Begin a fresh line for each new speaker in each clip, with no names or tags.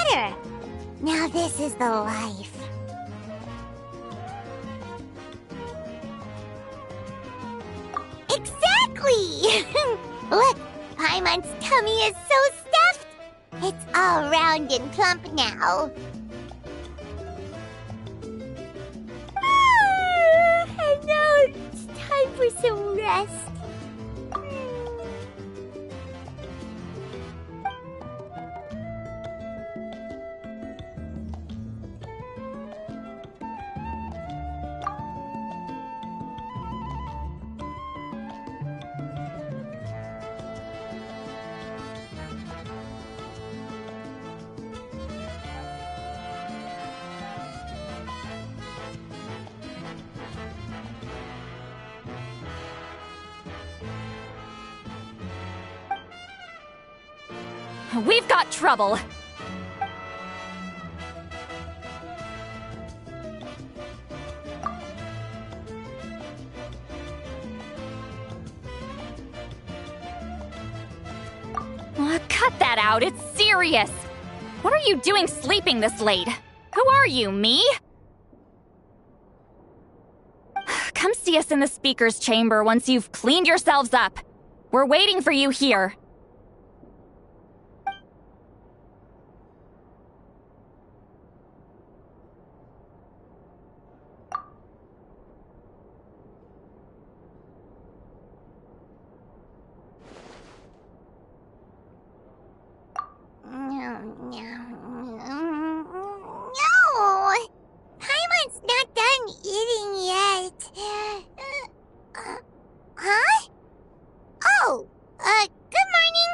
here. Now this is the life. Exactly! Look, Paimon's tummy is so stuffed. It's all round and plump now. And now it's time for some rest.
We've got trouble. Cut that out, it's serious. What are you doing sleeping this late? Who are you, me? Come see us in the speaker's chamber once you've cleaned yourselves up. We're waiting for you here.
No! Paimon's not done eating yet. Huh? Oh, good morning.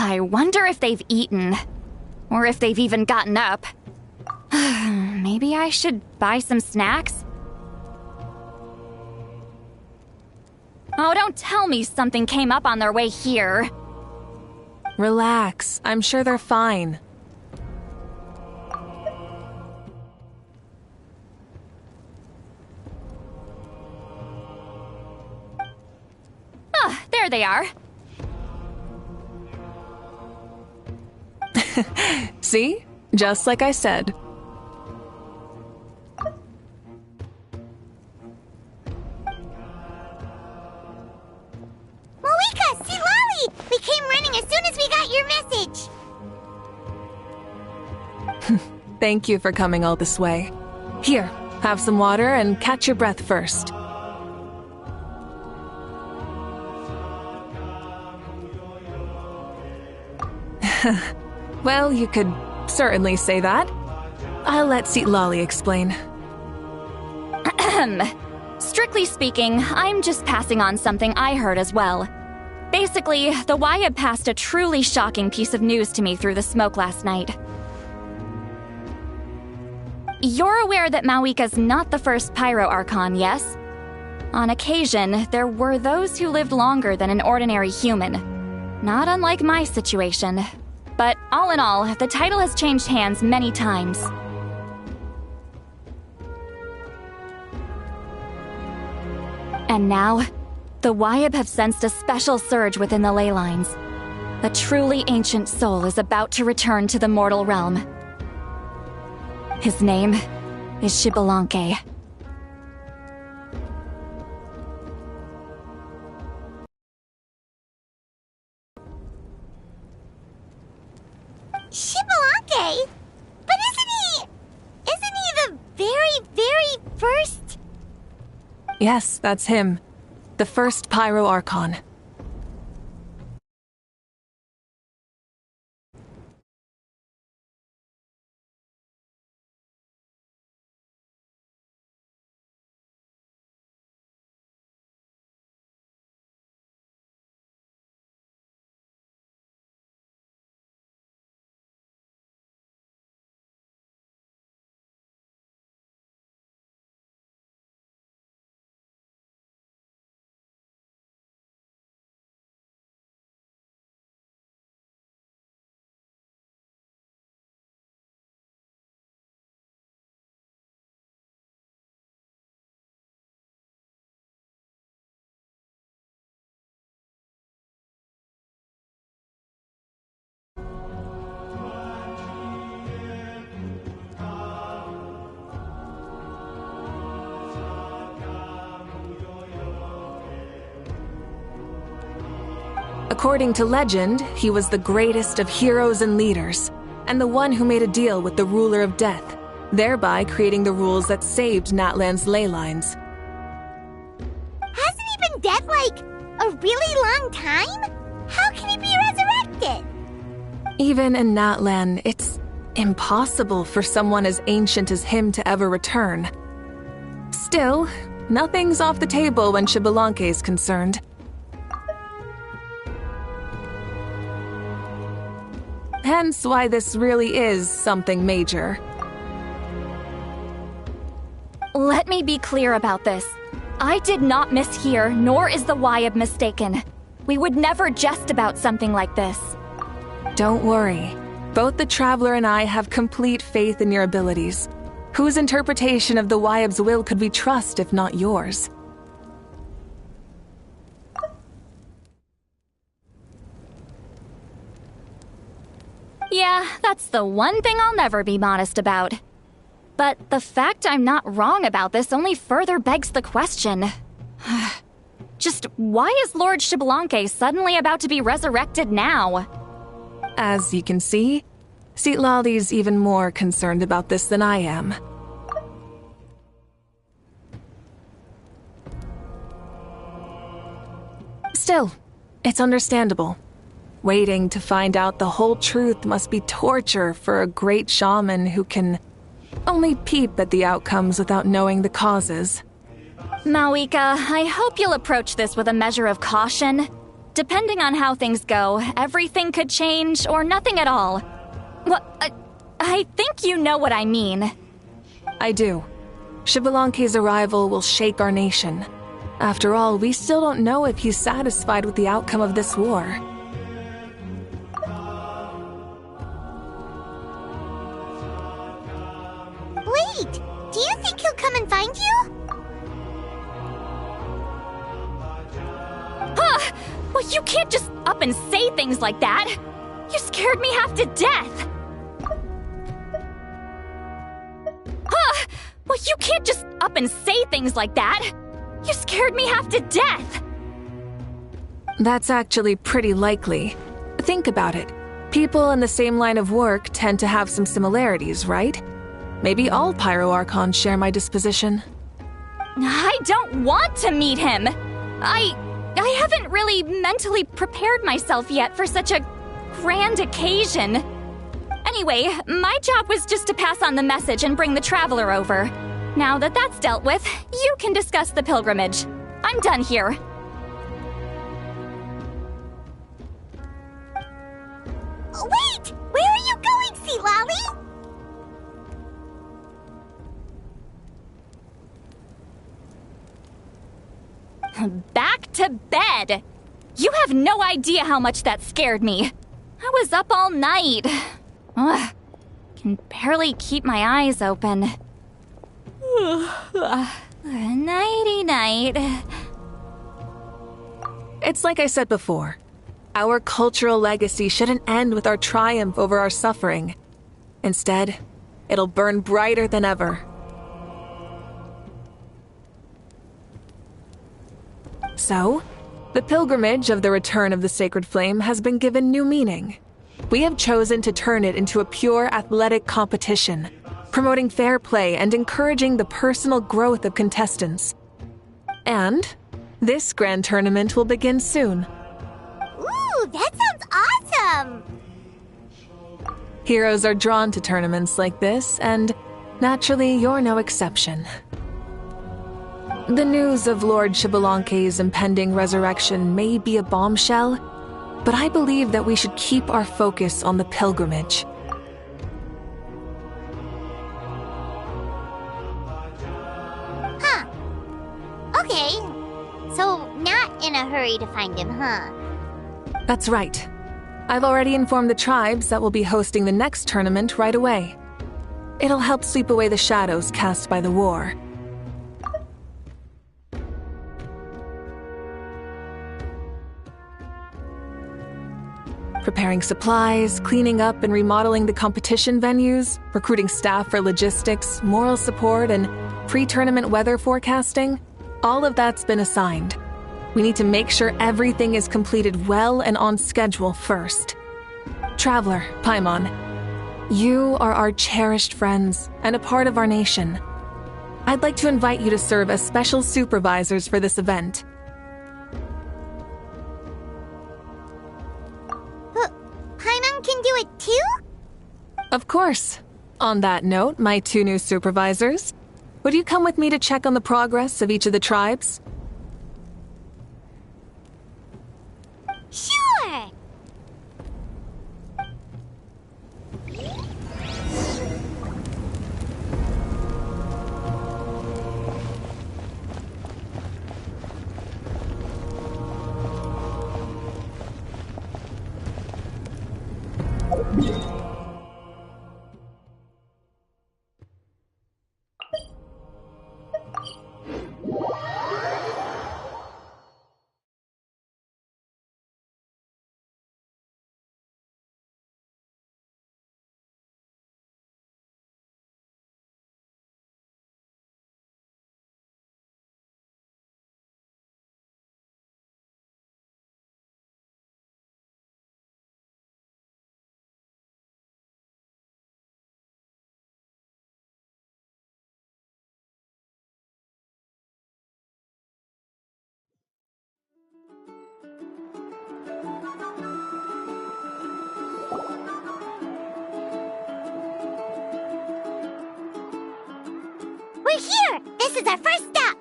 I wonder if they've eaten. Or if they've even gotten up. Maybe I should buy some snacks? Oh, don't tell me something came up on their way here.
Relax. I'm sure they're fine.
Ah, there they are.
See? Just like I said.
Moika, see Lolly! We came running as soon as we got your message.
Thank you for coming all this way. Here, have some water and catch your breath first. Well, you could certainly say that. I'll let Lolly explain.
Strictly speaking, I'm just passing on something I heard as well. Basically, the Wyab passed a truly shocking piece of news to me through the smoke last night. You're aware that Mawika's not the first Pyro Archon, yes? On occasion, there were those who lived longer than an ordinary human. Not unlike my situation. But all in all, the title has changed hands many times. And now, the Wyab have sensed a special surge within the ley lines. A truly ancient soul is about to return to the mortal realm. His name is Xbalanque.
Xbalanque? But isn't he the very, very first?
Yes, that's him. The first Pyro Archon. According to legend, he was the greatest of heroes and leaders, and the one who made a deal with the ruler of death, thereby creating the rules that saved Natlan's ley lines.
Hasn't he been dead like a really long time? How can he be resurrected?
Even in Natlan, it's impossible for someone as ancient as him to ever return. Still, nothing's off the table when Xbalanque is concerned. Hence why this really is something major.
Let me be clear about this. I did not mishear, nor is the Wyab mistaken. We would never jest about something like this.
Don't worry. Both the Traveler and I have complete faith in your abilities. Whose interpretation of the Wyab's will could we trust if not yours?
Yeah, that's the one thing I'll never be modest about. But the fact I'm not wrong about this only further begs the question. Just why is Lord Xbalanque suddenly about to be resurrected now?
As you can see, Lolly's even more concerned about this than I am. Still, it's understandable. Waiting to find out the whole truth must be torture for a great shaman who can only peep at the outcomes without knowing the causes.
Mawika, I hope you'll approach this with a measure of caution. depending on how things go, everything could change or nothing at all. Well, I think you know what I mean.
I do. Xbalanque's arrival will shake our nation. After all, we still don't know if he's satisfied with the outcome of this war.
Wait! Do you think he'll come and find you?
Huh! Well, you can't just up and say things like that! You scared me half to death! Huh! Well, you can't just up and say things like that! You scared me half to death!
That's actually pretty likely. Think about it. People in the same line of work tend to have some similarities, right? Maybe all Pyro-Archons share my disposition.
I don't want to meet him! I haven't really mentally prepared myself yet for such a grand occasion. Anyway, my job was just to pass on the message and bring the Traveler over. Now that that's dealt with, you can discuss the pilgrimage. I'm done here.
Wait! Where are you going, Sea Lolly?
Back to bed! You have no idea how much that scared me. I was up all night. Ugh, can barely keep my eyes open. Nighty-night.
It's like I said before. Our cultural legacy shouldn't end with our triumph over our suffering. Instead, it'll burn brighter than ever. So, the pilgrimage of the return of the Sacred Flame has been given new meaning. We have chosen to turn it into a pure athletic competition, promoting fair play and encouraging the personal growth of contestants. And this grand tournament will begin soon.
Ooh, that sounds awesome!
Heroes are drawn to tournaments like this, and naturally, you're no exception. The news of Lord Xbalanque's impending resurrection may be a bombshell, but I believe that we should keep our focus on the pilgrimage.
Huh. Okay. So, not in a hurry to find him, huh?
That's right. I've already informed the tribes that we'll be hosting the next tournament right away. It'll help sweep away the shadows cast by the war. Preparing supplies, cleaning up and remodeling the competition venues, recruiting staff for logistics, moral support, and pre-tournament weather forecasting, all of that's been assigned. We need to make sure everything is completed well and on schedule first. Traveler, Paimon, you are our cherished friends and a part of our nation. I'd like to invite you to serve as special supervisors for this event.
Paimon can do it too?
Of course. On that note, my two new supervisors, would you come with me to check on the progress of each of the tribes?
Sure! We're here! This is our first stop!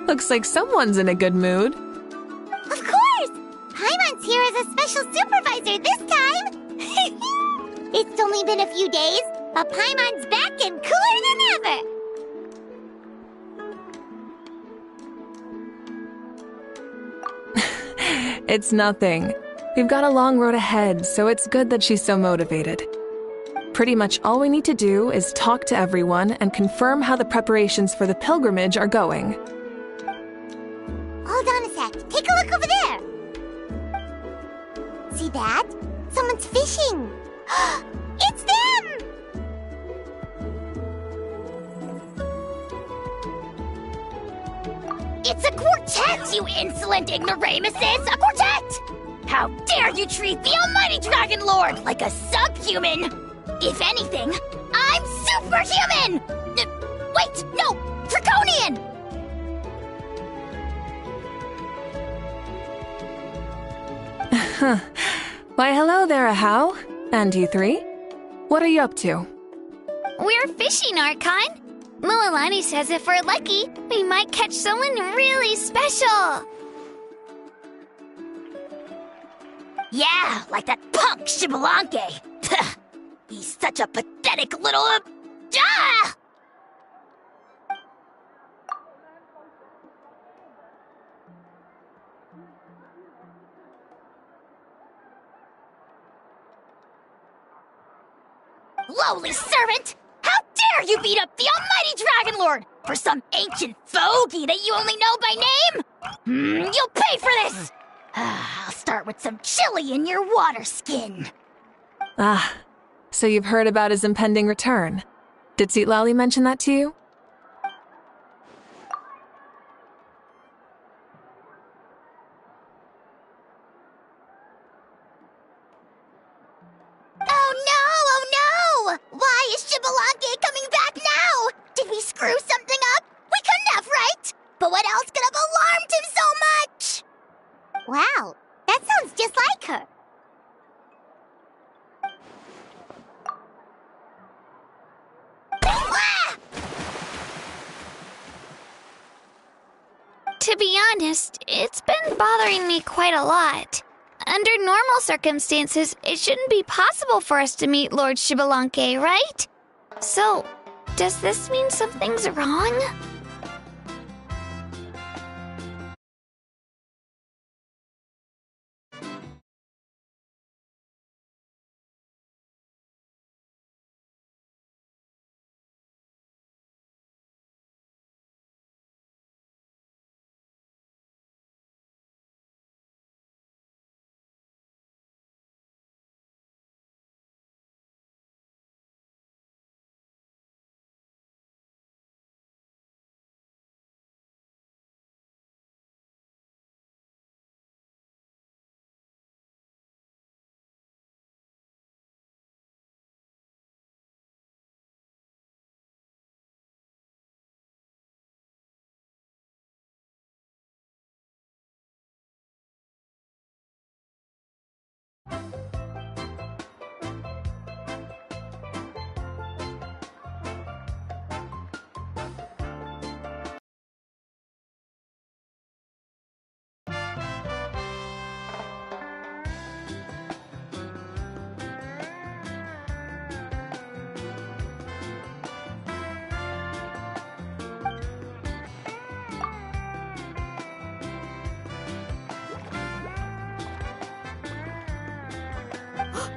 Looks like someone's in a good mood.
supervisor this time! It's only been a few days, but Paimon's back and cooler than ever!
It's nothing. We've got a long road ahead, so it's good that she's so motivated. Pretty much all we need to do is talk to everyone and confirm how the preparations for the pilgrimage are going.
Hold on a sec. Take a look over there. See that? Someone's fishing. It's them!
It's a quartet, you insolent ignoramuses! A quartet! How dare you treat the almighty Dragon Lord like a subhuman! If anything, I'm superhuman! Wait, no! Draconian!
Why, hello there, Ahau. And you three? What are you up to?
We're fishing, Archon. Mililani says if we're lucky, we might catch someone really special. Yeah, like that punk Shibalanke. He's such a pathetic little... Ah! Lowly servant! How dare you beat up the almighty Dragon Lord for some ancient fogey that you only know by name? You'll pay for this! I'll start with some chili in your water skin.
Ah, so you've heard about his impending return. Did Lali mention that to you?
Oh no! Why is Shibalanke coming back now? Did we screw something up? We couldn't have, right? But what else could have alarmed him so much?
Wow, that sounds just like her.
Ah! To be honest, it's been bothering me quite a lot. Under normal circumstances, it shouldn't be possible for us to meet Lord Shibalanke, right? So, does this mean something's wrong?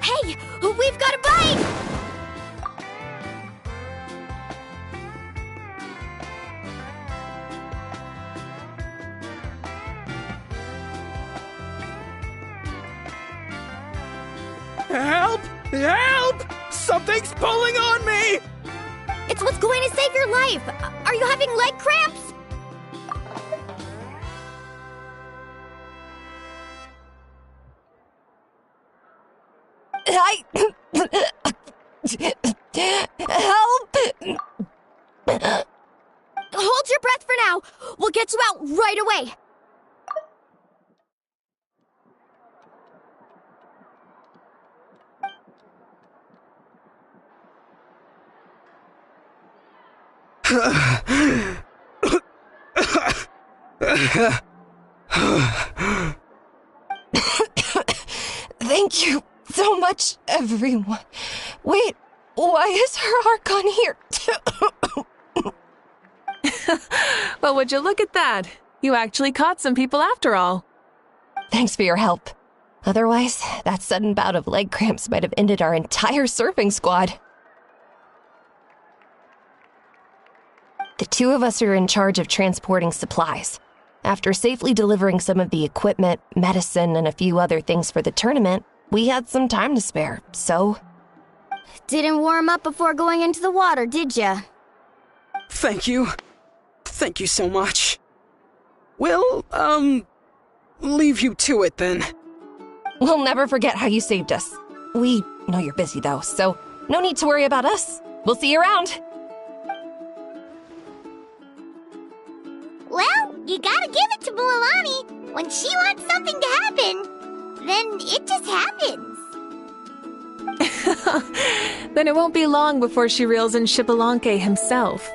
Hey, we've got a bite!
Help! Help! Something's pulling on me!
It's what's going to save your life! Are you having leg cramps? Help! Hold your breath for now. We'll get you out right away.
Thank you so much, everyone. Wait, why is her heart gone here?
Well, would you look at that? You actually caught some people after all.
Thanks for your help. Otherwise, that sudden bout of leg cramps might have ended our entire surfing squad. The two of us are in charge of transporting supplies. After safely delivering some of the equipment, medicine, and a few other things for the tournament, we had some time to spare, so...
Didn't warm up before going into the water, did ya?
Thank you. Thank you so much. We'll, leave you to it then.
We'll never forget how you saved us. We know you're busy though, so no need to worry about us. We'll see you around.
Well, you gotta give it to Bulalani. When she wants something to happen, then it just happens.
Then it won't be long before she reels in Xbalanque himself.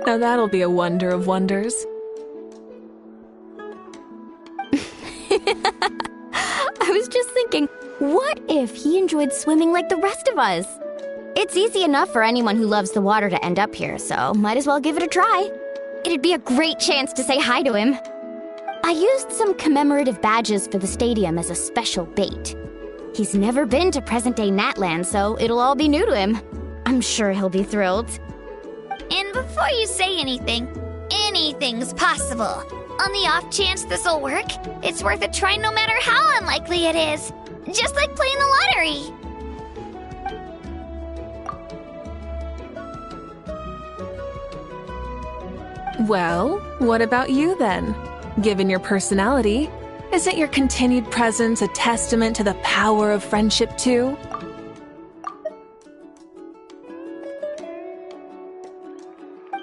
Now that'll be a wonder of wonders.
I was just thinking, what if he enjoyed swimming like the rest of us? It's easy enough for anyone who loves the water to end up here, so might as well give it a try. It'd be a great chance to say hi to him. I used some commemorative badges for the stadium as a special bait. He's never been to present-day Natland, so it'll all be new to him. I'm sure he'll be thrilled.
And before you say anything, anything's possible. On the off chance this'll work, it's worth a try no matter how unlikely it is. Just like playing the lottery.
Well, what about you then? Given your personality, isn't your continued presence a testament to the power of friendship too?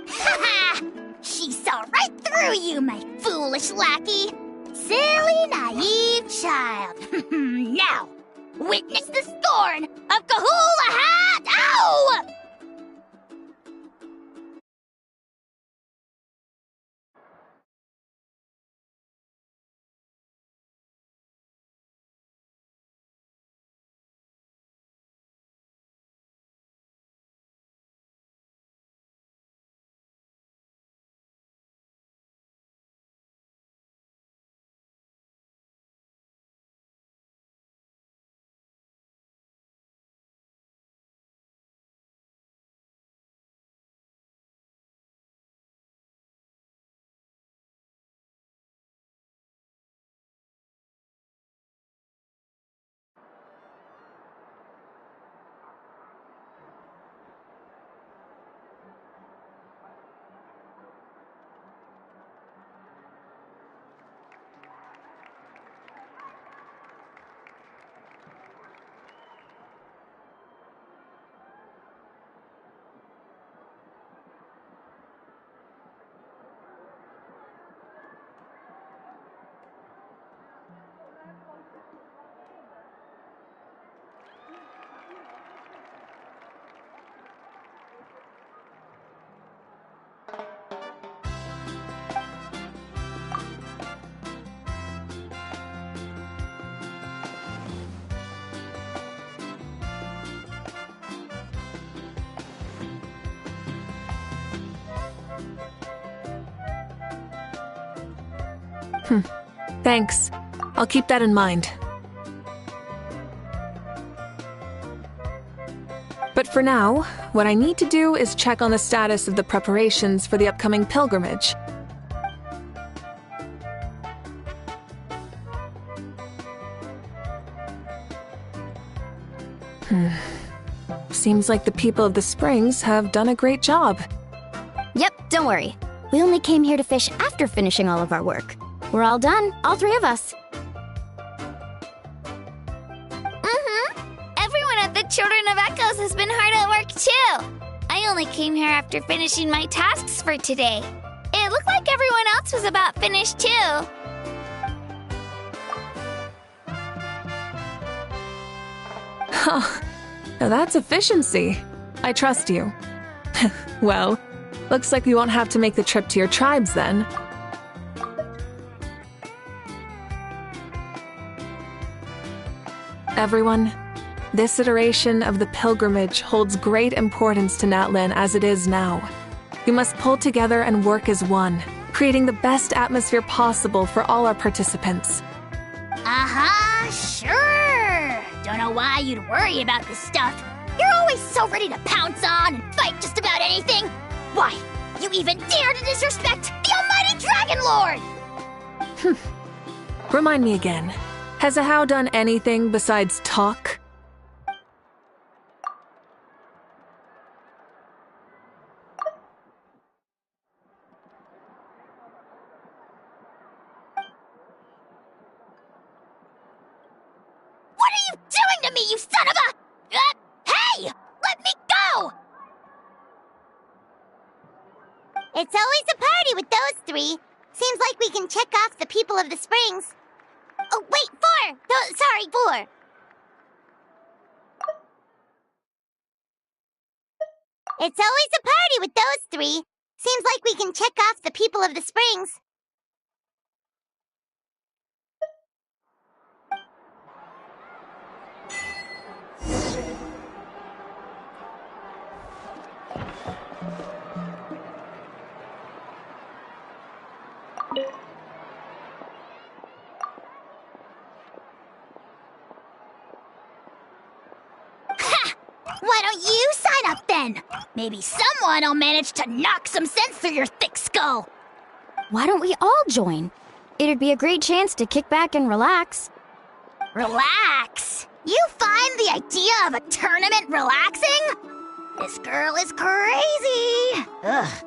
Ha! She saw right through you, my foolish lackey. Silly, naive child. Now, witness the scorn of Kahula Hat! Ow!
Thanks. I'll keep that in mind. But for now, what I need to do is check on the status of the preparations for the upcoming pilgrimage. Seems like the people of the Springs have done a great job.
Yep, don't worry. We only came here to fish after finishing all of our work. We're all done, all three of us.
Everyone at the Children of Echoes has been hard at work too. I only came here after finishing my tasks for today. It looked like everyone else was about finished too.
Huh. Now that's efficiency. I trust you. Well, looks like we won't have to make the trip to your tribes then. Everyone, this iteration of the pilgrimage holds great importance to Natlan as it is now. We must pull together and work as one, creating the best atmosphere possible for all our participants.
Sure. Don't know why you'd worry about this stuff. You're always so ready to pounce on and fight just about anything. Why, you even dare to disrespect the almighty Dragon Lord!
Remind me again, has Ahau done anything besides talk?
What are you doing to me, you son of a... hey! Let me go!
It's always a party with those three. Seems like we can check off the people of the springs. Oh, wait, 4! Sorry, 4. It's always a party with those three. Seems like we can check off the people of the springs.
Why don't you sign up then? Maybe someone will manage to knock some sense through your thick skull.
Why don't we all join? It'd be a great chance to kick back and relax.
Relax? You find the idea of a tournament relaxing? This girl is crazy. Ugh.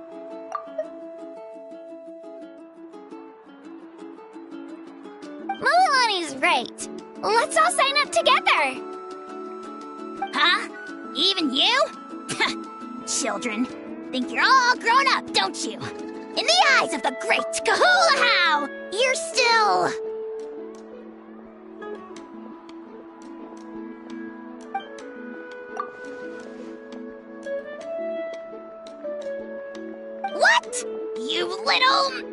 Mulaney's right. Let's all sign up together.
Huh? Even you? Children, think you're all grown up, don't you? In the eyes of the great Kahula, you're still... What? You little...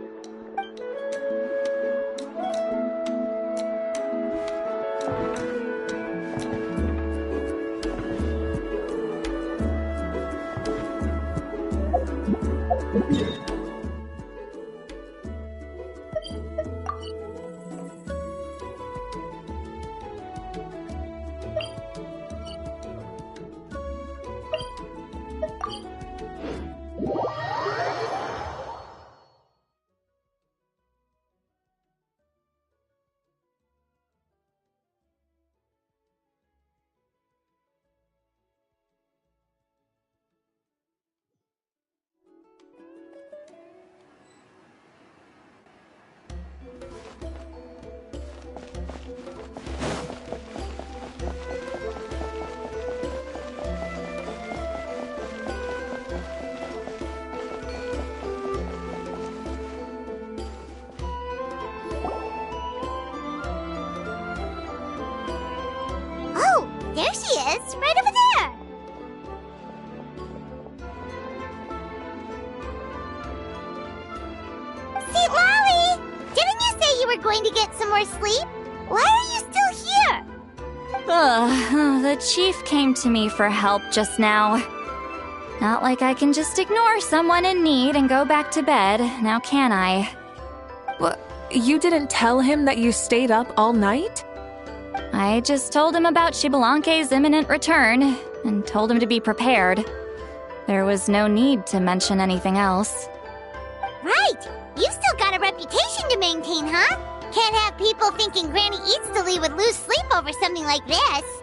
There she is, right over there! See, Lolly! Didn't you say you were going to get some more sleep? Why are you still here?
The chief came to me for help just now. Not like I can just ignore someone in need and go back to bed, now can I?
You didn't tell him that you stayed up all night?
I just told him about Xbalanque's imminent return, and told him to be prepared. There was no need to mention anything else.
Right! You've still got a reputation to maintain, huh? Can't have people thinking Granny Eatsley would lose sleep over something like this.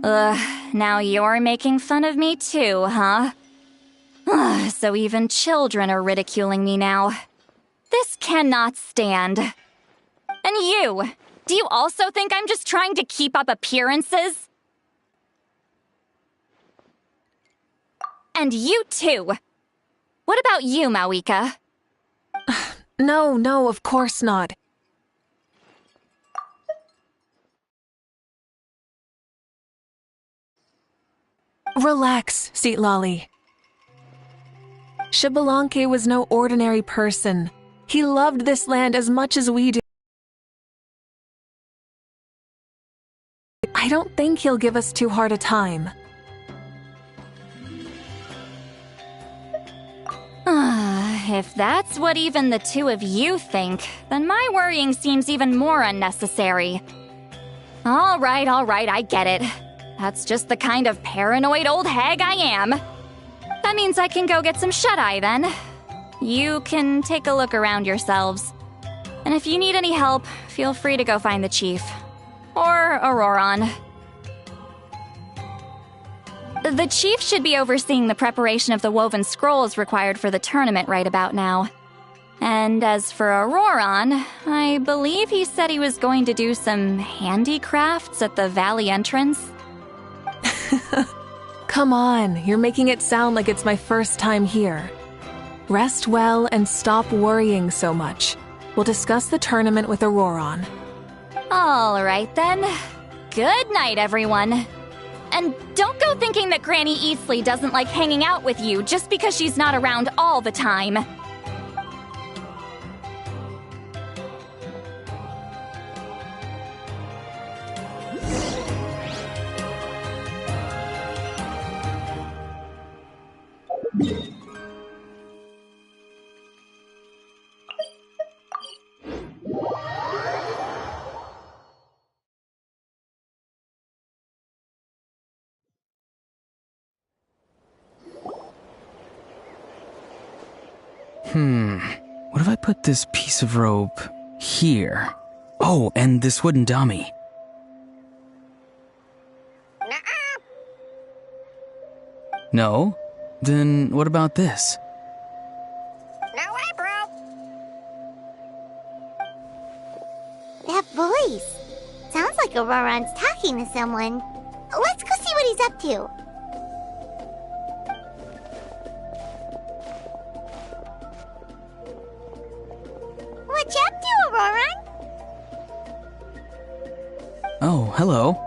Now you're making fun of me too, huh? So even children are ridiculing me now. This cannot stand. And you! Do you also think I'm just trying to keep up appearances? And you too! What about you, Mawika?
No, of course not. Relax, Seatlolly. Xbalanque was no ordinary person. He loved this land as much as we do. I don't think he'll give us too hard a time.
If that's what even the two of you think, then my worrying seems even more unnecessary. All right, I get it. That's just the kind of paranoid old hag I am. That means I can go get some shut-eye then. You can take a look around yourselves. And if you need any help, feel free to go find the chief. Or Auroron. The chief should be overseeing the preparation of the woven scrolls required for the tournament right about now. And as for Auroron, I believe he said he was going to do some handicrafts at the valley entrance.
Come on, you're making it sound like it's my first time here. Rest well and stop worrying so much. We'll discuss the tournament with Auroron.
All right then. Good night, everyone. And don't go thinking that Granny Eastley doesn't like hanging out with you just because she's not around all the time.
What if I put this piece of rope here? Oh, and this wooden dummy. No? Then what about this?
No way, bro.
That voice. Sounds like Auroron's talking to someone. Let's go see what he's up to. What you up to, Auroron?
Oh, hello.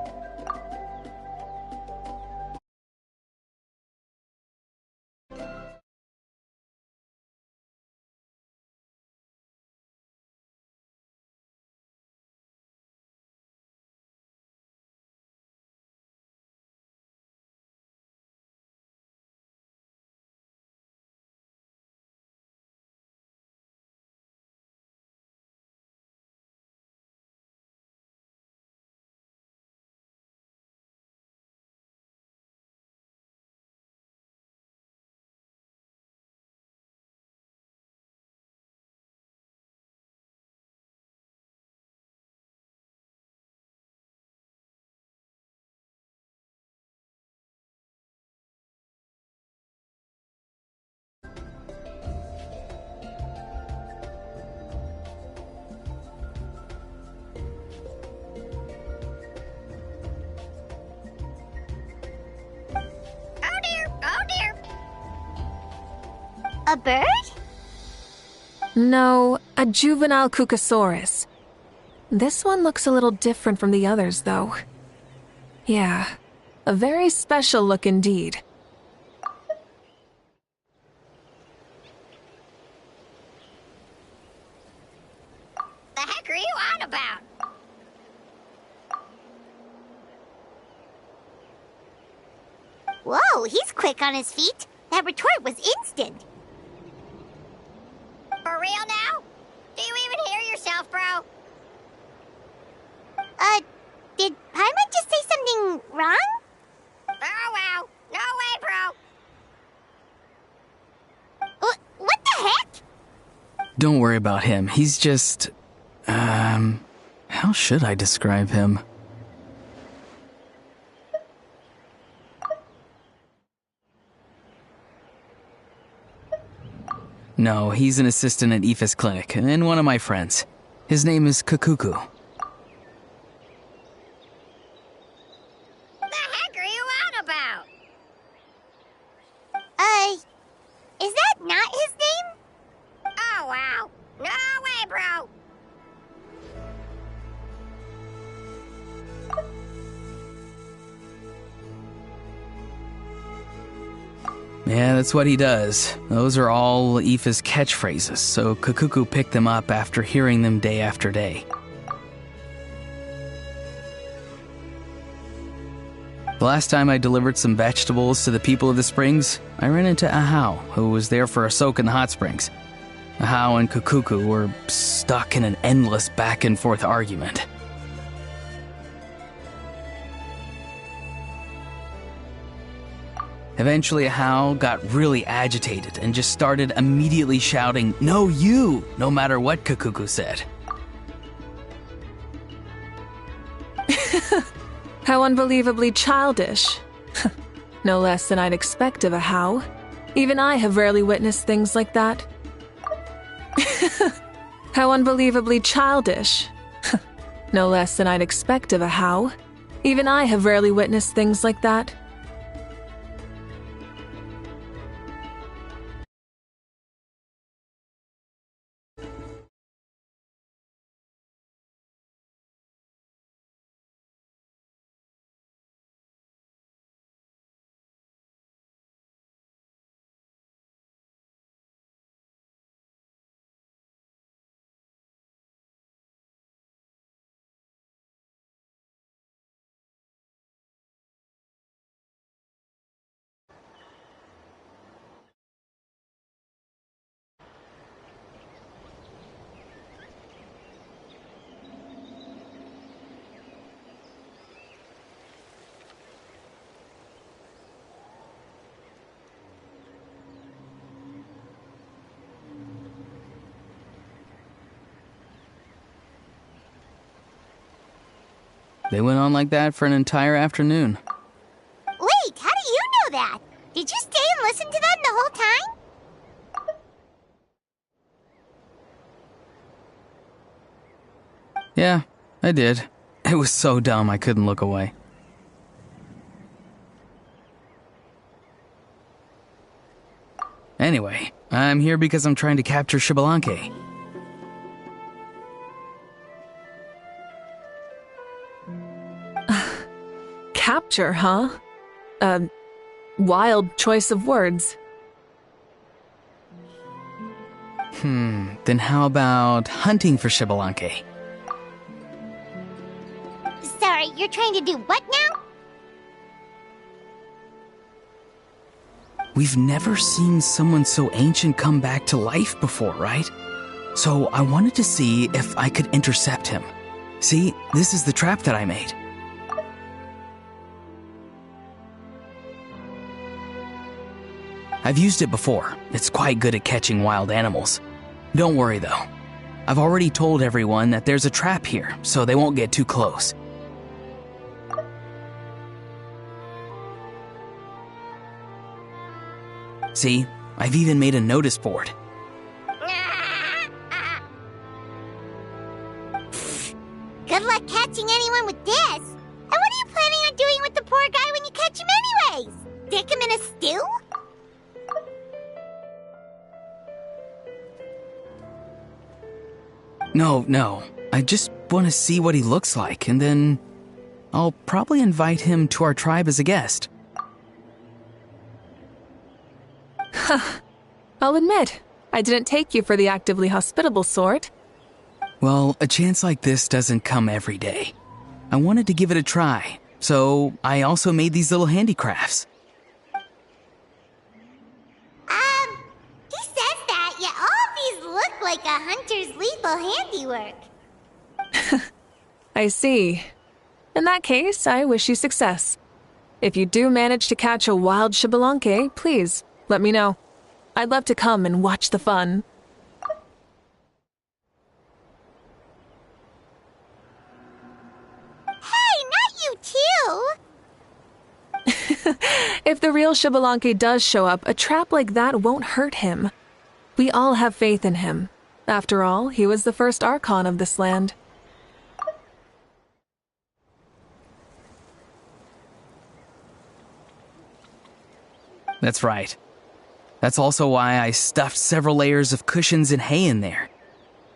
A bird?
No, a juvenile Cucosaurus. This one looks a little different from the others, though. Yeah, a very special look indeed.
The heck are you on about?
Whoa, he's quick on his feet. That retort was instant.
For real now? Do you even hear yourself, bro?
Did Paimon just say something wrong?
Oh, wow. No way, bro.
What the heck?
Don't worry about him. He's just... how should I describe him? No, he's an assistant at Aoife's clinic, and one of my friends. His name is Kakuku.
The heck are you on about?
Is that not his name?
Oh, wow. No way, bro.
Yeah, that's what he does. Those are all Aoife's catchphrases, so Kakuku picked them up after hearing them day after day. The last time I delivered some vegetables to the people of the springs, I ran into Ahau, who was there for a soak in the hot springs. Ahau and Kakuku were stuck in an endless back-and-forth argument. Eventually, Ahau got really agitated and just started immediately shouting, "No, you!" no matter what Kakuku said.
How unbelievably childish. No less than I'd expect of Ahau. Even I have rarely witnessed things like that. How unbelievably childish. No less than I'd expect of Ahau. Even I have rarely witnessed things like that.
They went on like that for an entire afternoon.
Wait, how do you know that? Did you stay and listen to them the whole time?
Yeah, I did. It was so dumb I couldn't look away. Anyway, I'm here because I'm trying to capture Xbalanque.
Capture, huh? Wild choice of words.
Then how about hunting for Xbalanque?
Sorry, you're trying to do what now?
We've never seen someone so ancient come back to life before, right? So I wanted to see if I could intercept him. See, this is the trap that I made. I've used it before. It's quite good at catching wild animals. Don't worry though. I've already told everyone that there's a trap here, so they won't get too close. See, I've even made a notice board.
Good luck catching anyone with this. And what are you planning on doing with the poor guy when you catch him anyways? Stick him in a stew?
No. I just want to see what he looks like, and then I'll probably invite him to our tribe as a guest.
I'll admit, I didn't take you for the actively hospitable sort.
Well, a chance like this doesn't come every day. I wanted to give it a try, so I also made these little handicrafts.
He says that, yet all of these look like a hunter's lethal handiwork.
I see. In that case, I wish you success. If you do manage to catch a wild Xbalanque, please, let me know. I'd love to come and watch the fun.
Hey, not you too!
If the real Xbalanque does show up, a trap like that won't hurt him. We all have faith in him. After all, he was the first Archon of this land.
That's right. That's also why I stuffed several layers of cushions and hay in there.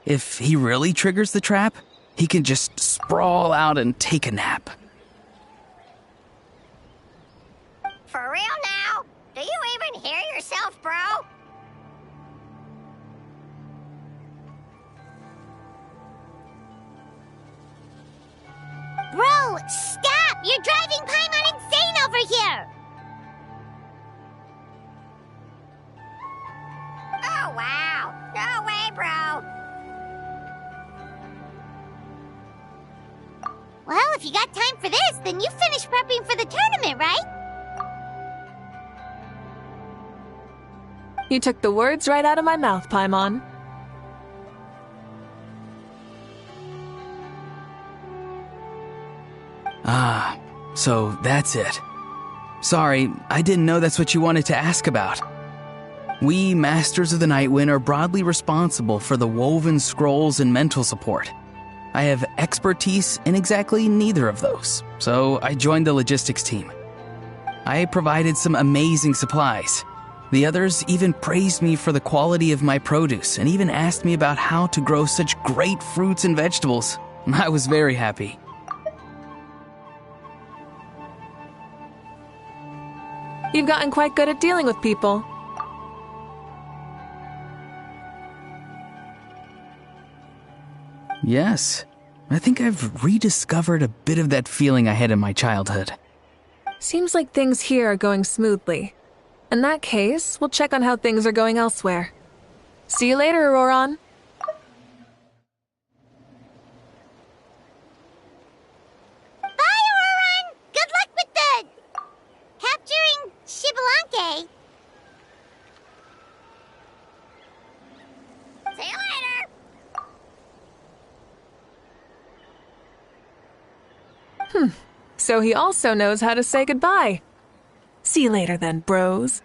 If he really triggers the trap, he can just sprawl out and take a nap.
For real now? Do you even hear yourself, bro? Bro, stop! You're driving Paimon insane over here! Oh, wow. No way, bro. Well, if you got time for this, then you finished prepping for the tournament, right?
You took the words right out of my mouth, Paimon.
Ah, so that's it. Sorry, I didn't know that's what you wanted to ask about. We, Masters of the Nightwind, are broadly responsible for the woven scrolls and mental support. I have expertise in exactly neither of those, so I joined the logistics team. I provided some amazing supplies. The others even praised me for the quality of my produce and even asked me about how to grow such great fruits and vegetables. I was very happy.
You've gotten quite good at dealing with people.
Yes, I think I've rediscovered a bit of that feeling I had in my childhood.
Seems like things here are going smoothly. In that case, we'll check on how things are going elsewhere. See you later, Auroron.
Bye, Auroron! Good luck with the... capturing Xbalanque. See you later!
So he also knows how to say goodbye. See you later then, bros.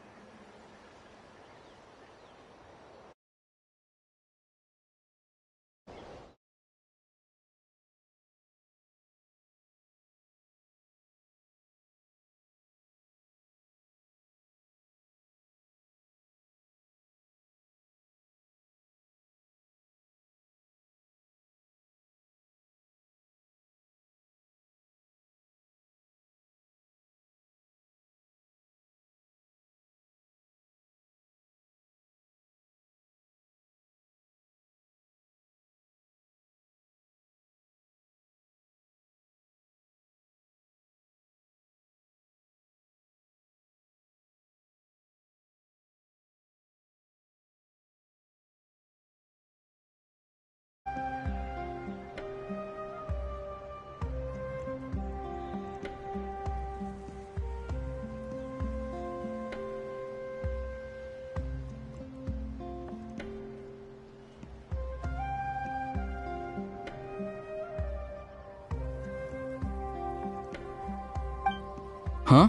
Huh?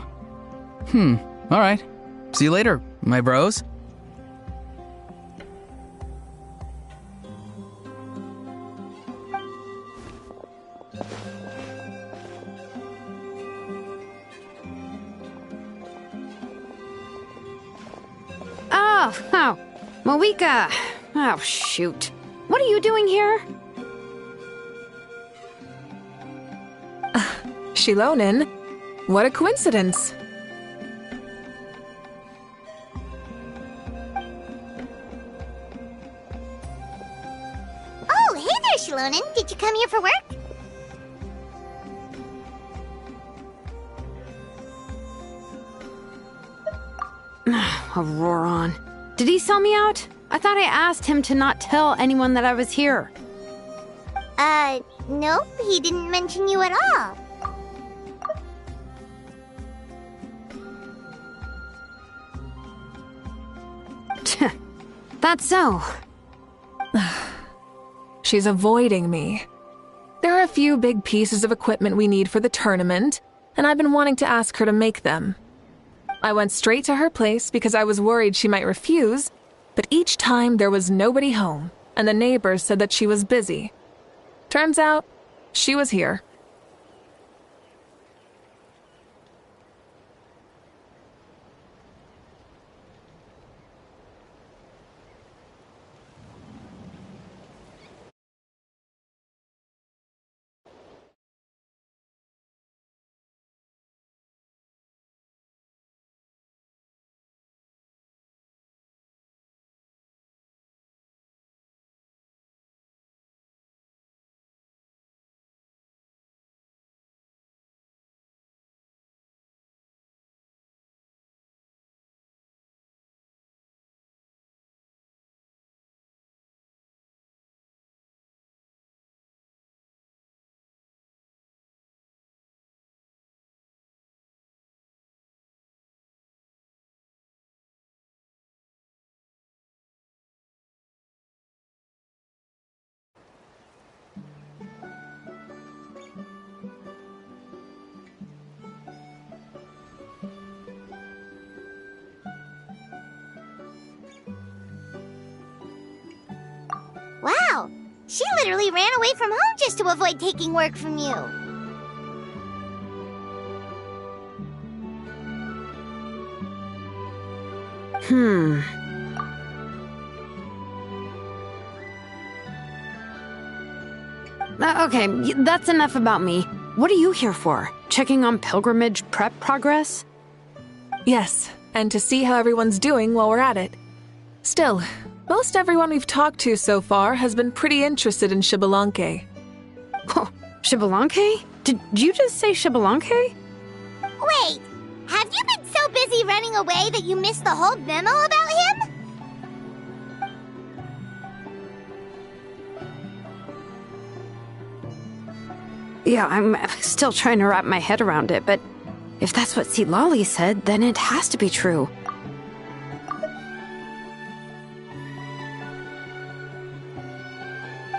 Alright. See you later, my bros.
Oh, Moeka. Oh, shoot. What are you doing here?
Shilonin? What a coincidence.
Oh, hey there, Shilonin. Did you come here for work?
Auroron. Did he sell me out? I thought I asked him to not tell anyone that I was here.
Nope, he didn't mention you at all.
That's so.
She's avoiding me. There are a few big pieces of equipment we need for the tournament, and I've been wanting to ask her to make them. I went straight to her place because I was worried she might refuse, But each time there was nobody home, and the neighbors said that she was busy. Turns out, she was here.
Wow, she literally ran away from home just to avoid taking work from you.
Okay, that's enough about me. What are you here for? Checking on pilgrimage prep progress?
Yes, and to see how everyone's doing while we're at it. Still, most everyone we've talked to so far has been pretty interested in Xbalanque.
Oh, Xbalanque? Did you just say Xbalanque?
Wait, have you been so busy running away that you missed the whole memo about him?
Yeah, I'm still trying to wrap my head around it, but if that's what Lolly said, then it has to be true.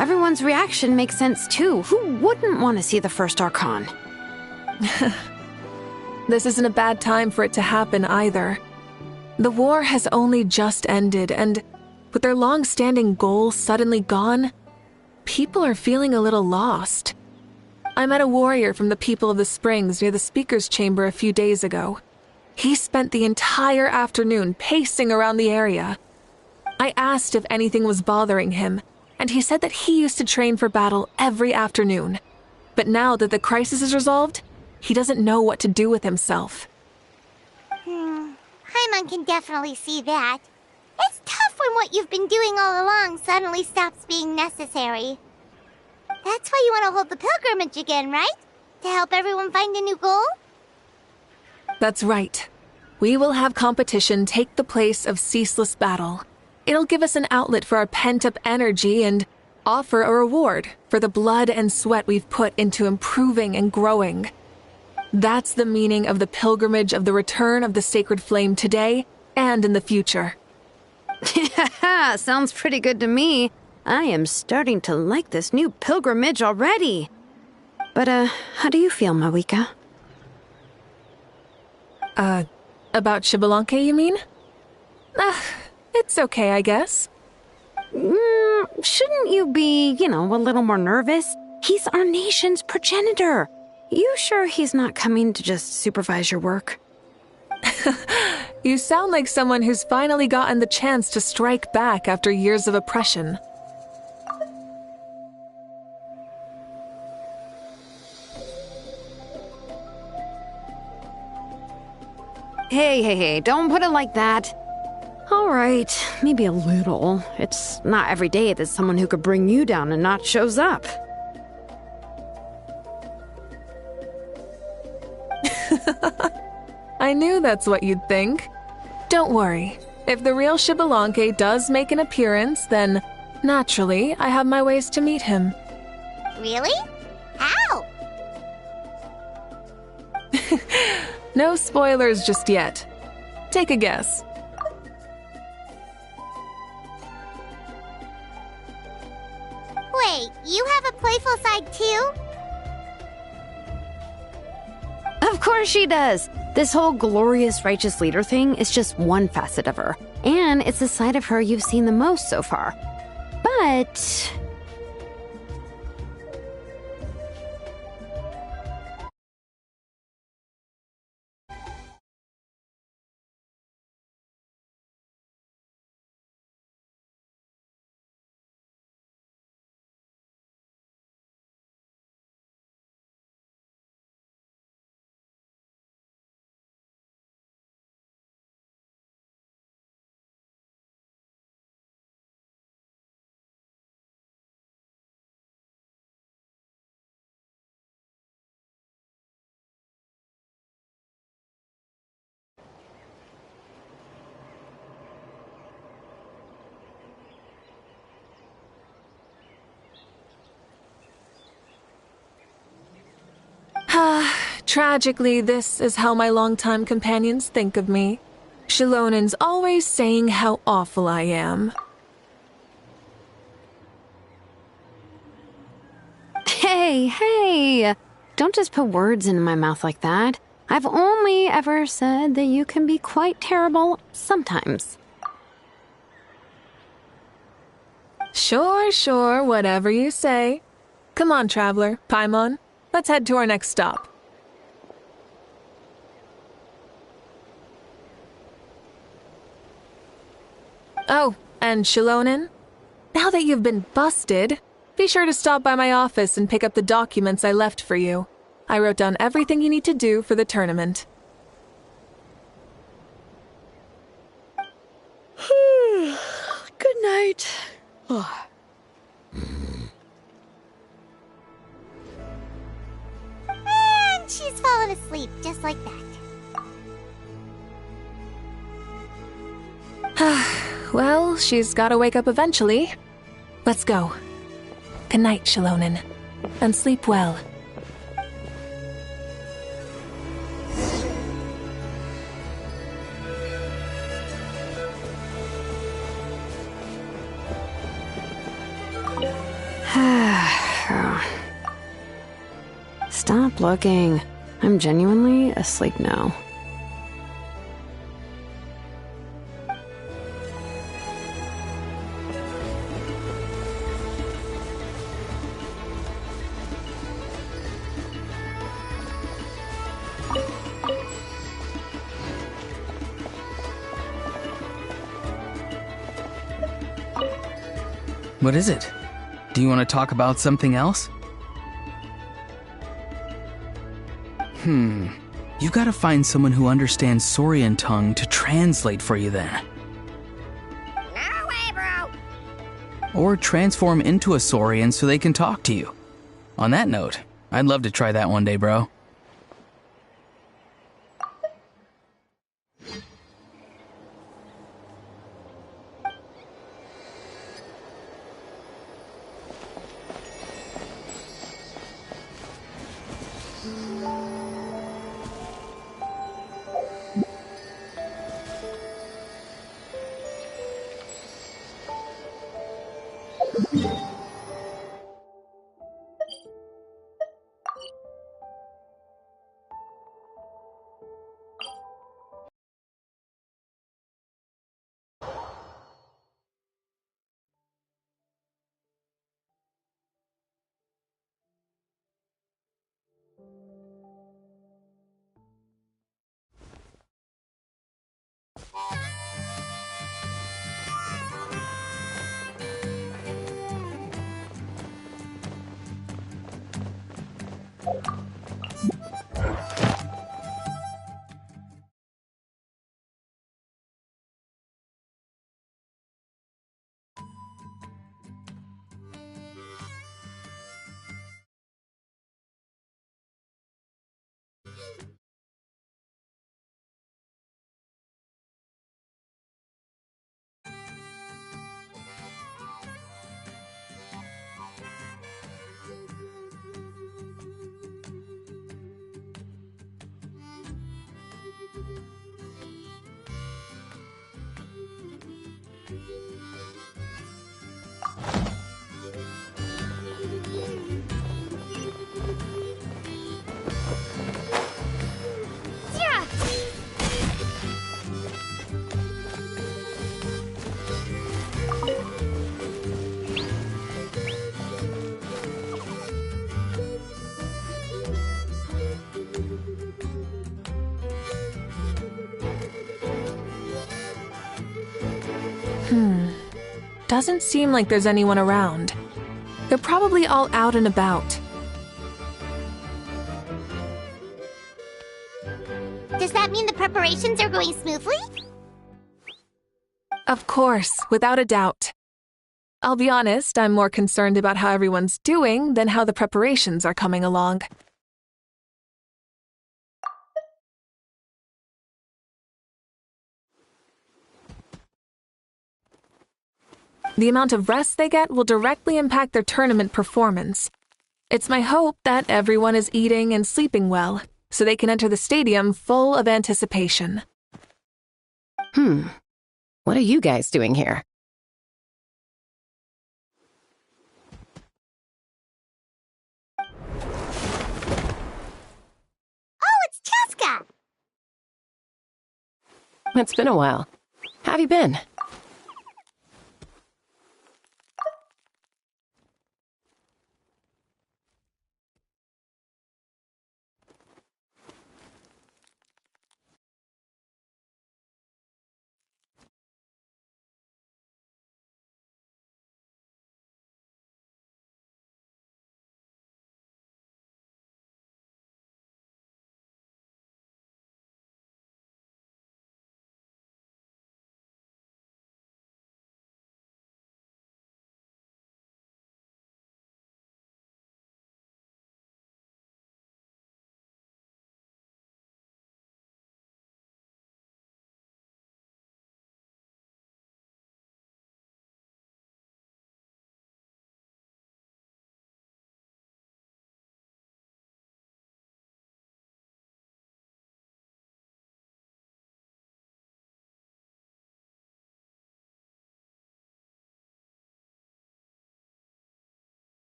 Everyone's reaction makes sense too. Who wouldn't want to see the first Archon?
This isn't a bad time for it to happen either. The war has only just ended, and with their long-standing goals suddenly gone, people are feeling a little lost. I met a warrior from the People of the Springs near the Speaker's Chamber a few days ago. He spent the entire afternoon pacing around the area. I asked if anything was bothering him, and he said that he used to train for battle every afternoon. But now that the crisis is resolved, he doesn't know what to do with himself.
Paimon can definitely see that. It's tough when what you've been doing all along suddenly stops being necessary. That's why you want to hold the pilgrimage again, right? To help everyone find a new goal?
That's right. We will have competition take the place of ceaseless battle. It'll give us an outlet for our pent-up energy and offer a reward for the blood and sweat we've put into improving and growing. That's the meaning of the pilgrimage of the return of the sacred flame today and in the future.
Sounds pretty good to me. I am starting to like this new pilgrimage already. But, how do you feel, Mawika?
About Xbalanque, you mean? It's okay, I guess.
Shouldn't you be, a little more nervous? He's our nation's progenitor. You sure he's not coming to just supervise your work?
You sound like someone who's finally gotten the chance to strike back after years of oppression.
Hey, don't put it like that. All right, maybe a little. It's not every day that someone who could bring you down a notch shows up.
I knew that's what you'd think. Don't worry. If the real Xbalanque does make an appearance, then naturally I have my ways to meet him.
Really? How?
No spoilers just yet. Take a guess.
Wait, you have a playful side too?
Of course she does. This whole glorious righteous leader thing is just one facet of her. and it's the side of her you've seen the most so far. But
Tragically, this is how my longtime companions think of me. Shilonen's always saying how awful I am.
Hey, don't just put words in my mouth like that. I've only ever said that you can be quite terrible sometimes.
Sure, whatever you say. Come on, traveler, Paimon. Let's head to our next stop. Oh, and Shilonen? Now that you've been busted, be sure to stop by my office and pick up the documents I left for you. I wrote down everything you need to do for the tournament.
Good night.
And she's fallen asleep just like that.
Well, she's gotta wake up eventually. Let's go. Good night, Shilonen. And sleep well.
Stop looking. I'm genuinely asleep now.
What is it? Do you want to talk about something else? You gotta find someone who understands Saurian tongue to translate for you then.
No way, bro.
Or transform into a Saurian so they can talk to you. On that note, I'd love to try that one day, bro.
Doesn't seem like there's anyone around. They're probably all out and about.
Does that mean the preparations are going smoothly?
Of course, without a doubt. I'll be honest, I'm more concerned about how everyone's doing than how the preparations are coming along. The amount of rest they get will directly impact their tournament performance. It's my hope that everyone is eating and sleeping well, so they can enter the stadium full of anticipation.
What are you guys doing here?
Oh, it's Cheska!
It's been a while. How have you been?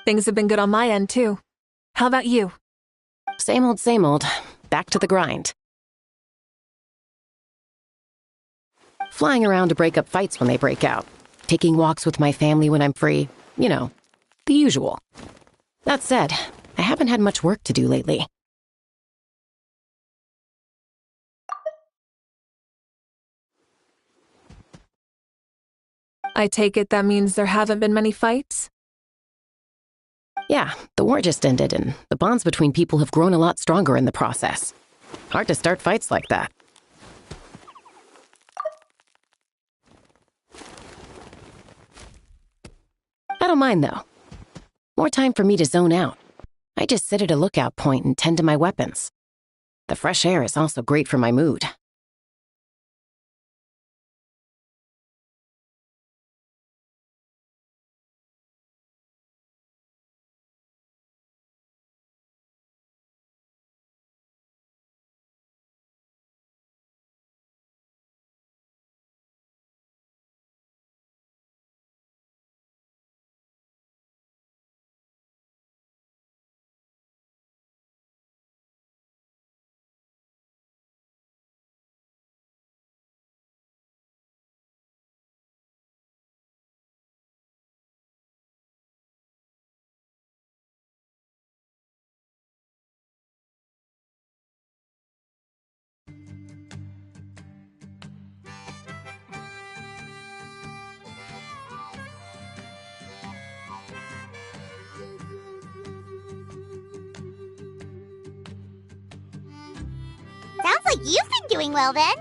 Things have been good on my end, too. How about you?
Same old, same old. Back to the grind. Flying around to break up fights when they break out. Taking walks with my family when I'm free. You know, the usual. That said, I haven't had much work to do lately.
I take it that means there haven't been many fights?
Yeah, the war just ended, and the bonds between people have grown a lot stronger in the process. Hard to start fights like that. I don't mind, though. More time for me to zone out. I just sit at a lookout point and tend to my weapons. The fresh air is also great for my mood.
like you've been doing well then.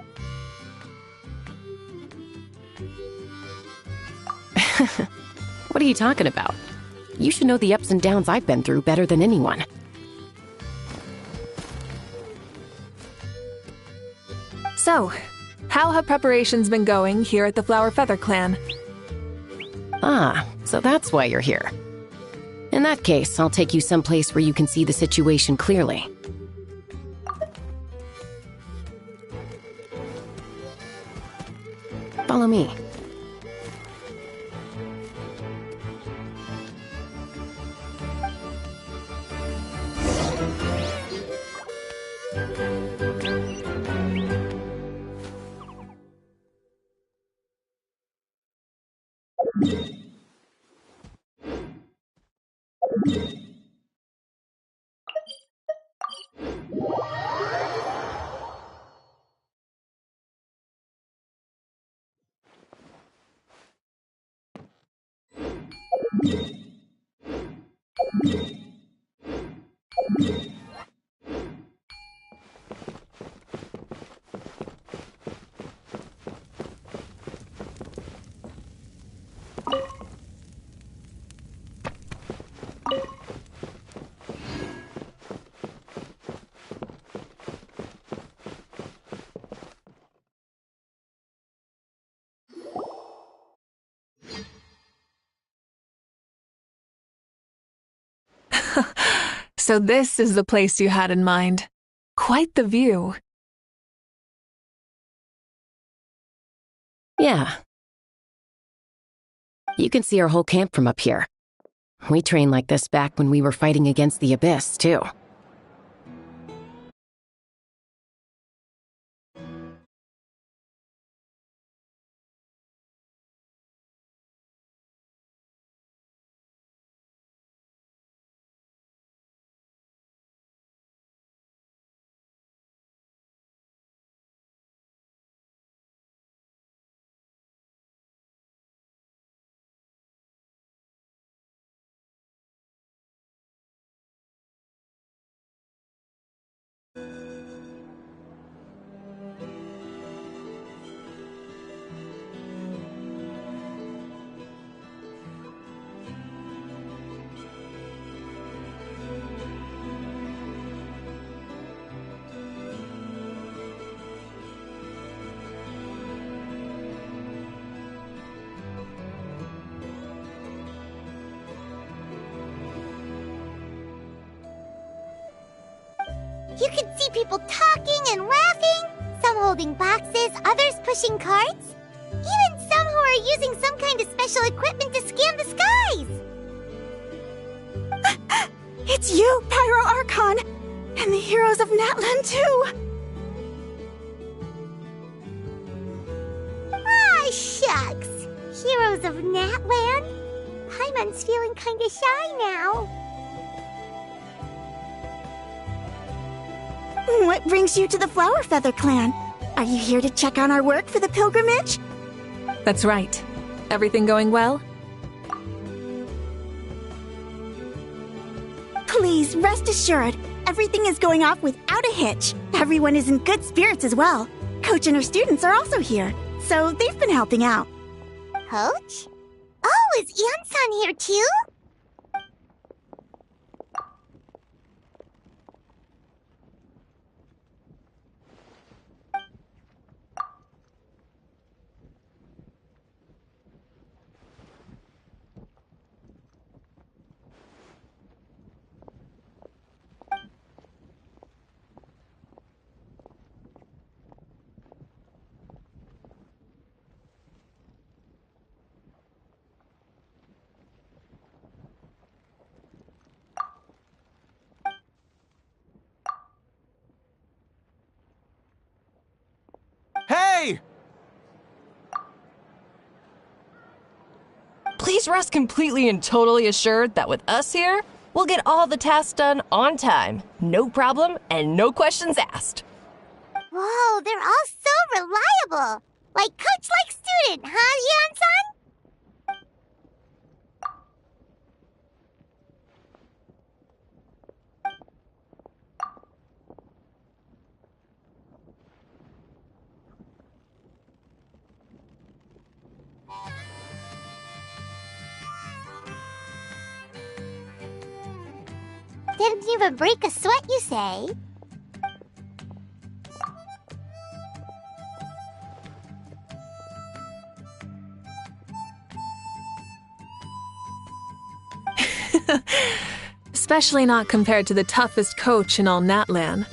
What are you talking about? You should know the ups and downs I've been through better than anyone.
So, how have preparations been going here at the Flower Feather Clan?
Ah, so that's why you're here. In that case, I'll take you someplace where you can see the situation clearly. Follow me.
So this is the place you had in mind. Quite the view.
Yeah. You can see our whole camp from up here. We trained like this back when we were fighting against the Abyss, too.
You could see people talking and laughing, some holding boxes, others pushing carts. Even some who are using some kind of special equipment to scan the skies.
It's you, Pyro Archon, and the heroes of Natlan too.
Ah, shucks. Heroes of Natlan? Paimon's feeling kinda shy now.
What brings you to the Flower Feather Clan? Are you here to check on our work for the pilgrimage?
That's right. Everything going well?
Please, rest assured, everything is going off without a hitch. Everyone is in good spirits as well. Coach and her students are also here, so they've been helping out.
Coach? Oh, is Anson here too?
Hey!
Please rest completely and totally assured that with us here, we'll get all the tasks done on time. No problem and no questions asked.
Whoa, they're all so reliable. Like coach like student, huh, Anson? Didn't even break a sweat, you say?
Especially not compared to the toughest coach in all Natlan.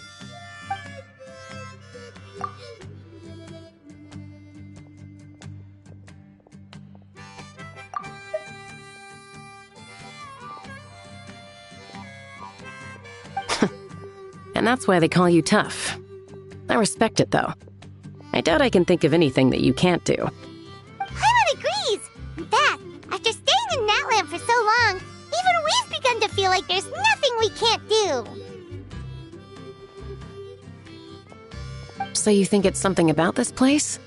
And that's why they call you tough. I respect it, though. I doubt I can think of anything that you can't do.
Paimon agrees! In fact, after staying in Natlan for so long, even we've begun to feel like there's nothing we can't do.
So you think it's something about this place?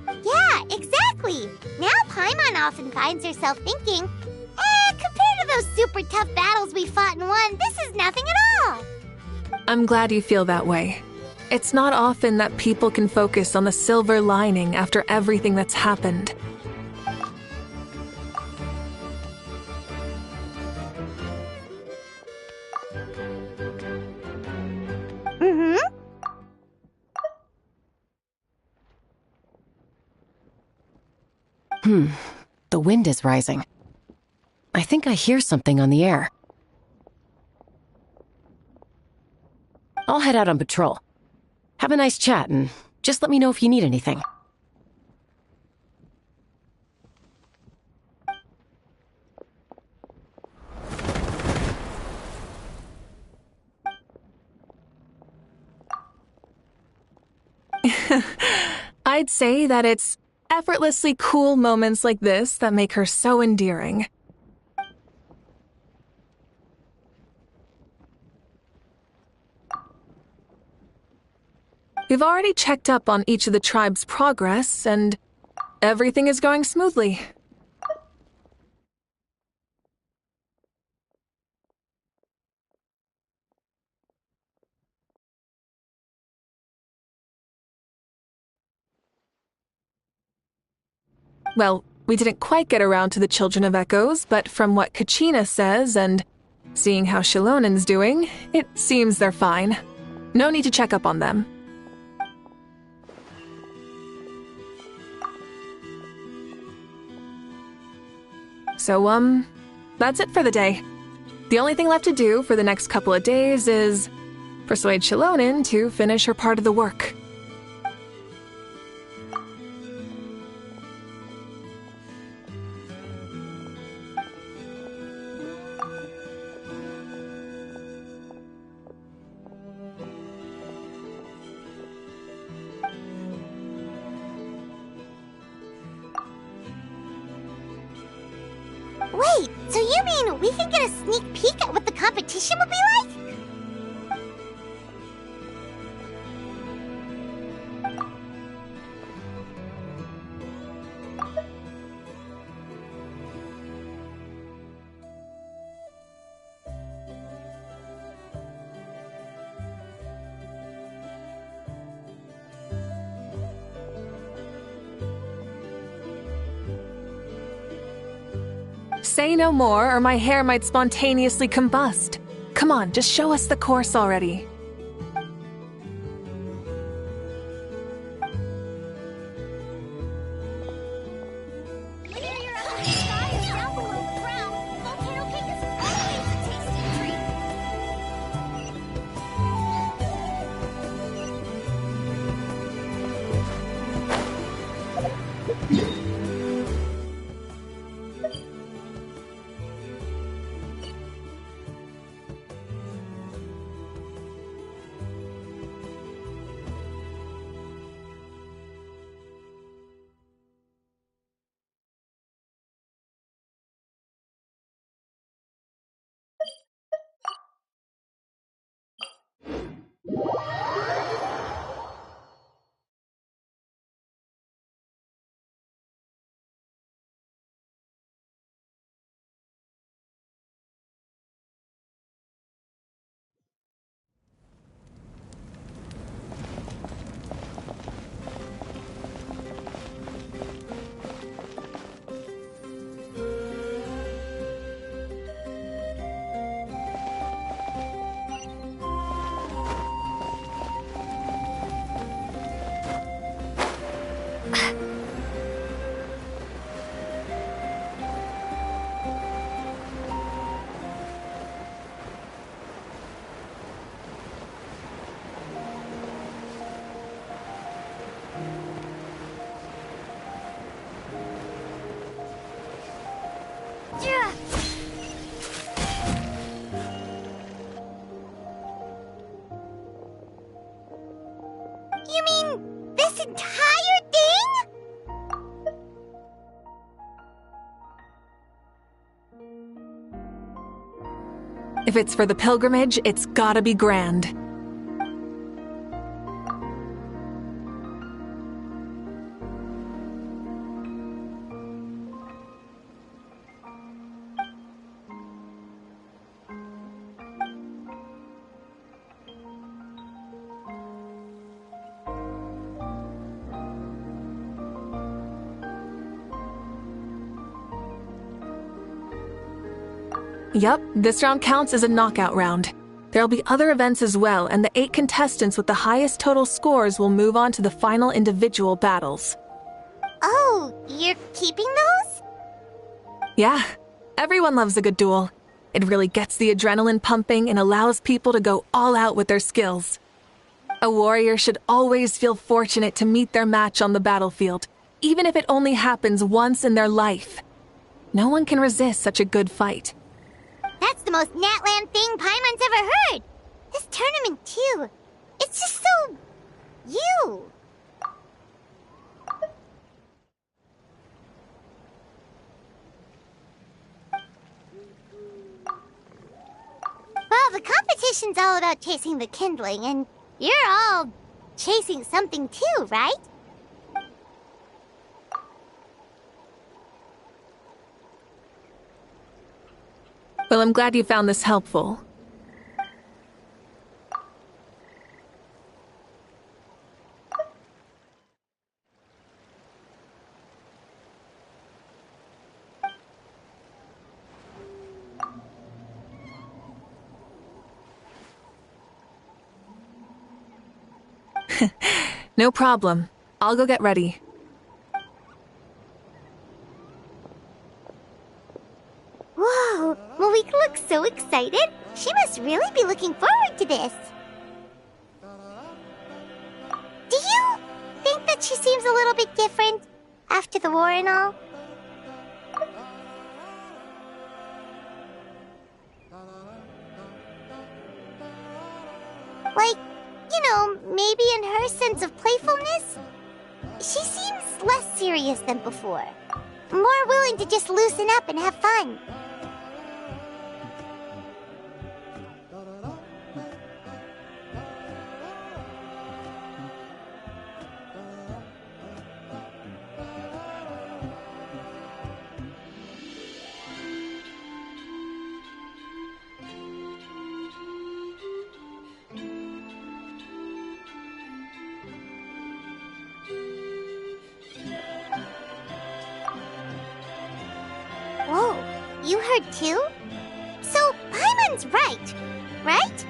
Yeah, exactly! Now Paimon often finds herself thinking, compared to those super tough battles we fought and won, this is nothing at all!
I'm glad you feel that way. It's not often that people can focus on the silver lining after everything that's happened.
The wind is rising. I think I hear something on the air. I'll head out on patrol. Have a nice chat and just let me know if you need anything.
I'd say that it's effortlessly cool moments like this that make her so endearing. We've already checked up on each of the tribe's progress, and everything is going smoothly. Well, we didn't quite get around to the Children of Echoes, but from what Kachina says and seeing how Shilonen's doing, it seems they're fine. No need to check up on them. So, that's it for the day. The only thing left to do for the next couple of days is persuade Shilonen to finish her part of the work.
Wait, so you mean we can get a sneak peek at what the competition will be like?
Say no more, or my hair might spontaneously combust. Come on, just show us the course already.
You mean this entire thing?
If it's for the pilgrimage, it's gotta be grand. Yup, this round counts as a knockout round. There'll be other events as well, and the 8 contestants with the highest total scores will move on to the final individual battles.
Oh, you're keeping those?
Yeah, everyone loves a good duel. It really gets the adrenaline pumping and allows people to go all out with their skills. A warrior should always feel fortunate to meet their match on the battlefield, even if it only happens once in their life. No one can resist such a good fight.
That's the most Natland thing Paimon's ever heard. This tournament, too. It's just so... you. Well, the competition's all about chasing the kindling, and you're all chasing something too, right?
Well, I'm glad you found this helpful. No problem. I'll go get ready.
Whoa, Malika looks so excited. She must really be looking forward to this. Do you think that she seems a little bit different after the war and all? Like, you know, maybe in her sense of playfulness? She seems less serious than before. More willing to just loosen up and have fun. Whoa, you heard too? So, Paimon's right, right?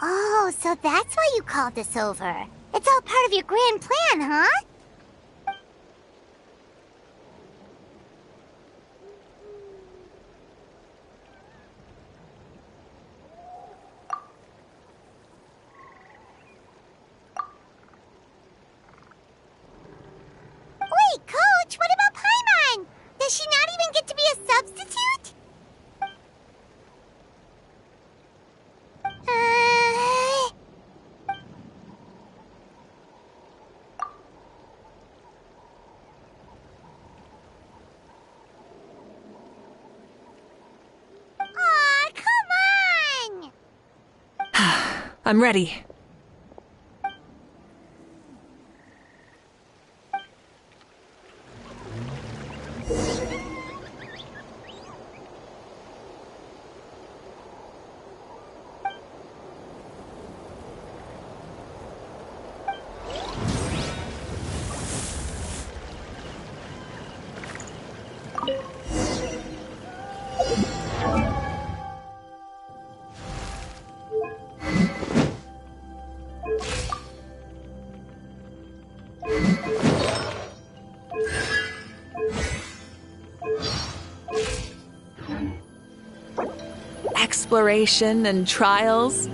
Oh, so that's why you called us over. It's all part of your grand plan, huh? Wait, Coach, what about Paimon? Does she not even get to be a substitute? Aw, come on!
I'm ready. Exploration and trials.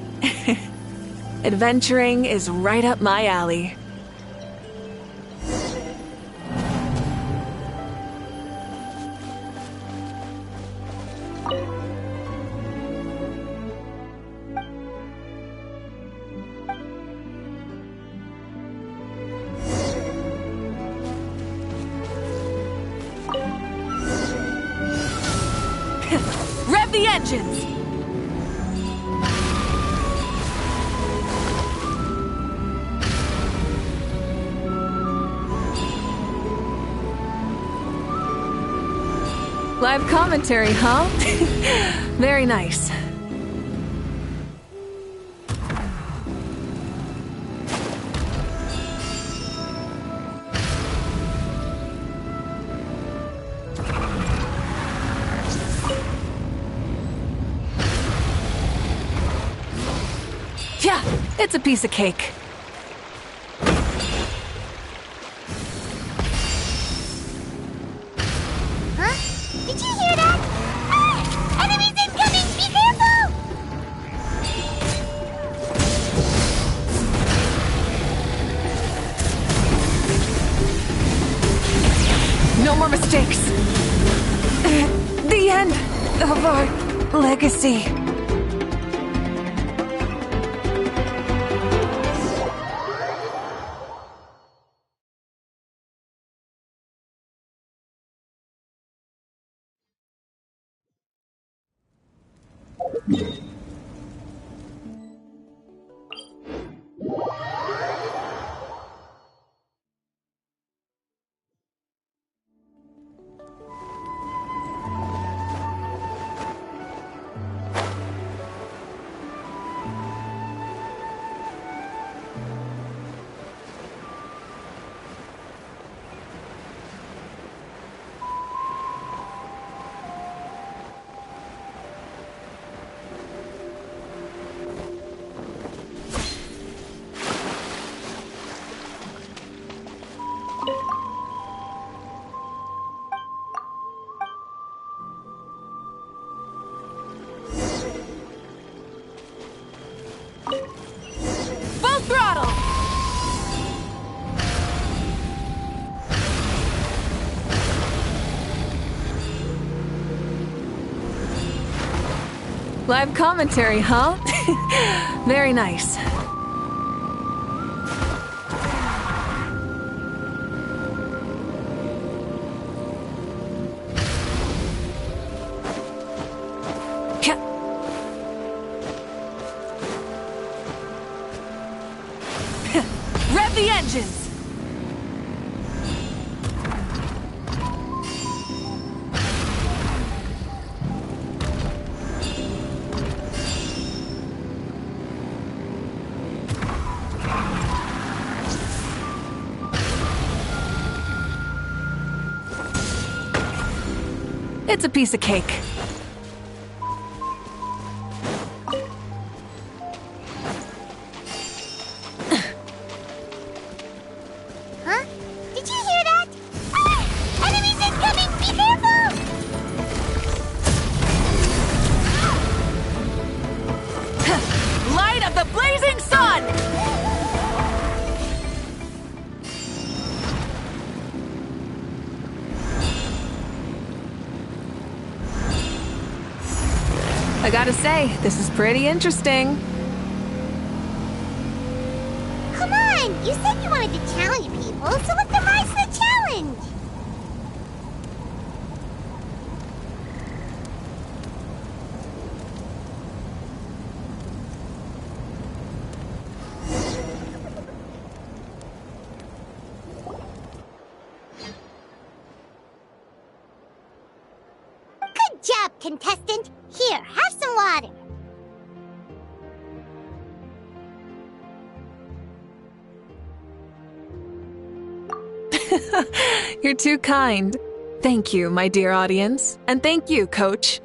Adventuring is right up my alley. Rev the engines! Live commentary, huh? Very nice. Yeah, it's a piece of cake.
Huh? Did you hear that? Ah! Enemies incoming! Be careful!
No more mistakes. The end of our legacy. Full throttle! Live commentary, huh? Very nice. Rev the engines! It's a piece of cake.
Huh? Did you hear that? Ah! Enemies incoming! Be careful!
Light of the blazing sun! I gotta say, this is pretty interesting.
Come on! You said you wanted to challenge people, so let them rise to the challenge! Good job, contestant! Here, have some water.
You're too kind. Thank you, my dear audience. And thank you, Coach.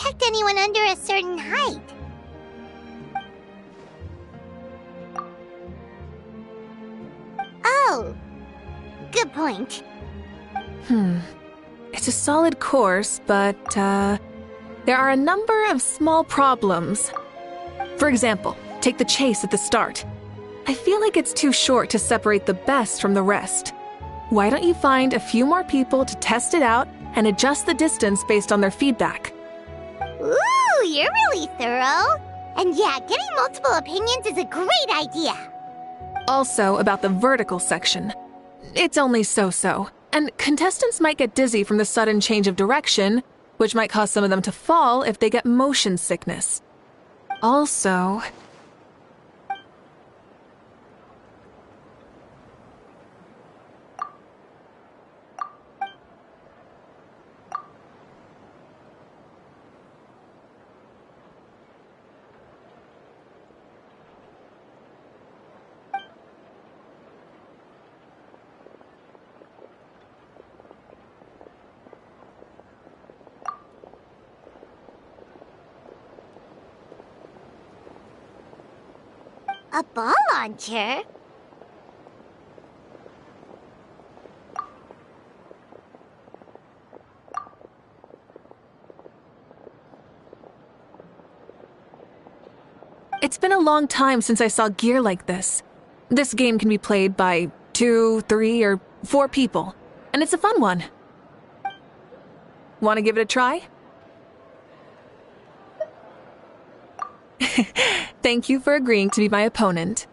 detect anyone under a certain height. Oh, good point.
It's a solid course, but, there are a number of small problems. For example, take the chase at the start. I feel like it's too short to separate the best from the rest. Why don't you find a few more people to test it out and adjust the distance based on their feedback?
Ooh, you're really thorough. And yeah, getting multiple opinions is a great idea.
Also, about the vertical section. It's only so-so, and contestants might get dizzy from the sudden change of direction, which might cause some of them to fall if they get motion sickness. Also...
A ball launcher?
It's been a long time since I saw gear like this. This game can be played by 2, 3, or 4 people, and it's a fun one. Want to give it a try? Thank you for agreeing to be my opponent.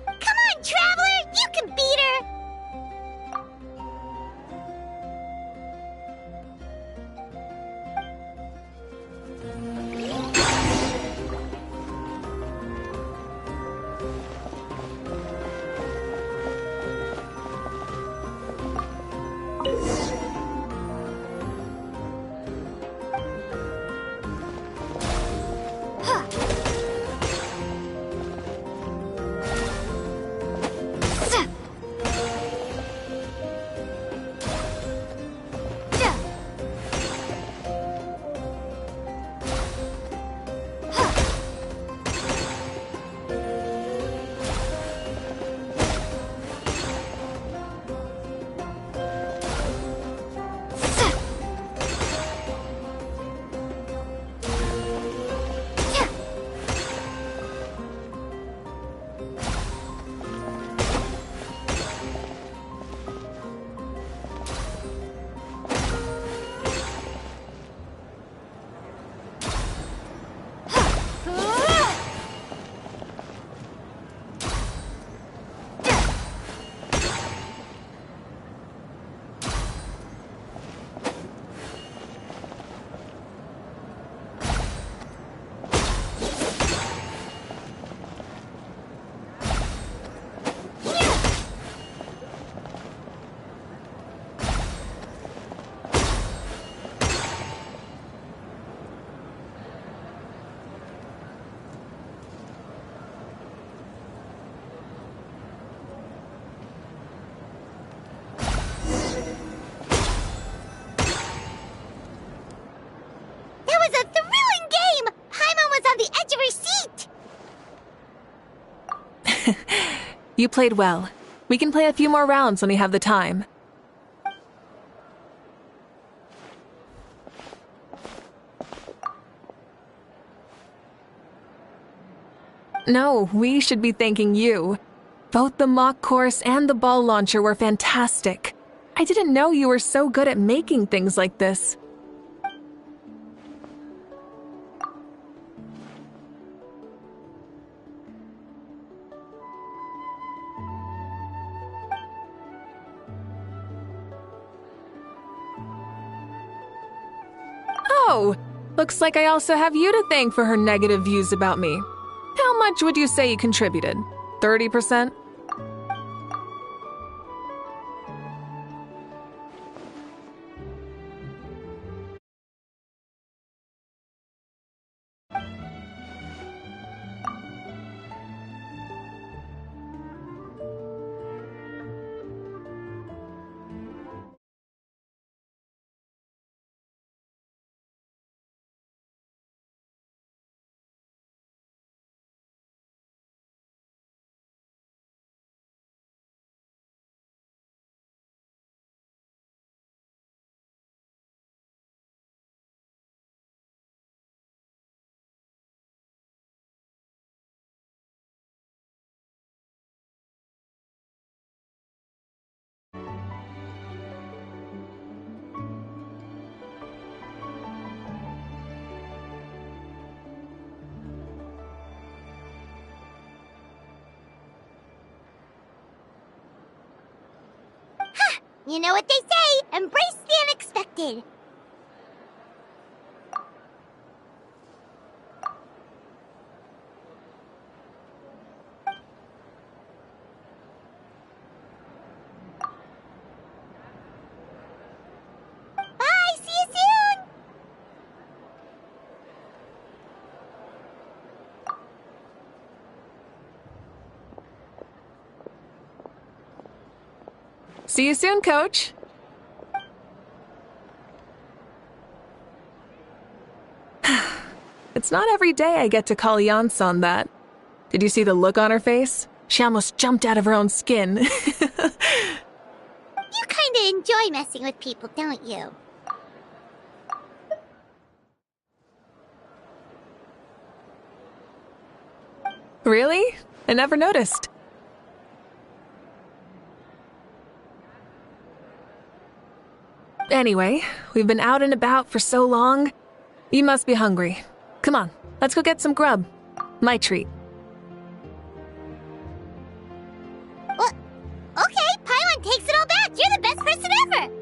Come on, Traveler! You can beat her!
You played well. We can play a few more rounds when we have the time. No, we should be thanking you. Both the mock course and the ball launcher were fantastic. I didn't know you were so good at making things like this. Oh, looks like I also have you to thank for her negative views about me. How much would you say you contributed? 30%?
You know what they say, embrace the unexpected. Bye, see you soon!
See you soon, Coach. It's not every day I get to call Yansan that. Did you see the look on her face? She almost jumped out of her own skin.
You kinda enjoy messing with people, don't you?
Really? I never noticed. Anyway, we've been out and about for so long. You must be hungry. Come on, let's go get some grub. My treat.
What? Okay, Paimon takes it all back. You're the best person ever.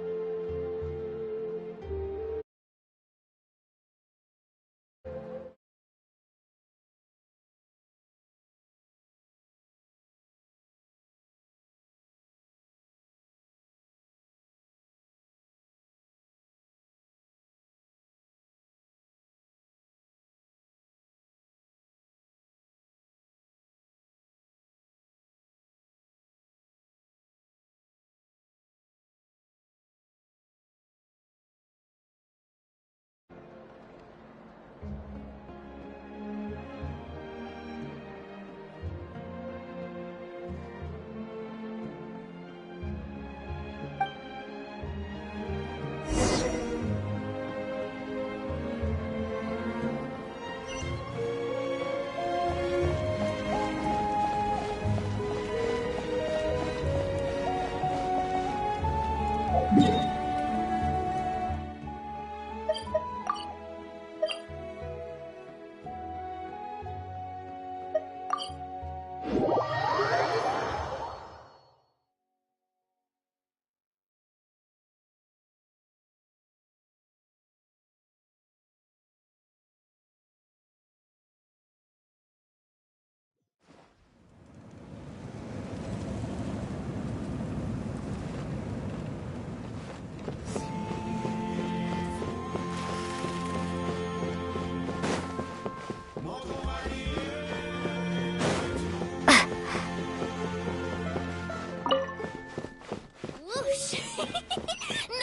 Whoosh!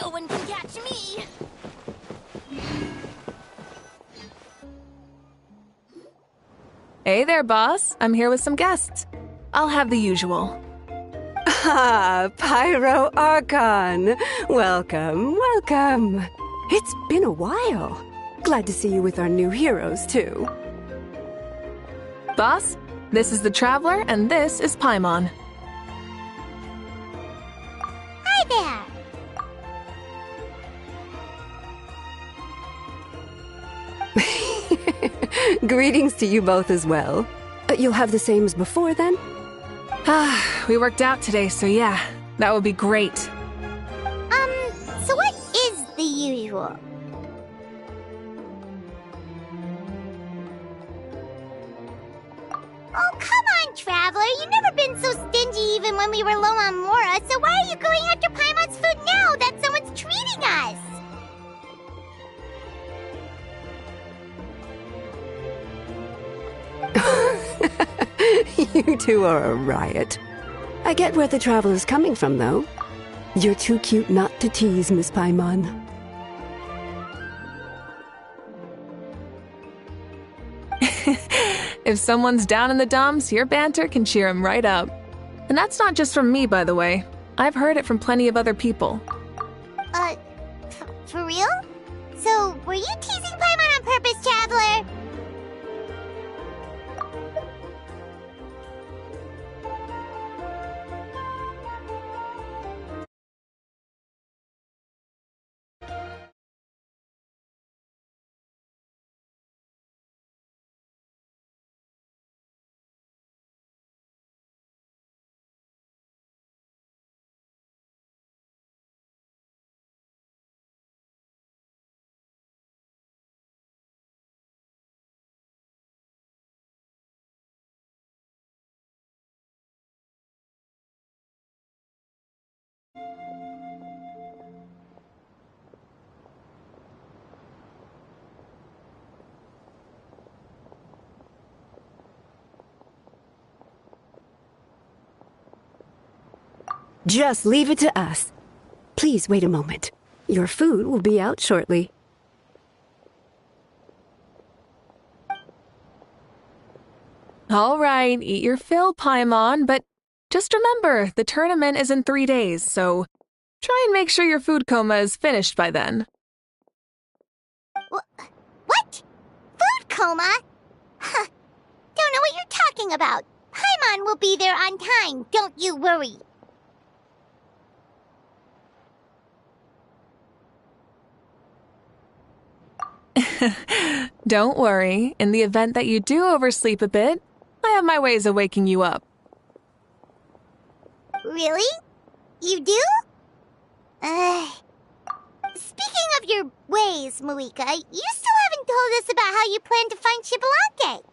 No one can catch me!
Hey there, boss. I'm here with some guests. I'll have the usual.
Ah, Pyro Archon. Welcome, welcome. It's been a while. Glad to see you with our new heroes, too.
Boss, this is the Traveler, and this is Paimon.
Hi there.
Greetings to you both as well. You'll have the same as before, then?
We worked out today, so yeah, that would be great.
So what is the usual? Oh, come on, Traveler. You've never been so stingy even when we were low on Mora, so why are you going after Paimon's food now that someone's treating us?
You two are a riot. I get where the Traveler's coming from, though. You're too cute not to tease, Miss Paimon.
If someone's down in the dumps, your banter can cheer him right up. And that's not just from me, by the way. I've heard it from plenty of other people.
For real? So, were you teasing Paimon on purpose, Traveler?
Just leave it to us. Please wait a moment. Your food will be out shortly.
All right, eat your fill, Paimon, but just remember, the tournament is in 3 days, so try and make sure your food coma is finished by then.
What? Food coma? Huh. Don't know what you're talking about. Paimon will be there on time, don't you worry.
Don't worry, in the event that you do oversleep a bit, I have my ways of waking you up.
Really? You do? Speaking of your ways, Moika, you still haven't told us about how you plan to find Xbalanque.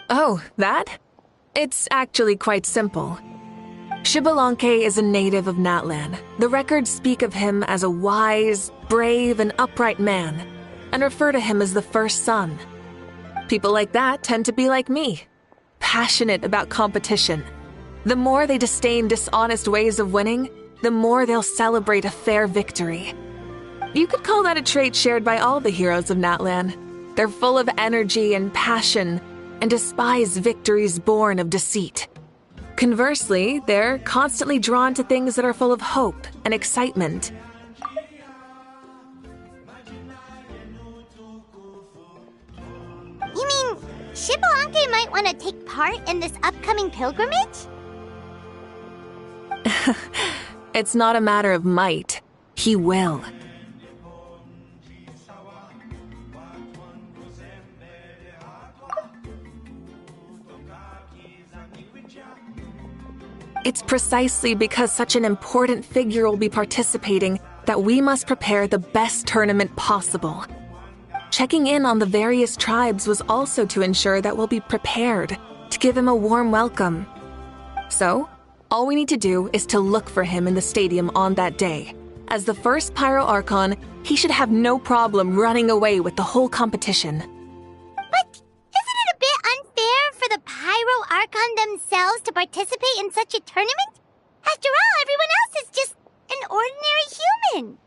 Oh, that? It's actually quite simple. Xbalanque is a native of Natlan. The records speak of him as a wise, brave, and upright man, and refer to him as the first son. People like that tend to be like me, passionate about competition. The more they disdain dishonest ways of winning, the more they'll celebrate a fair victory. You could call that a trait shared by all the heroes of Natlan. They're full of energy and passion, and despise victories born of deceit. Conversely, they're constantly drawn to things that are full of hope and excitement.
You mean Xbalanque might want to take part in this upcoming pilgrimage?
It's not a matter of might. He will. It's precisely because such an important figure will be participating that we must prepare the best tournament possible. Checking in on the various tribes was also to ensure that we'll be prepared to give him a warm welcome. So, all we need to do is to look for him in the stadium on that day. As the first Pyro Archon, he should have no problem running away with the whole competition.
But isn't it a bit unfair for the Pyro Archon themselves to participate in such a tournament? After all, everyone else is just an ordinary human.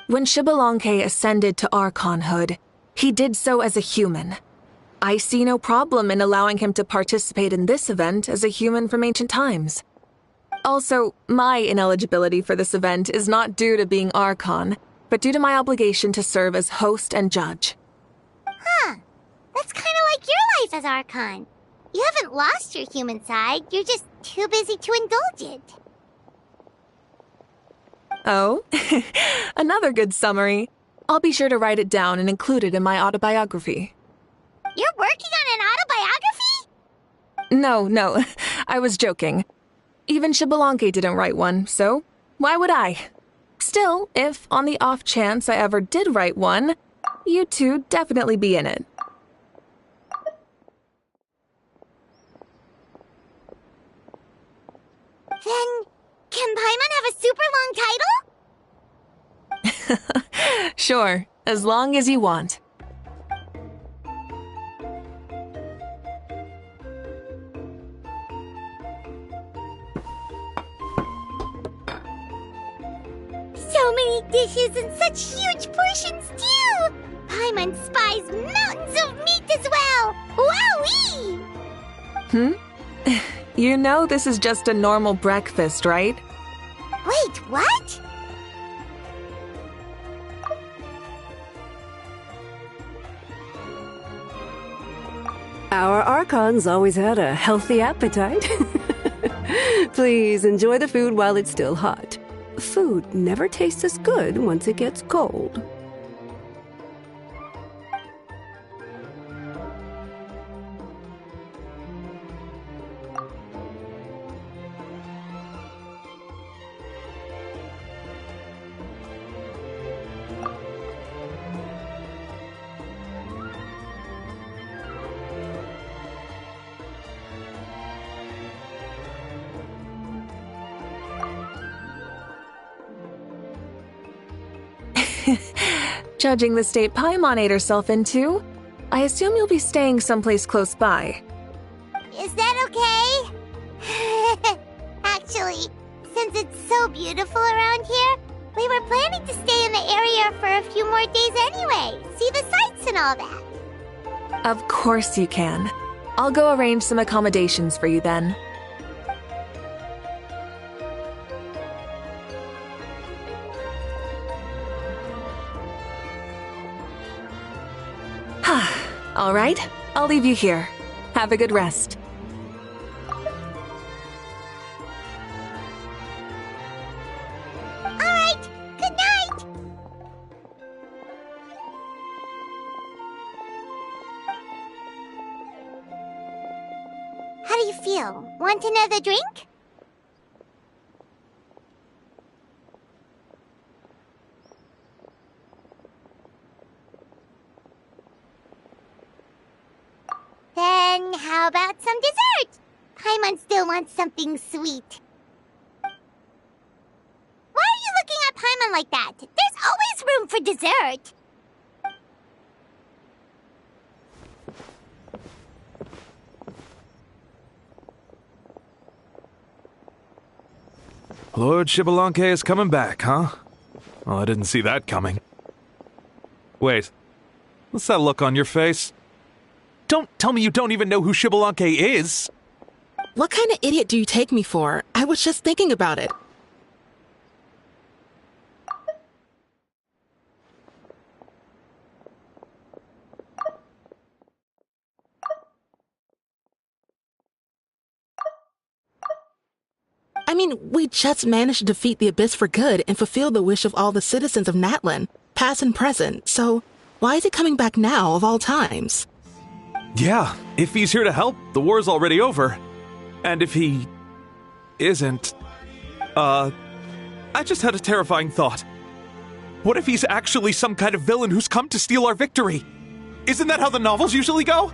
When Xbalanque ascended to Archonhood, he did so as a human. I see no problem in allowing him to participate in this event as a human from ancient times. Also, my ineligibility for this event is not due to being Archon, but due to my obligation to serve as host and judge.
Huh. That's kind of like your life as Archon. You haven't lost your human side, you're just too busy to indulge it.
Oh, another good summary. I'll be sure to write it down and include it in my autobiography.
You're working on an autobiography?
No, I was joking. Even Xbalanque didn't write one, so why would I? Still, if on the off chance I ever did write one, you two definitely be in it.
Then, can Paimon have a super long title?
Sure, as long as you want.
So many dishes and such huge portions, too! Paimon spies mountains of meat as well! Wowee!
You know this is just a normal breakfast, right?
Wait, what?
Our Archons always had a healthy appetite. Please enjoy the food while it's still hot. Food never tastes as good once it gets cold.
Judging the state Paimon ate herself into, I assume you'll be staying someplace close by.
Is that okay? Actually, since it's so beautiful around here, we were planning to stay in the area for a few more days anyway. See the sights and all that.
Of course you can. I'll go arrange some accommodations for you then. All right, I'll leave you here. Have a good rest.
All right, good night. How do you feel? Want another drink? Then how about some dessert? Paimon still wants something sweet. Why are you looking at Paimon like that? There's always room for dessert.
Lord Xbalanque is coming back, huh? Well, I didn't see that coming. Wait, what's that look on your face? Don't tell me you don't even know who Xbalanque is!
What kind of idiot do you take me for? I was just thinking about it. I mean, we just managed to defeat the Abyss for good and fulfill the wish of all the citizens of Natlan, past and present, so why is he coming back now of all times?
Yeah, if he's here to help, the war's already over. And if he isn't, I just had a terrifying thought. What if he's actually some kind of villain who's come to steal our victory? Isn't that how the novels usually go?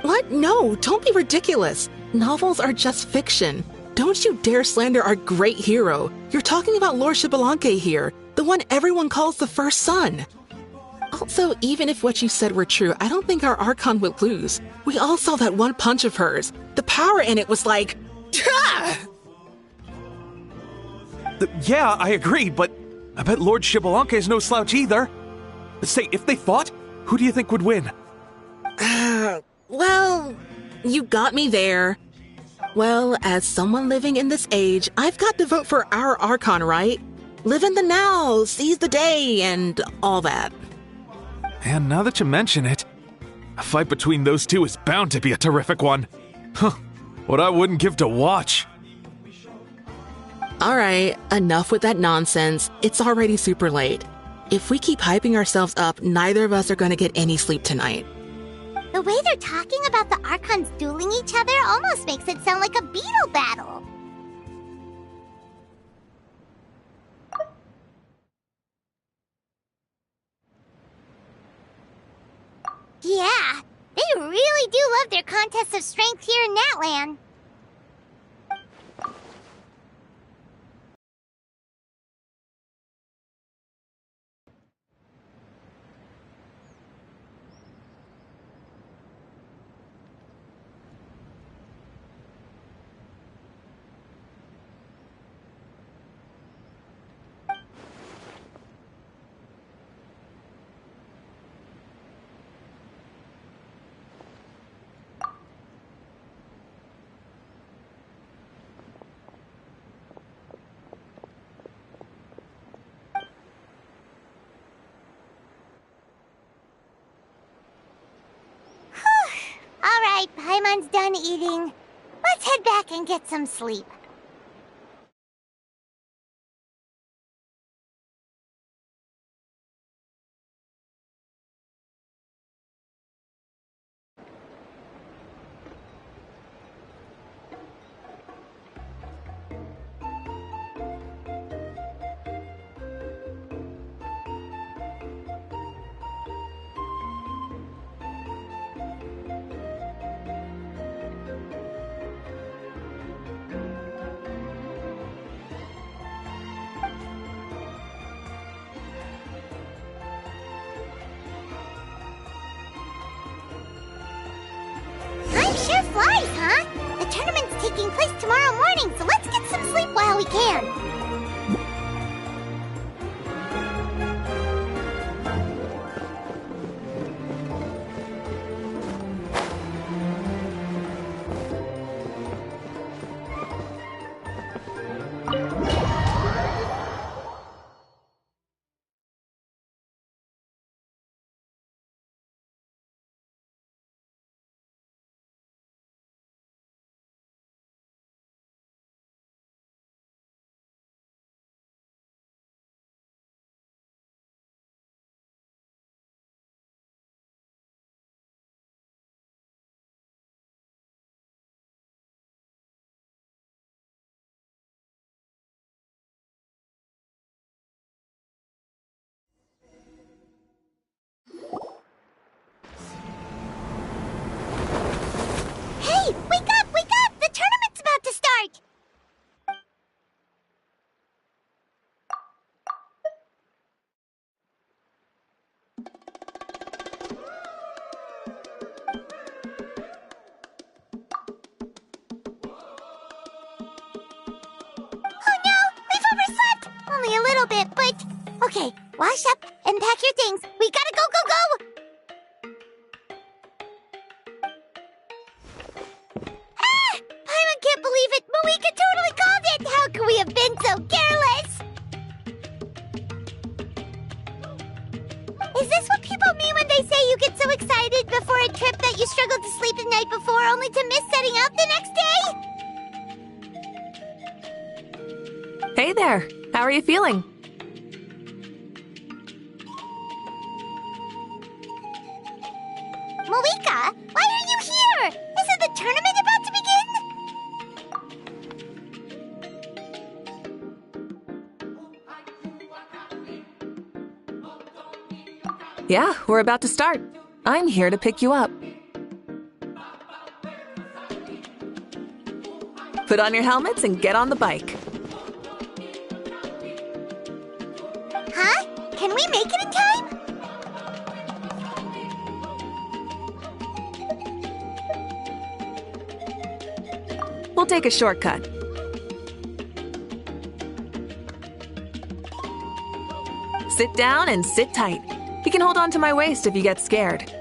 What? No, don't be ridiculous. Novels are just fiction. Don't you dare slander our great hero. You're talking about Lord Xbalanque here, the one everyone calls the first son. Also, even if what you said were true, I don't think our Archon would lose. We all saw that one punch of hers. The power in it was like...
Yeah, I agree, but I bet Lord Xbalanque is no slouch either. Say, if they fought, who do you think would win?
Well, you got me there. Well, as someone living in this age, I've got to vote for our Archon, right? Live in the now, seize the day, and all that.
And now that you mention it, a fight between those two is bound to be a terrific one. Huh, what I wouldn't give to watch.
Alright, enough with that nonsense. It's already super late. If we keep hyping ourselves up, neither of us are going to get any sleep tonight.
The way they're talking about the Archons dueling each other almost makes it sound like a beetle battle. Yeah, they really do love their contests of strength here in Natlan. Alright, Paimon's done eating. Let's head back and get some sleep. we can. Hey, wake up, wake up! The tournament's about to start! Oh no, we've overslept! Only a little bit, but... Okay, wash up and pack your things. We gotta go, go, go! Paimon can't believe it! Moeka totally called it! How could we have been so careless? Is this what people mean when they say you get so excited before a trip that you struggled to sleep the night before only to miss setting out the next day?
Hey there. How are you feeling?
Moeka, why are you here? Isn't the tournament about to begin?
Yeah, we're about to start. I'm here to pick you up. Put on your helmets and get on the bike.
Huh? Can we make it in time?
We'll take a shortcut. Sit down and sit tight. You can hold on to my waist if you get scared.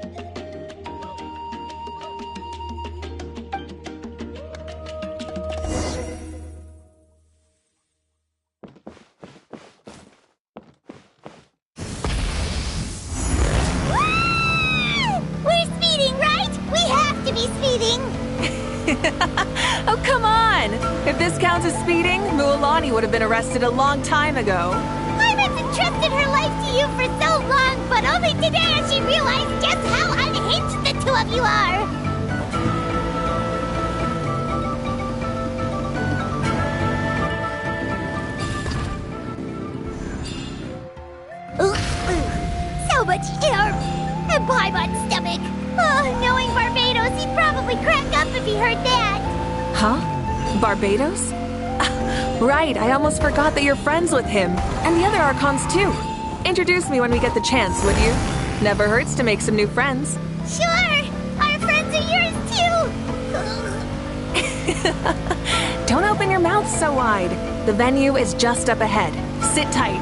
We're speeding, right? We have to be speeding!
Oh, come on! If this counts as speeding, Mualani would have been arrested a long time ago.
Paimon's entrusted her life to you for so long, but only today has she realized just how unhinged the two of you are! So much air! And Paimon's stomach! Oh, knowing Barbados, he'd probably crack up if he heard that!
Huh? Barbados? Right, I almost forgot that you're friends with him. And the other Archons too. Introduce me when we get the chance, would you? Never hurts to make some new friends.
Sure! Our friends are yours too!
Don't open your mouth so wide. The venue is just up ahead. Sit tight.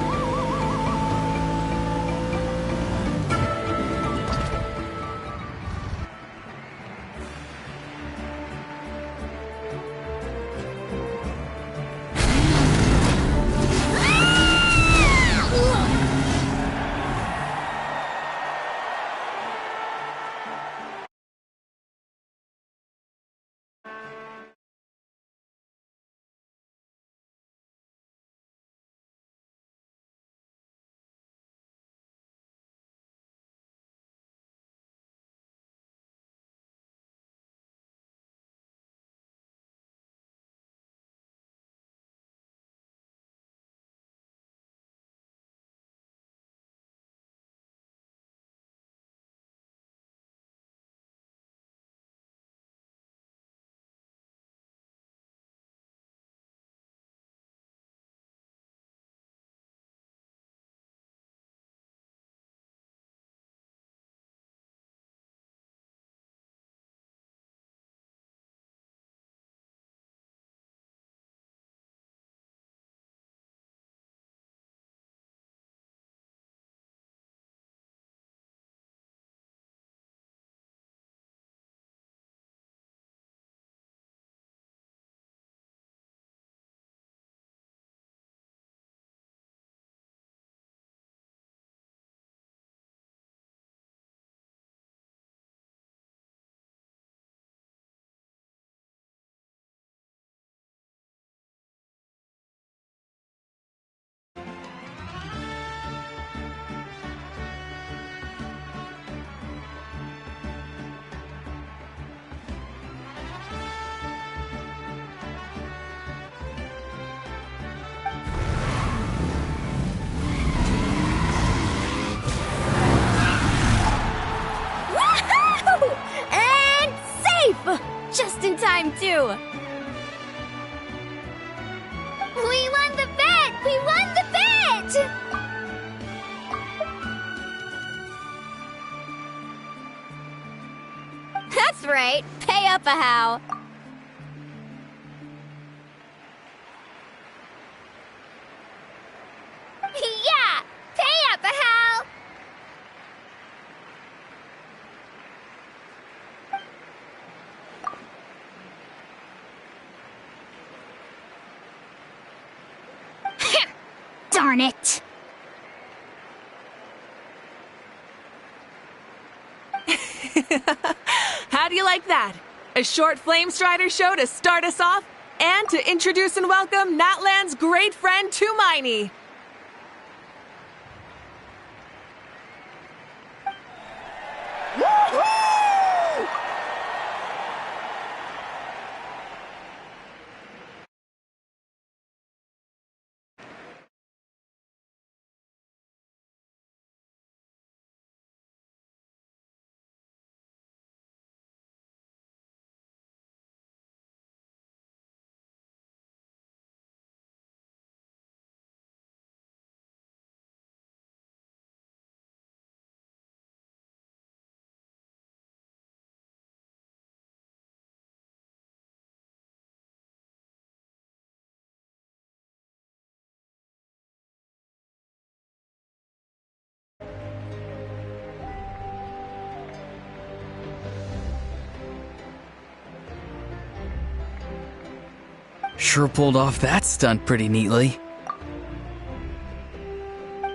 you!
We won the bet! We won the bet!
That's right. Pay up a how.
Yeah! Pay up a how! Darn it!
How do you like that? A short Flame Strider show to start us off, and to introduce and welcome Natlan's great friend Tumaini.
Sure pulled off that stunt pretty neatly.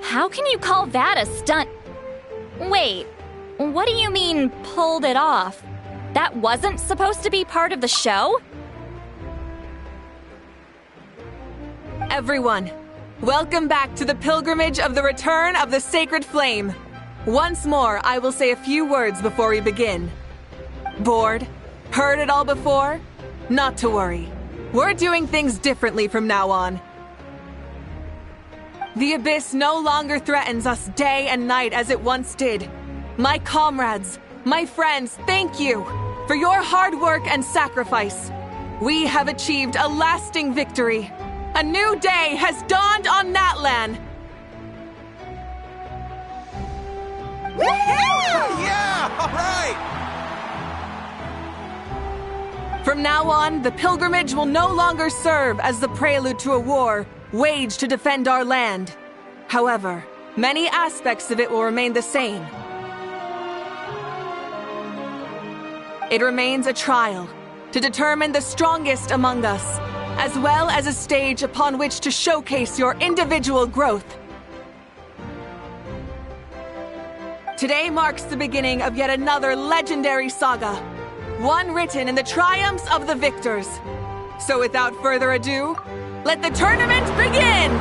How can you call that a stunt? Wait, what do you mean, pulled it off? That wasn't supposed to be part of the show?
Everyone, welcome back to the pilgrimage of the return of the sacred flame. Once more, I will say a few words before we begin. Bored? Heard it all before? Not to worry. We're doing things differently from now on. The abyss no longer threatens us day and night as it once did. My comrades, my friends, thank you for your hard work and sacrifice. We have achieved a lasting victory. A new day has dawned on Natlan.
Yeah! All right!
From now on, the pilgrimage will no longer serve as the prelude to a war waged to defend our land. However, many aspects of it will remain the same. It remains a trial to determine the strongest among us, as well as a stage upon which to showcase your individual growth. Today marks the beginning of yet another legendary saga, one written in the triumphs of the victors. So without further ado, let the tournament begin!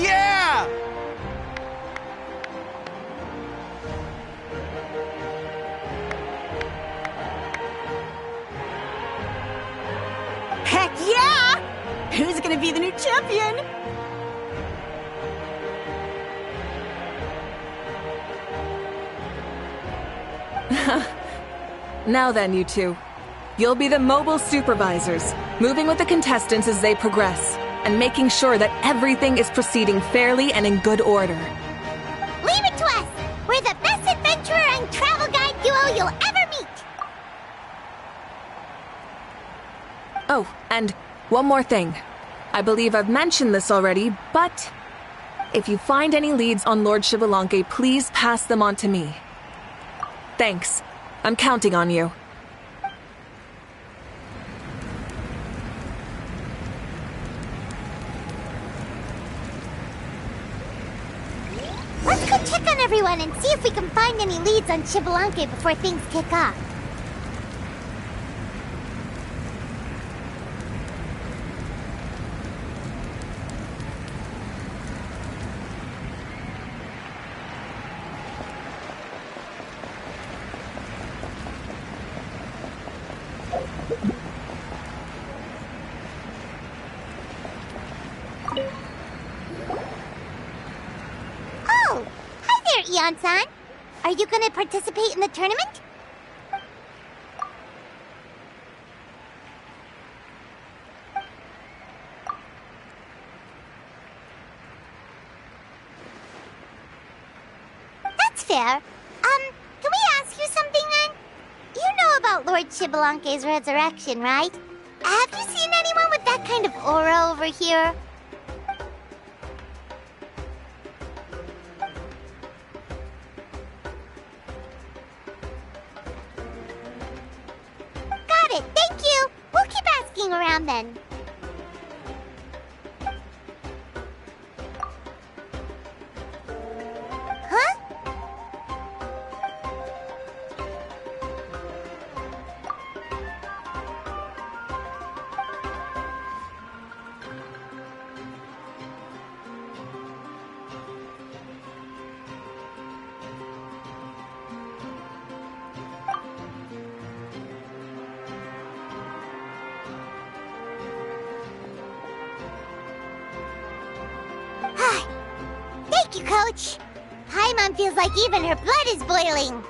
Yeah!
Heck yeah! Who's gonna be the new champion?
Now then, you two. You'll be the mobile supervisors, moving with the contestants as they progress, and making sure that everything is proceeding fairly and in good order.
Leave it to us! We're the best adventurer and travel guide duo you'll ever meet!
Oh, and one more thing. I believe I've mentioned this already, but if you find any leads on Lord Xbalanque, please pass them on to me. Thanks. I'm counting on you.
Let's go check on everyone and see if we can find any leads on Xbalanque before things kick off. Oh, hi there, Eon-san. Are you gonna participate in the tournament? That's fair. Can we ask you something then? You know about Lord Xbalanque's resurrection, right? Have you seen anyone with that kind of aura over here? Got it, thank you! We'll keep asking around then. Huh? Thank you, Coach. Paimon feels like even her blood is boiling.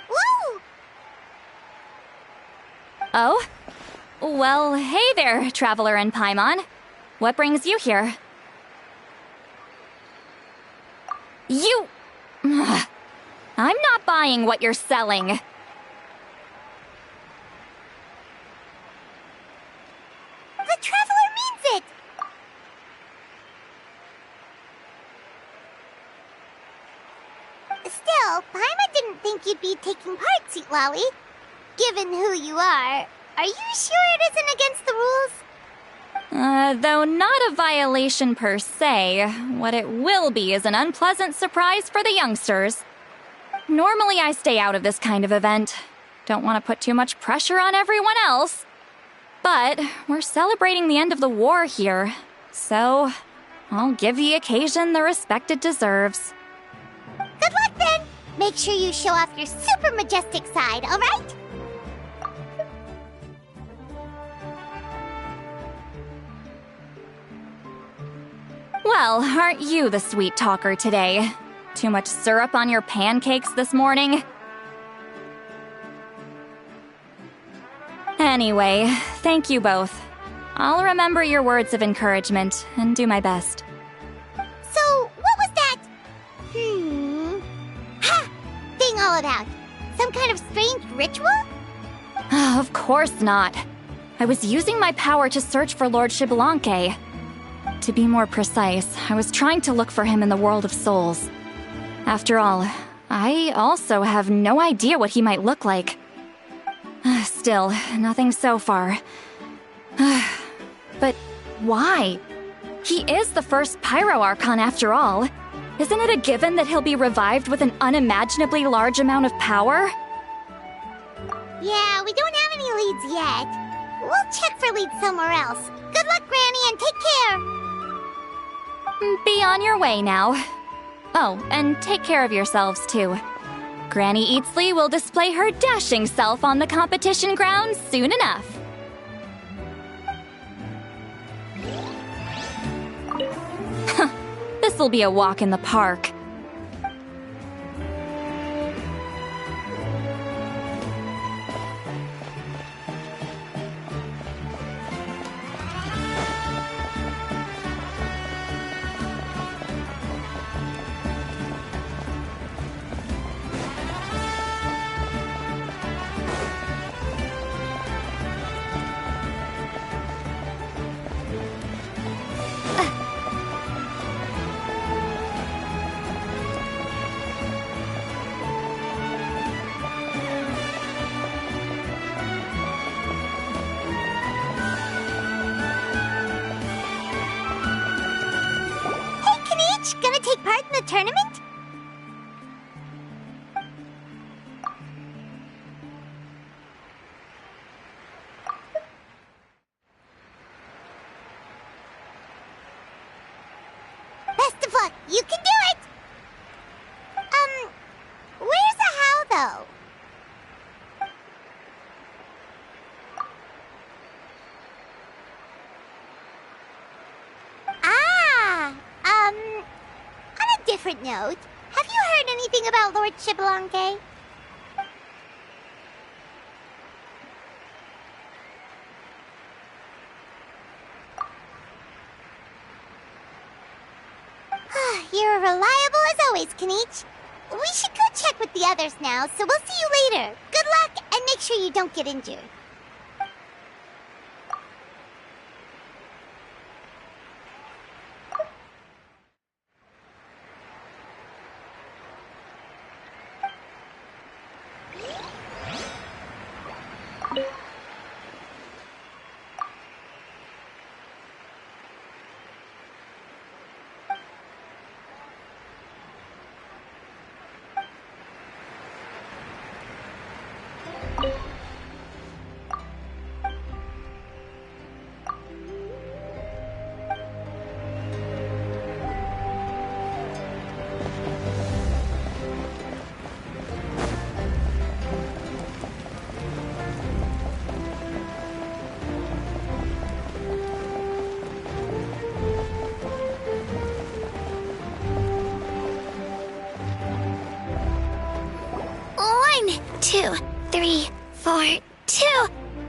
Woo!
Oh? Well, hey there, Traveler and Paimon. What brings you here? You... Ugh. I'm not buying what you're selling.
The Traveler means it! Still, Paimon didn't think you'd be taking part, Sweet Lolly. Given who you are you sure it isn't against the rules?
Though not a violation per se, what it will be is an unpleasant surprise for the youngsters. Normally I stay out of this kind of event. Don't want to put too much pressure on everyone else. But we're celebrating the end of the war here, so I'll give the occasion the respect it deserves.
Good luck then! Make sure you show off your super majestic side, alright?
Well, aren't you the sweet talker today? Too much syrup on your pancakes this morning? Anyway, thank you both. I'll remember your words of encouragement and do my best.
So, what was that? Ha! Thing all about? Some kind of strange ritual?
Of course not. I was using my power to search for Lord Xbalanque. To be more precise, I was trying to look for him in the world of souls. After all, I also have no idea what he might look like. Still, nothing so far. But why? He is the first Pyro Archon after all. Isn't it a given that he'll be revived with an unimaginably large amount of power?
Yeah, we don't have any leads yet. We'll check for leads somewhere else. Good luck, Granny, and take care!
Be on your way now. Oh, and take care of yourselves too. Granny Eatsley will display her dashing self on the competition grounds soon enough. This'll be a walk in the park.
You can do it! Where's the how, though? On a different note, have you heard anything about Lord Shibalanke? You're reliable as always, Kenichi. We should go check with the others now, so we'll see you later. Good luck, and make sure you don't get injured.
Two, three, four. 2,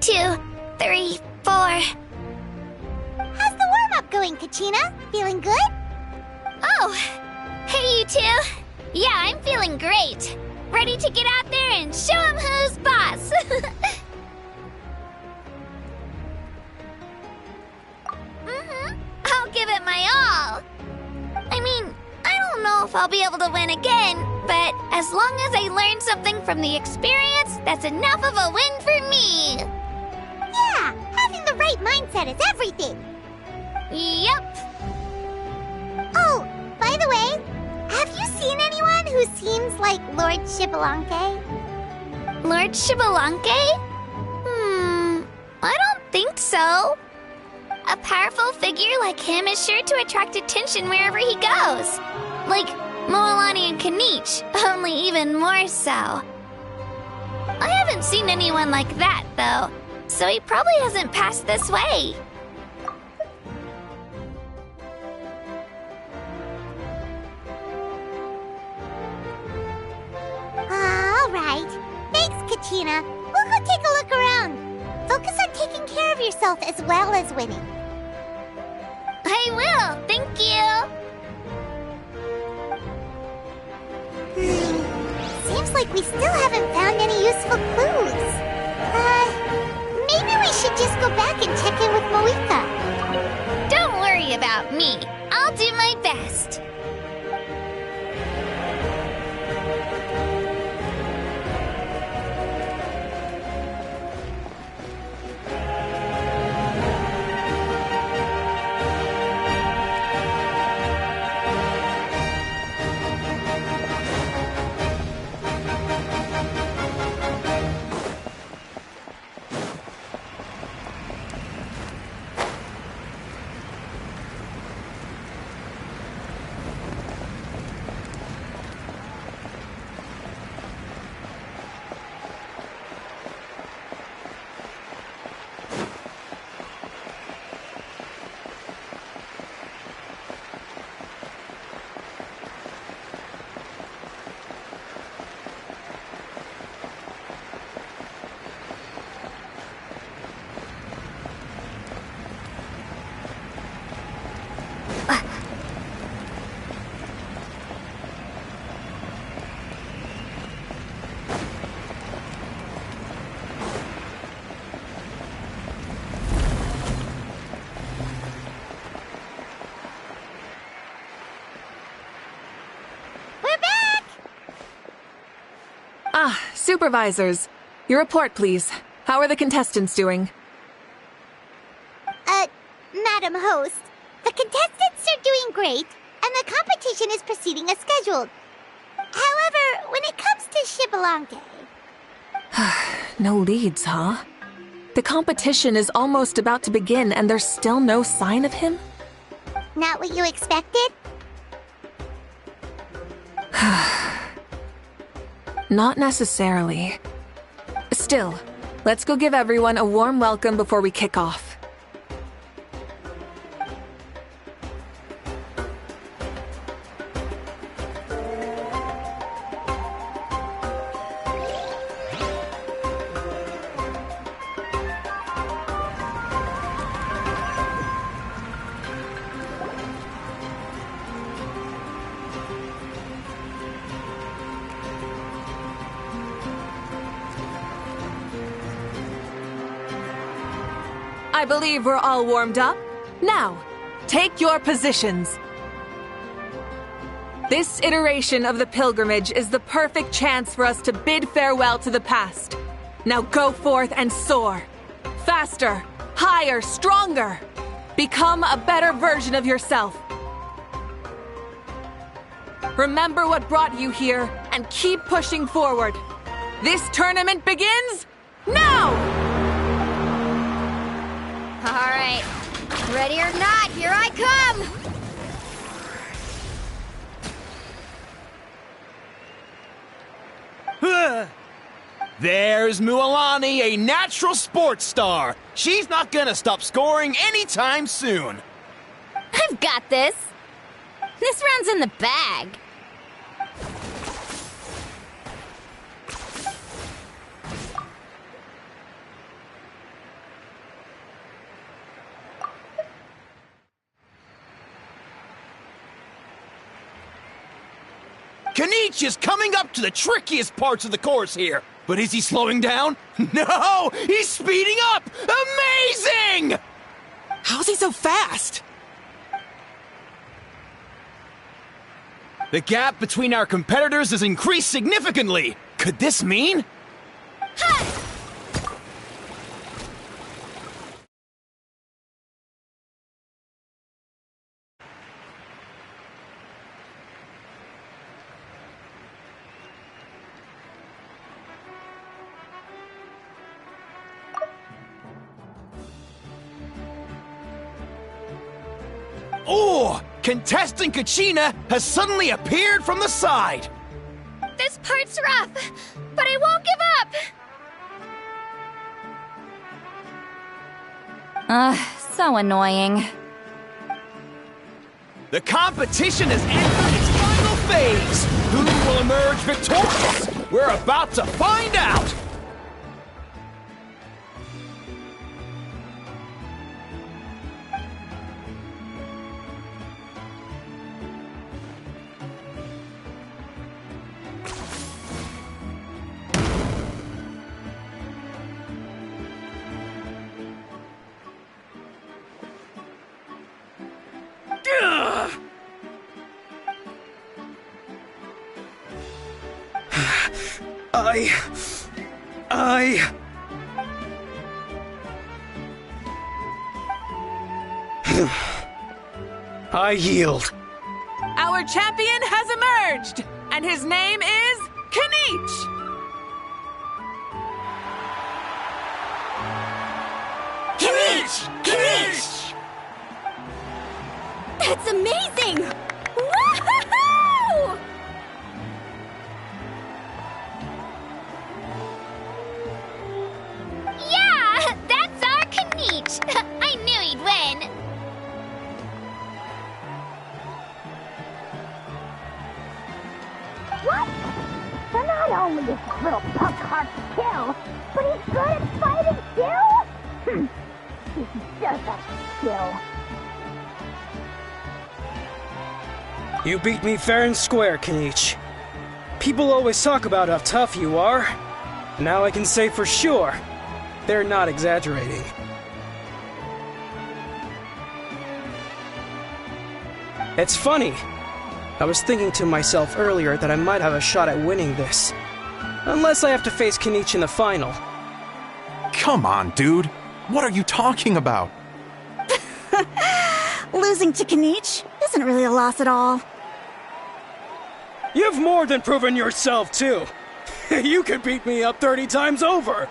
2, 3, 4.
How's the warm-up going, Kachina? Feeling good?
Oh, hey you two. Yeah, I'm feeling great. Ready to get out there and show 'em who's boss. I'll give it my all. I mean, I don't know if I'll be able to win again, but as long as I learn something from the experience, that's enough of a win for me.
Yeah, having the right mindset is everything.
Yep.
Oh, by the way, have you seen anyone who seems like Lord Shibalanke?
Lord Shibalanke? I don't think so. A powerful figure like him is sure to attract attention wherever he goes. Like Moalani and Kenichi, only even more so. I haven't seen anyone like that, though, so he probably hasn't passed this way.
All right. Thanks, Kachina. We'll go take a look around. Focus on taking care of yourself as well as winning.
I will, thank you.
Seems like we still haven't found any useful clues. Maybe we should just go back and check in with Moika.
Don't worry about me. I'll do my best.
Supervisors, your report, please. How are the contestants doing?
Madam Host, the contestants are doing great, and the competition is proceeding as scheduled. However, when it comes to Shibalanke...
No leads, huh? The competition is almost about to begin, and there's still no sign of him?
Not what you expected?
Not necessarily. Still, let's go give everyone a warm welcome before we kick off. I believe we're all warmed up. Now, take your positions. This iteration of the pilgrimage is the perfect chance for us to bid farewell to the past. Now go forth and soar. Faster, higher, stronger. Become a better version of yourself. Remember what brought you here and keep pushing forward. This tournament begins now!
All right. Ready or not, here I
come! There's Mualani, a natural sports star. She's not gonna stop scoring anytime soon.
I've got this. This round's in the bag.
Kanich is coming up to the trickiest parts of the course here. But is he slowing down? No! He's speeding up! Amazing!
How's he so fast?
The gap between our competitors has increased significantly. Could this mean? Oh! Contestant Kachina has suddenly appeared from the side!
This part's rough, but I won't give up!
So annoying.
The competition has entered its final phase! Who will emerge victorious? We're about to find out! I yield.
Our champion has emerged, and his name is Kanich!
Kanich! Kanich! That's amazing! Woohoo!
Yeah! That's our Kanich! I knew he'd win!
What? So not only is this little punk hard to kill, but he's good at fighting too? This is just a skill.
You beat me fair and square, Kanich. People always talk about how tough you are. Now I can say for sure, they're not exaggerating. It's funny. I was thinking to myself earlier that I might have a shot at winning this. Unless I have to face Kanich in the final.
Come on, dude. What are you talking about?
Losing to Kanich isn't really a loss at all.
You've more than proven yourself, too. You could beat me up 30 times over.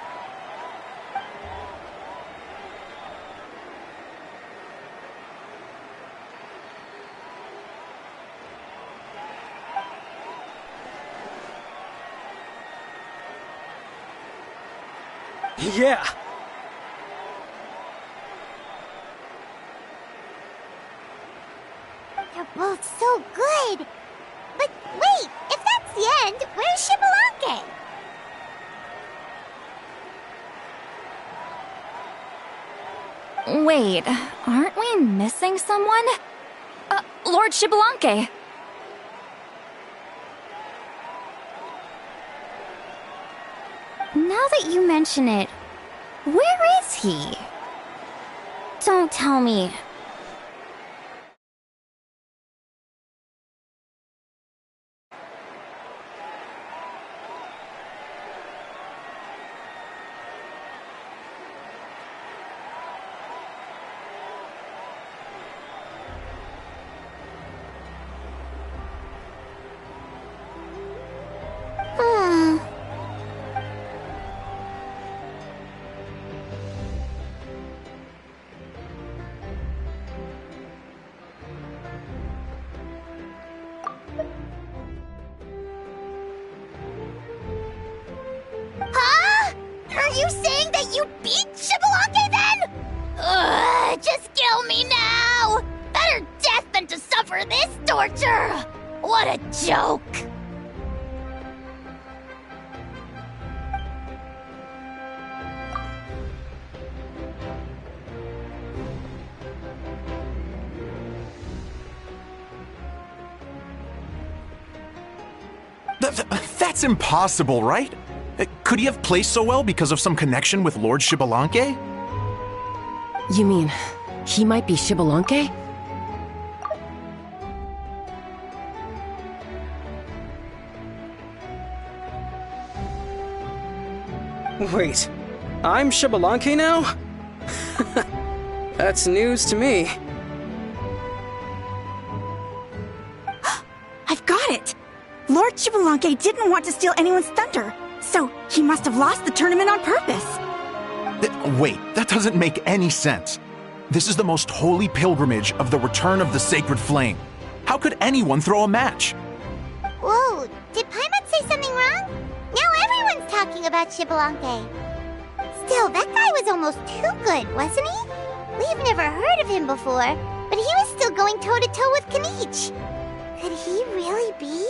Yeah.
They're both so good. But wait, if that's the end, where's Shibalanke?
Wait, aren't we missing someone? Lord Shibalanke. Now that you mention it, where is he? Don't tell me.
Huh? Are you saying that you beat Shibalanke then? Ugh, just kill me now! Better death than to suffer this torture! What a joke!
That's impossible, right? Could he have placed so well because of some connection with Lord Shibalanke?
You mean, he might be Shibalanke?
Wait, I'm Shibalanke now? That's news to me.
I've got it! Lord Shibalanke didn't want to steal anyone's thunder, so he must have lost the tournament on purpose.
Wait, that doesn't make any sense. This is the most holy pilgrimage of the return of the sacred flame. How could anyone throw a match?
Whoa, did Paimon say something wrong? Now everyone's talking about Shibalanke. Still, that guy was almost too good, wasn't he? We've never heard of him before, but he was still going toe-to-toe with Kanich. Could he really be?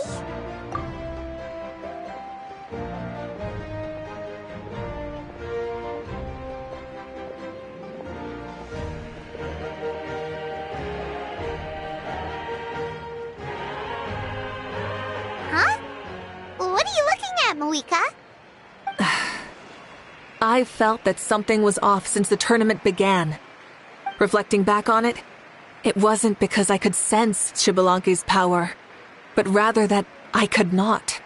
Huh? What are you looking at, Moika?
I felt that something was off since the tournament began. Reflecting back on it, it wasn't because I could sense Shibalanke's power, but rather that I could not.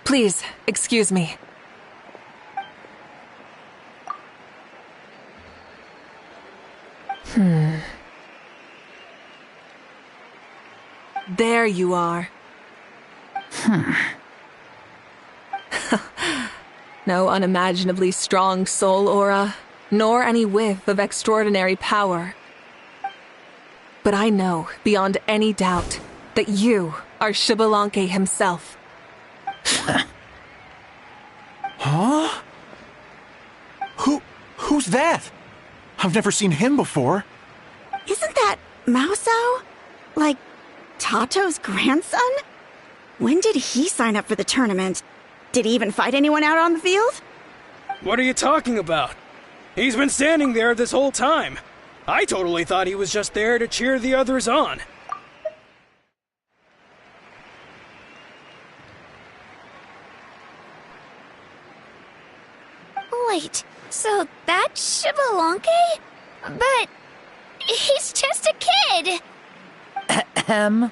Please, excuse me. There you are. No unimaginably strong soul aura, nor any whiff of extraordinary power. But I know, beyond any doubt, that you are Shibalanke himself.
Huh? Who's that? I've never seen him before.
Isn't that Mauso? Like, Tato's grandson? When did he sign up for the tournament? Did he even fight anyone out on the field?
What are you talking about? He's been standing there this whole time. I totally thought he was just there to cheer the others on.
Wait, so that's Shibalanke? But he's just a kid.
Ahem.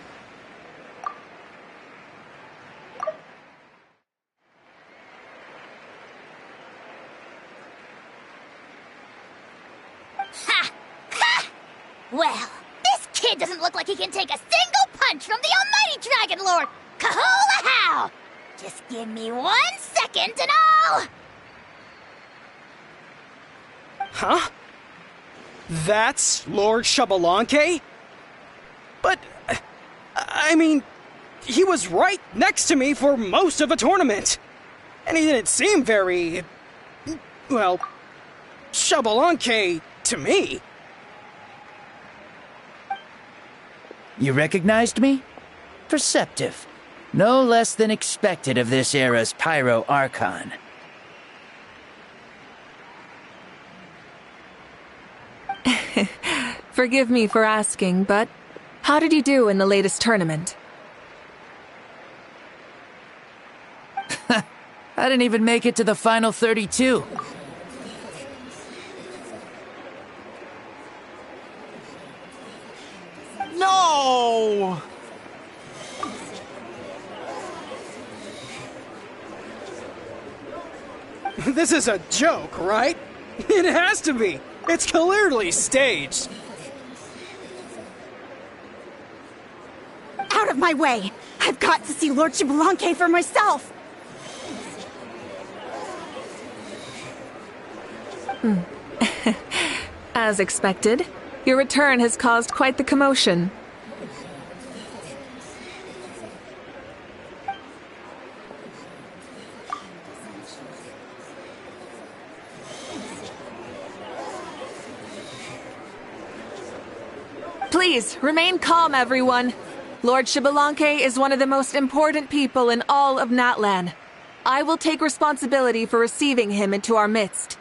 Ha! Ha! Well, this kid doesn't look like he can take a single punch from the almighty Dragon Lord! Kahula how! Just give me 1 second and I'll...
Huh? That's Lord Shabalanque? But, I mean, he was right next to me for most of the tournament. And he didn't seem very, well, Shabalanque to me.
You recognized me? Perceptive. No less than expected of this era's Pyro Archon.
Forgive me for asking, but how did you do in the latest tournament?
I didn't even make it to the final 32.
No!
This is a joke, right? It has to be. It's clearly staged.
Out of my way! I've got to see Lord Shabalanque for myself!
As expected, your return has caused quite the commotion. Please, remain calm, everyone. Lord Shabalanque is one of the most important people in all of Natlan. I will take responsibility for receiving him into our midst.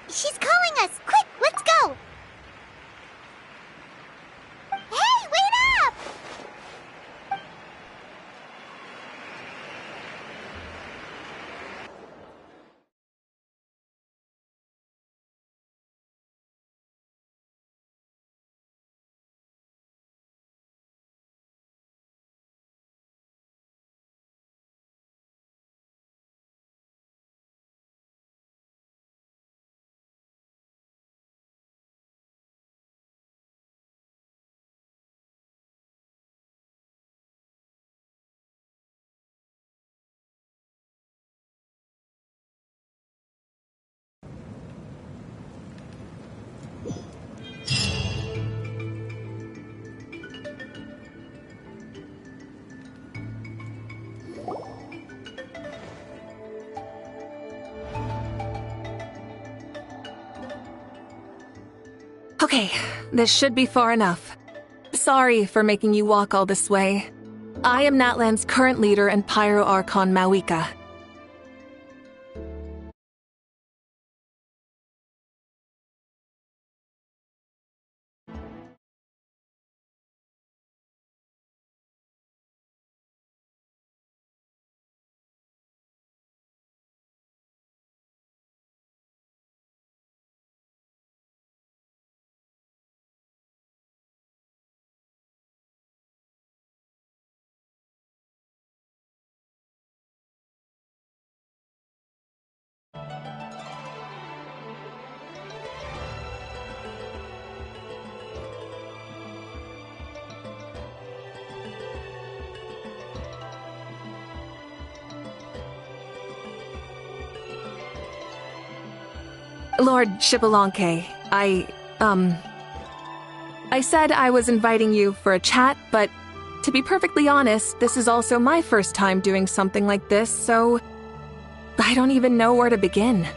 She's calling us! Quick, let's go! Hey, wait up!
Okay, this should be far enough. Sorry for making you walk all this way. I am Natlan's current leader and Pyro Archon Mawika. Lord Shibalanke, I said I was inviting you for a chat, but to be perfectly honest, this is also my first time doing something like this, so I don't even know where to begin.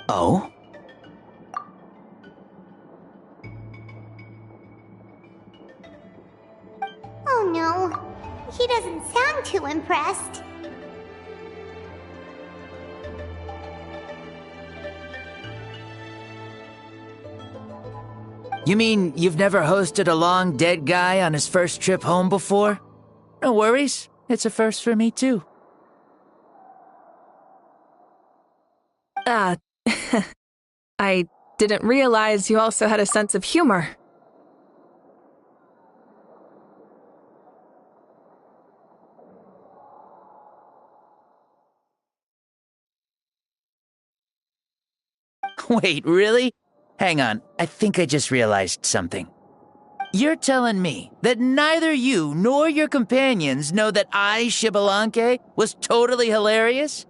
Oh?
Oh no, he doesn't sound too impressed.
You mean you've never hosted a long dead guy on his first trip home before? No worries, it's a first for me too.
I didn't realize you also had a sense of humor.
Wait, really? Hang on, I think I just realized something. You're telling me that neither you nor your companions know that I, Shibalanke, was totally hilarious?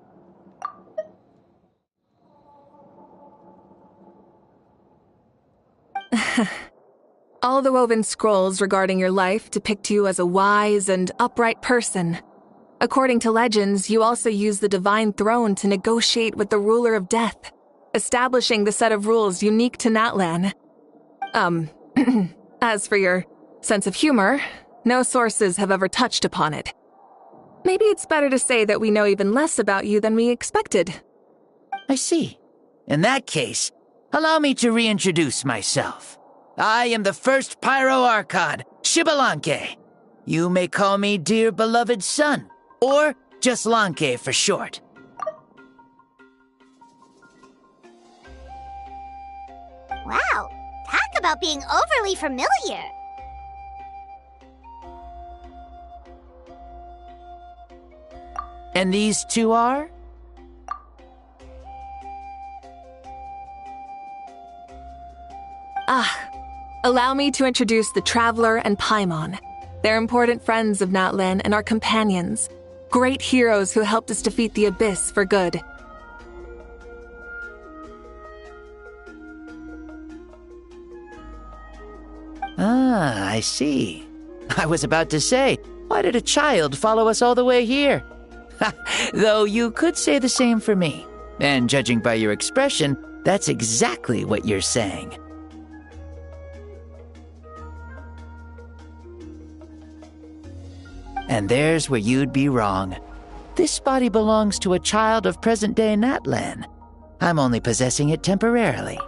All the woven scrolls regarding your life depict you as a wise and upright person. According to legends, you also use the divine throne to negotiate with the ruler of death, establishing the set of rules unique to Natlan. As for your sense of humor, no sources have ever touched upon it. Maybe it's better to say that we know even less about you than we expected.
I see. In that case, allow me to reintroduce myself. I am the first Pyro Archon, Shibalanke. You may call me dear beloved son, or just Lanke for short.
Wow, talk about being overly familiar.
And these two are?
Allow me to introduce the Traveler and Paimon. They're important friends of Natlan and our companions. Great heroes who helped us defeat the Abyss for good.
Ah, I see. I was about to say, why did a child follow us all the way here? Though you could say the same for me. And judging by your expression, that's exactly what you're saying. And there's where you'd be wrong. This body belongs to a child of present-day Natlan. I'm only possessing it temporarily.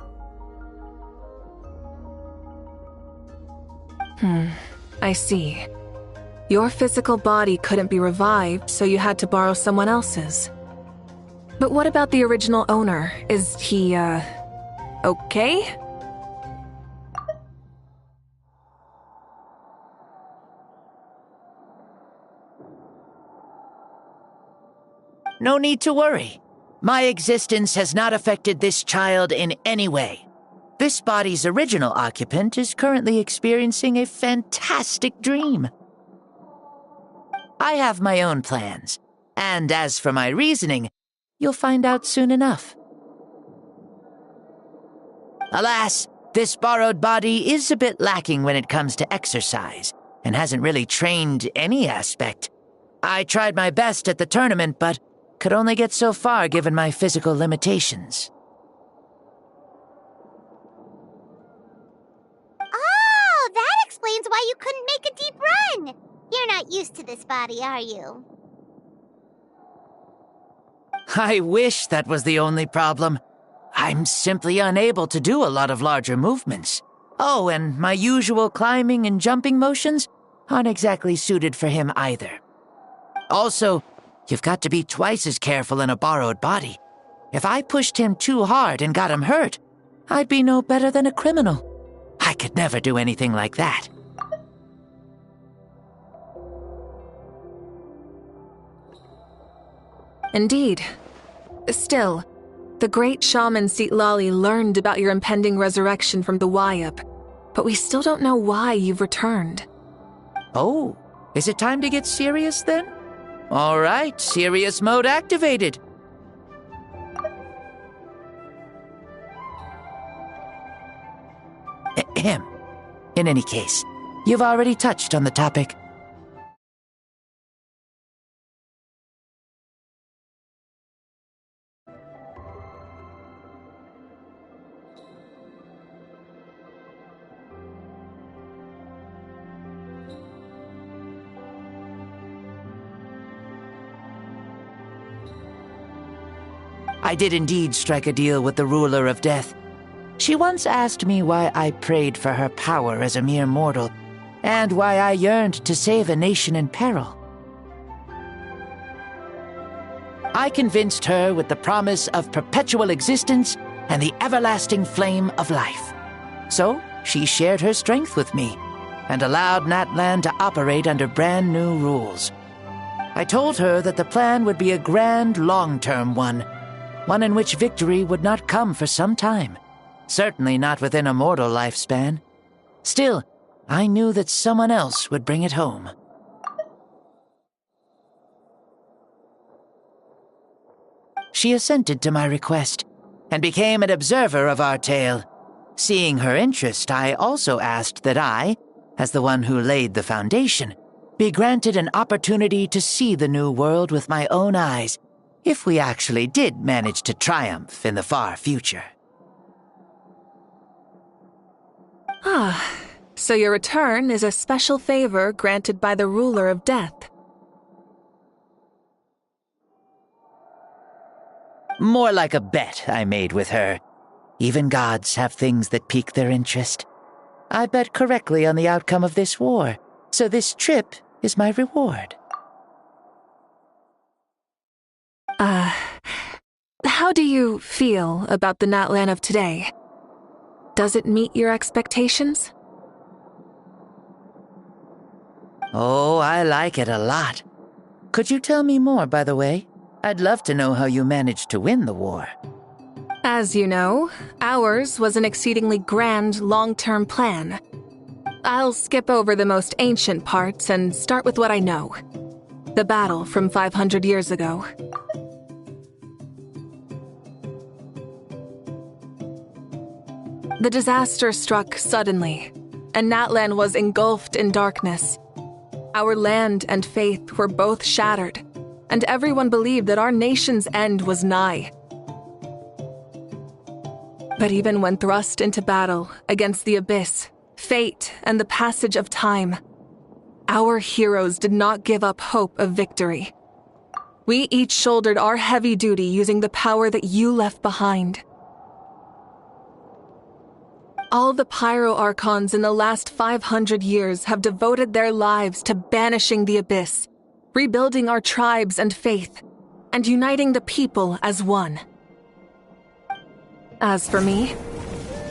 I see. Your physical body couldn't be revived, so you had to borrow someone else's. But what about the original owner? Is he, okay?
No need to worry. My existence has not affected this child in any way. This body's original occupant is currently experiencing a fantastic dream. I have my own plans, and as for my reasoning, you'll find out soon enough. Alas, this borrowed body is a bit lacking when it comes to exercise, and hasn't really trained any aspect. I tried my best at the tournament, but could only get so far given my physical limitations.
used to this body, are you?
I wish that was the only problem. I'm simply unable to do a lot of larger movements. Oh, and my usual climbing and jumping motions aren't exactly suited for him either. Also, you've got to be twice as careful in a borrowed body. If I pushed him too hard and got him hurt, I'd be no better than a criminal. I could never do anything like that.
Indeed. Still, the great shaman Sitlali learned about your impending resurrection from the Wayup, but we still don't know why you've returned.
Oh, is it time to get serious then? All right, serious mode activated. Ahem. In any case, you've already touched on the topic. I did indeed strike a deal with the ruler of death. She once asked me why I prayed for her power as a mere mortal, and why I yearned to save a nation in peril. I convinced her with the promise of perpetual existence and the everlasting flame of life. So she shared her strength with me, and allowed Natlan to operate under brand new rules. I told her that the plan would be a grand, long-term one in which victory would not come for some time. Certainly not within a mortal lifespan. Still, I knew that someone else would bring it home. She assented to my request, and became an observer of our tale. Seeing her interest, I also asked that I, as the one who laid the foundation, be granted an opportunity to see the new world with my own eyes, if we actually did manage to triumph in the far future.
Ah, so your return is a special favor granted by the ruler of death.
More like a bet I made with her. Even gods have things that pique their interest. I bet correctly on the outcome of this war, so this trip is my reward.
How do you feel about the Natlan of today? Does it meet your expectations?
Oh, I like it a lot. Could you tell me more, by the way? I'd love to know how you managed to win the war.
As you know, ours was an exceedingly grand, long-term plan. I'll skip over the most ancient parts and start with what I know. The battle from 500 years ago. The disaster struck suddenly, and Natlan was engulfed in darkness. Our land and faith were both shattered, and everyone believed that our nation's end was nigh. But even when thrust into battle against the abyss, fate, and the passage of time, our heroes did not give up hope of victory. We each shouldered our heavy duty using the power that you left behind. All the Pyro Archons in the last 500 years have devoted their lives to banishing the abyss, rebuilding our tribes and faith, and uniting the people as one. As for me,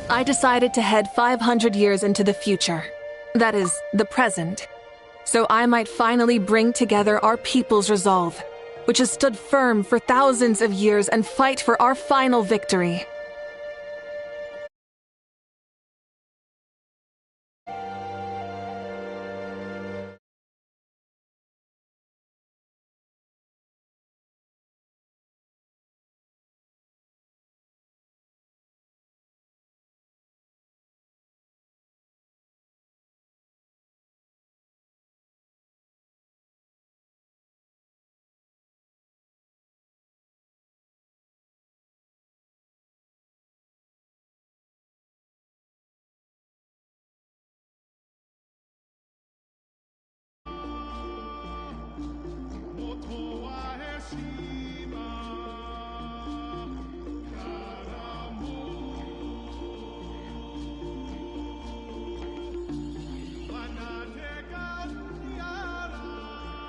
I decided to head 500 years into the future, that is, the present, so I might finally bring together our people's resolve, which has stood firm for thousands of years, and fight for our final victory.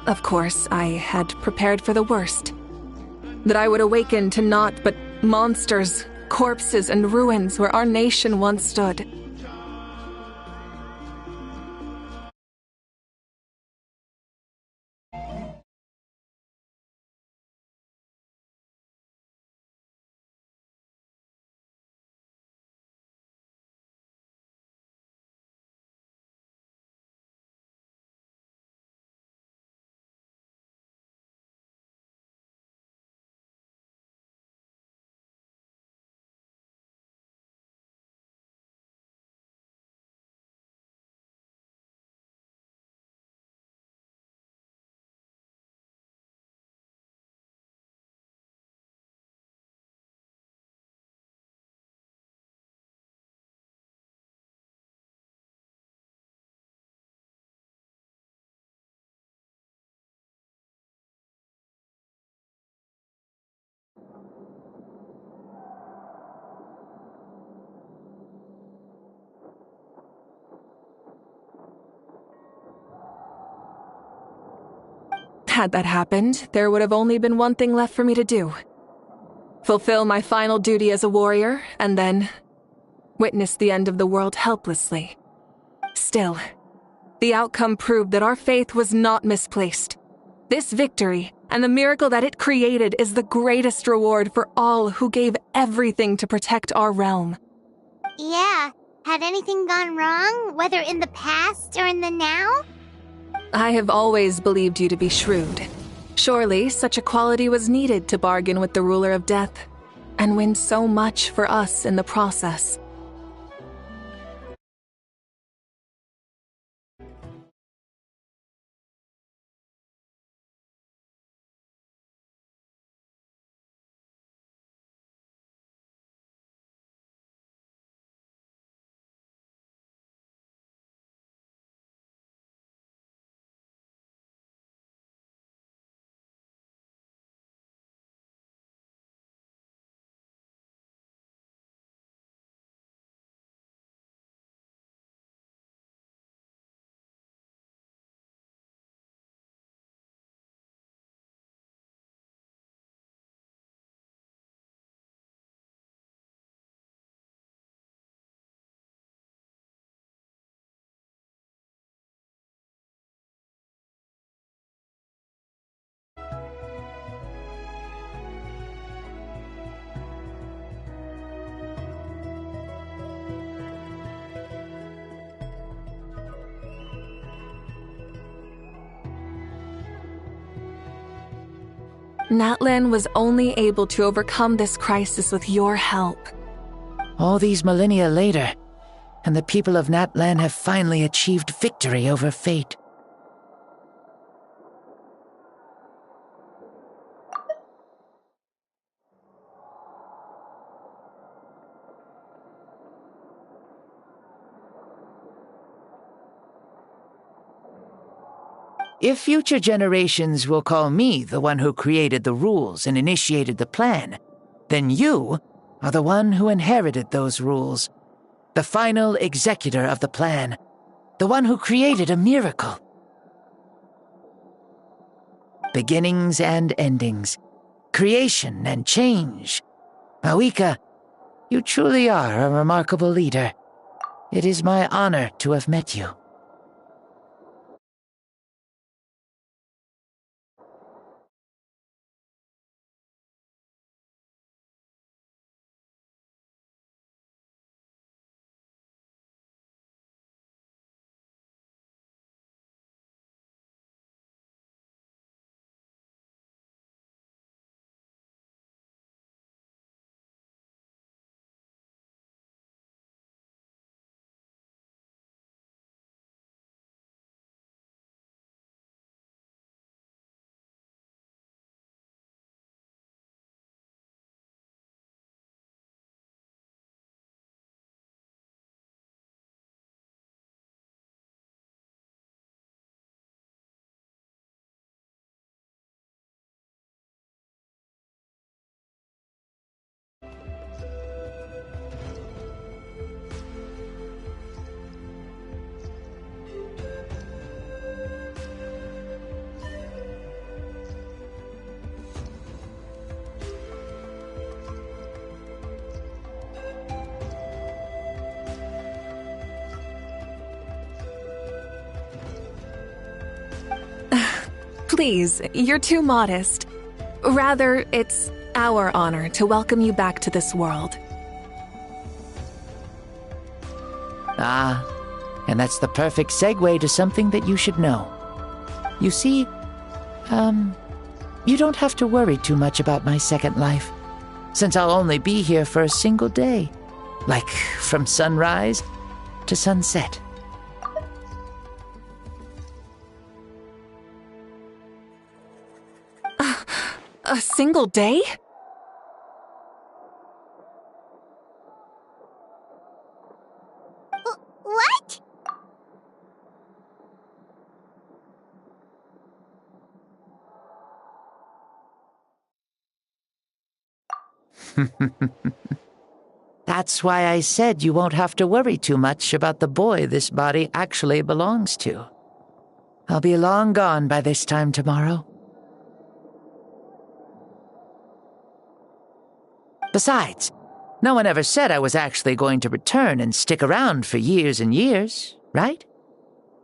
Of course, I had prepared for the worst. That I would awaken to naught but monsters, corpses, and ruins where our nation once stood. Had that happened, there would have only been one thing left for me to do. Fulfill my final duty as a warrior, and then witness the end of the world helplessly. Still, the outcome proved that our faith was not misplaced. This victory, and the miracle that it created, is the greatest reward for all who gave everything to protect our realm.
Yeah. Had anything gone wrong, whether in the past or in the now?
I have always believed you to be shrewd. Surely, such a quality was needed to bargain with the ruler of death, and win so much for us in the process. Natlan was only able to overcome this crisis with your help.
All these millennia later, and the people of Natlan have finally achieved victory over fate. If future generations will call me the one who created the rules and initiated the plan, then you are the one who inherited those rules. The final executor of the plan. The one who created a miracle. Beginnings and endings. Creation and change. Mawika, you truly are a remarkable leader. It is my honor to have met you.
Please, you're too modest. Rather, it's our honor to welcome you back to this world.
Ah, and that's the perfect segue to something that you should know. You see, you don't have to worry too much about my second life, since I'll only be here for a single day, like from sunrise to sunset.
A single day?
What?
That's why I said you won't have to worry too much about the boy this body actually belongs to. I'll be long gone by this time tomorrow. Besides, no one ever said I was actually going to return and stick around for years and years, right?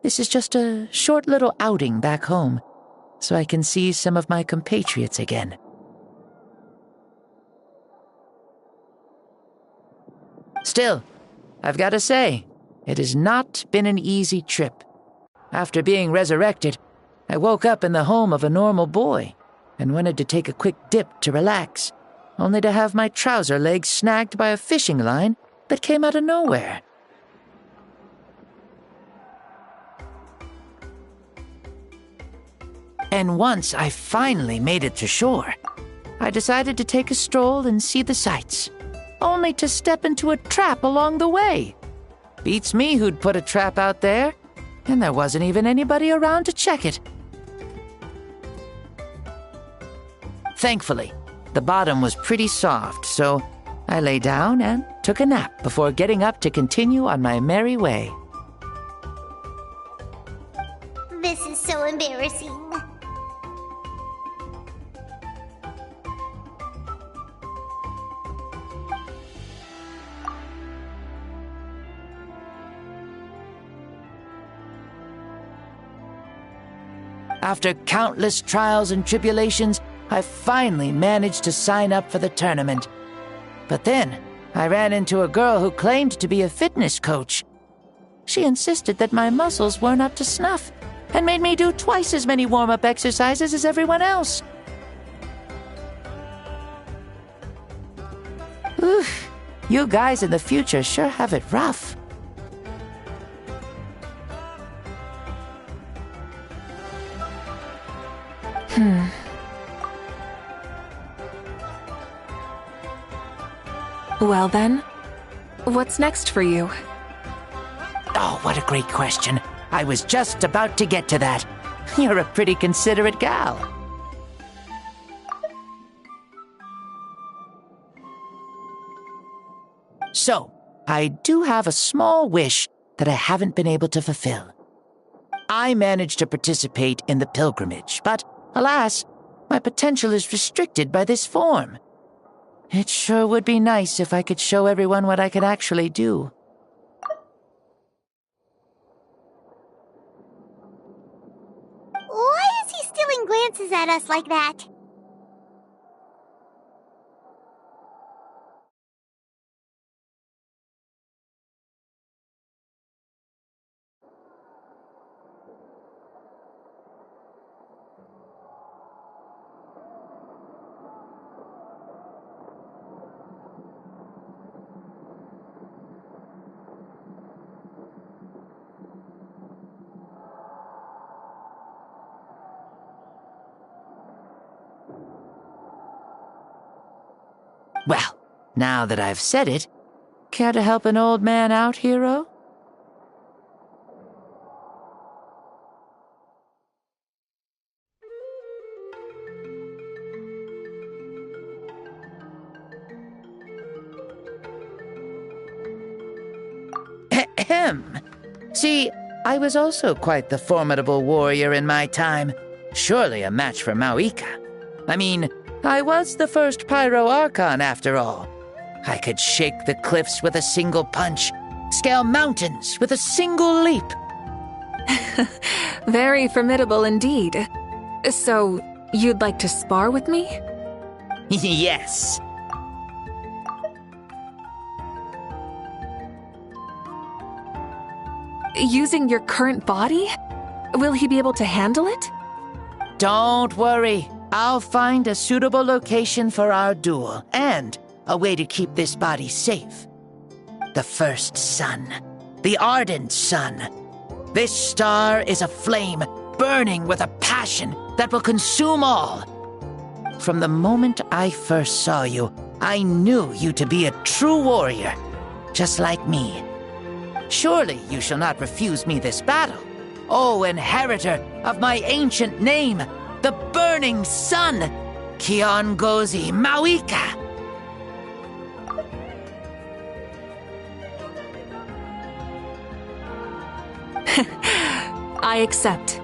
This is just a short little outing back home, so I can see some of my compatriots again. Still, I've got to say, it has not been an easy trip. After being resurrected, I woke up in the home of a normal boy and wanted to take a quick dip to relax, only to have my trouser leg snagged by a fishing line that came out of nowhere. And once I finally made it to shore, I decided to take a stroll and see the sights, only to step into a trap along the way. Beats me who'd put a trap out there, and there wasn't even anybody around to check it. Thankfully, the bottom was pretty soft, so I lay down and took a nap before getting up to continue on my merry way.
This is so embarrassing.
After countless trials and tribulations, I finally managed to sign up for the tournament. But then, I ran into a girl who claimed to be a fitness coach. She insisted that my muscles weren't up to snuff, and made me do twice as many warm-up exercises as everyone else. Oof, you guys in the future sure have it rough.
Well then, what's next for you?
Oh, what a great question. I was just about to get to that. You're a pretty considerate gal. So, I do have a small wish that I haven't been able to fulfill. I managed to participate in the pilgrimage, but alas, my potential is restricted by this form. It sure would be nice if I could show everyone what I can actually do.
Why is he stealing glances at us like that?
Well, now that I've said it, care to help an old man out, hero? Ahem. See, I was also quite the formidable warrior in my time. Surely a match for Mauika. I mean, I was the first Pyro Archon after all. I could shake the cliffs with a single punch, scale mountains with a single leap.
Very formidable indeed. So, you'd like to spar with me?
Yes.
Using your current body? Will he be able to handle it?
Don't worry. I'll find a suitable location for our duel and a way to keep this body safe. The first sun. The ardent sun. This star is a flame burning with a passion that will consume all. From the moment I first saw you, I knew you to be a true warrior, just like me. Surely you shall not refuse me this battle, O inheritor of my ancient name, the Burning Sun, Kiongozi Mawika.
I accept.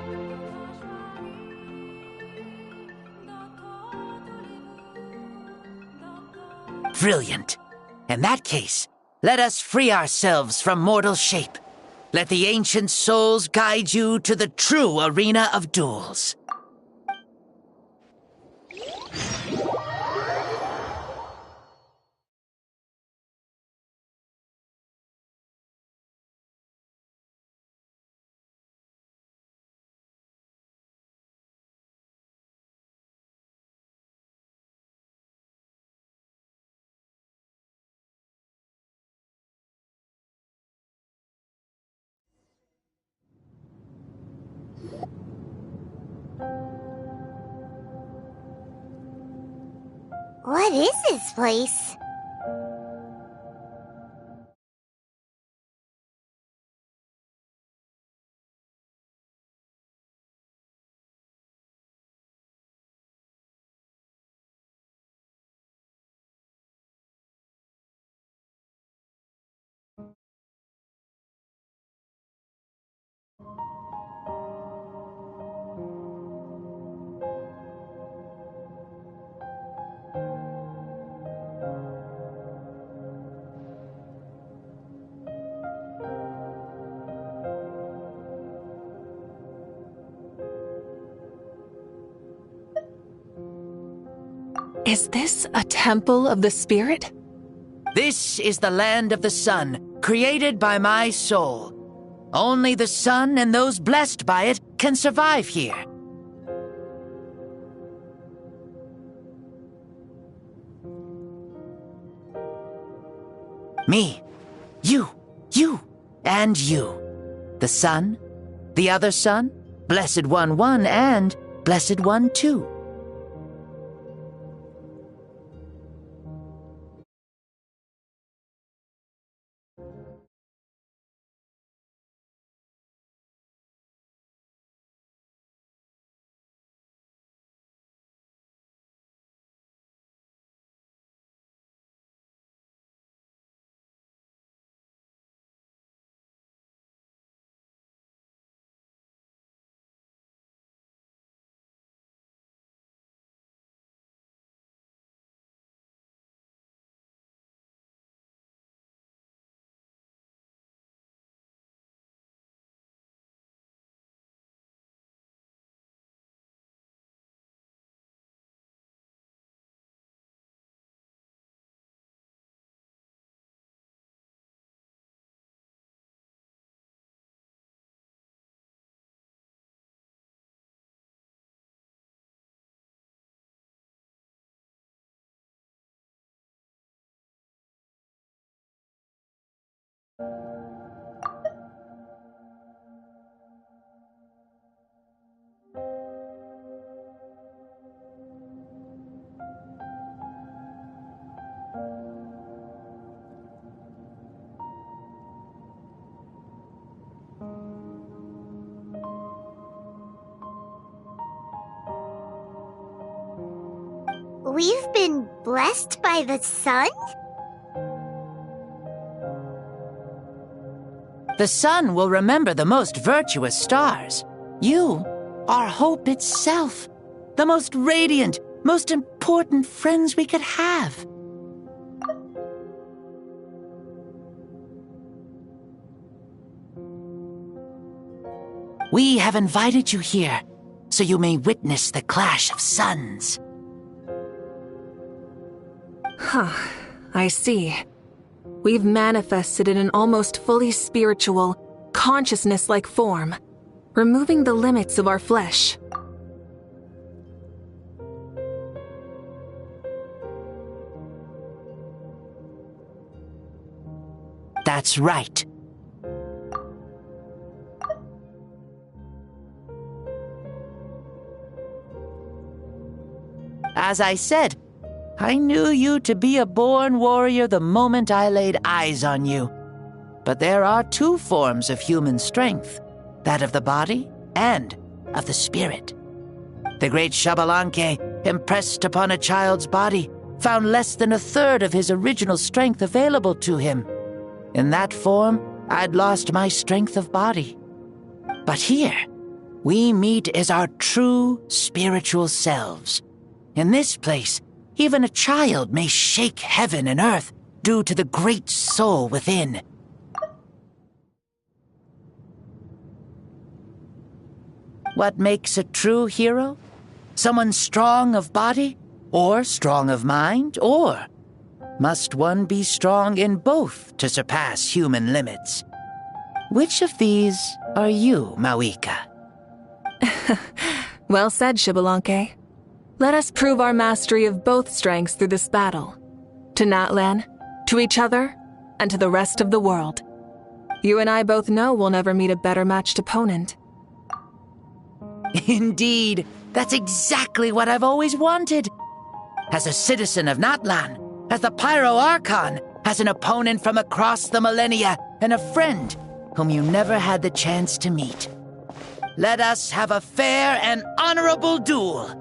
Brilliant. In that case, let us free ourselves from mortal shape. Let the ancient souls guide you to the true arena of duels.
What is this place?
Is this a temple of the spirit?
This is the land of the sun, created by my soul. Only the sun and those blessed by it can survive here. Me, you, and you. The sun, the other sun, Blessed One 1, and Blessed One 2.
We've been blessed by the sun?
The sun will remember the most virtuous stars. You are hope itself, the most radiant, most important friends we could have. We have invited you here so you may witness the clash of suns.
Huh, I see. We've manifested in an almost fully spiritual, consciousness-like form, removing the limits of our flesh.
That's right. As I said, I knew you to be a born warrior the moment I laid eyes on you. But there are two forms of human strength, that of the body and of the spirit. The great Xbalanque, impressed upon a child's body, found less than a third of his original strength available to him. In that form, I'd lost my strength of body. But here, we meet as our true spiritual selves. In this place, even a child may shake heaven and earth due to the great soul within. What makes a true hero? Someone strong of body, or strong of mind, or must one be strong in both to surpass human limits? Which of these are you, Mawika?
Well said, Xbalanque. Let us prove our mastery of both strengths through this battle. To Natlan, to each other, and to the rest of the world. You and I both know we'll never meet a better matched opponent.
Indeed, that's exactly what I've always wanted. As a citizen of Natlan, as the Pyro Archon, as an opponent from across the millennia, and a friend whom you never had the chance to meet. Let us have a fair and honorable duel.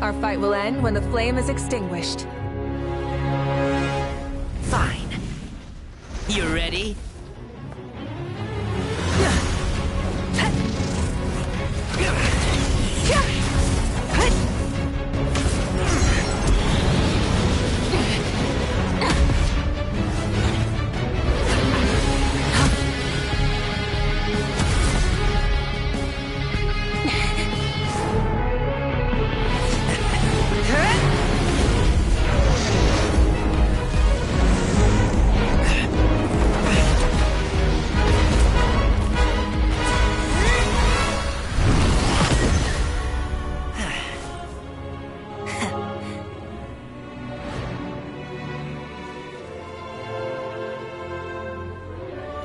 Our fight will end when the flame is extinguished.
Fine. You ready?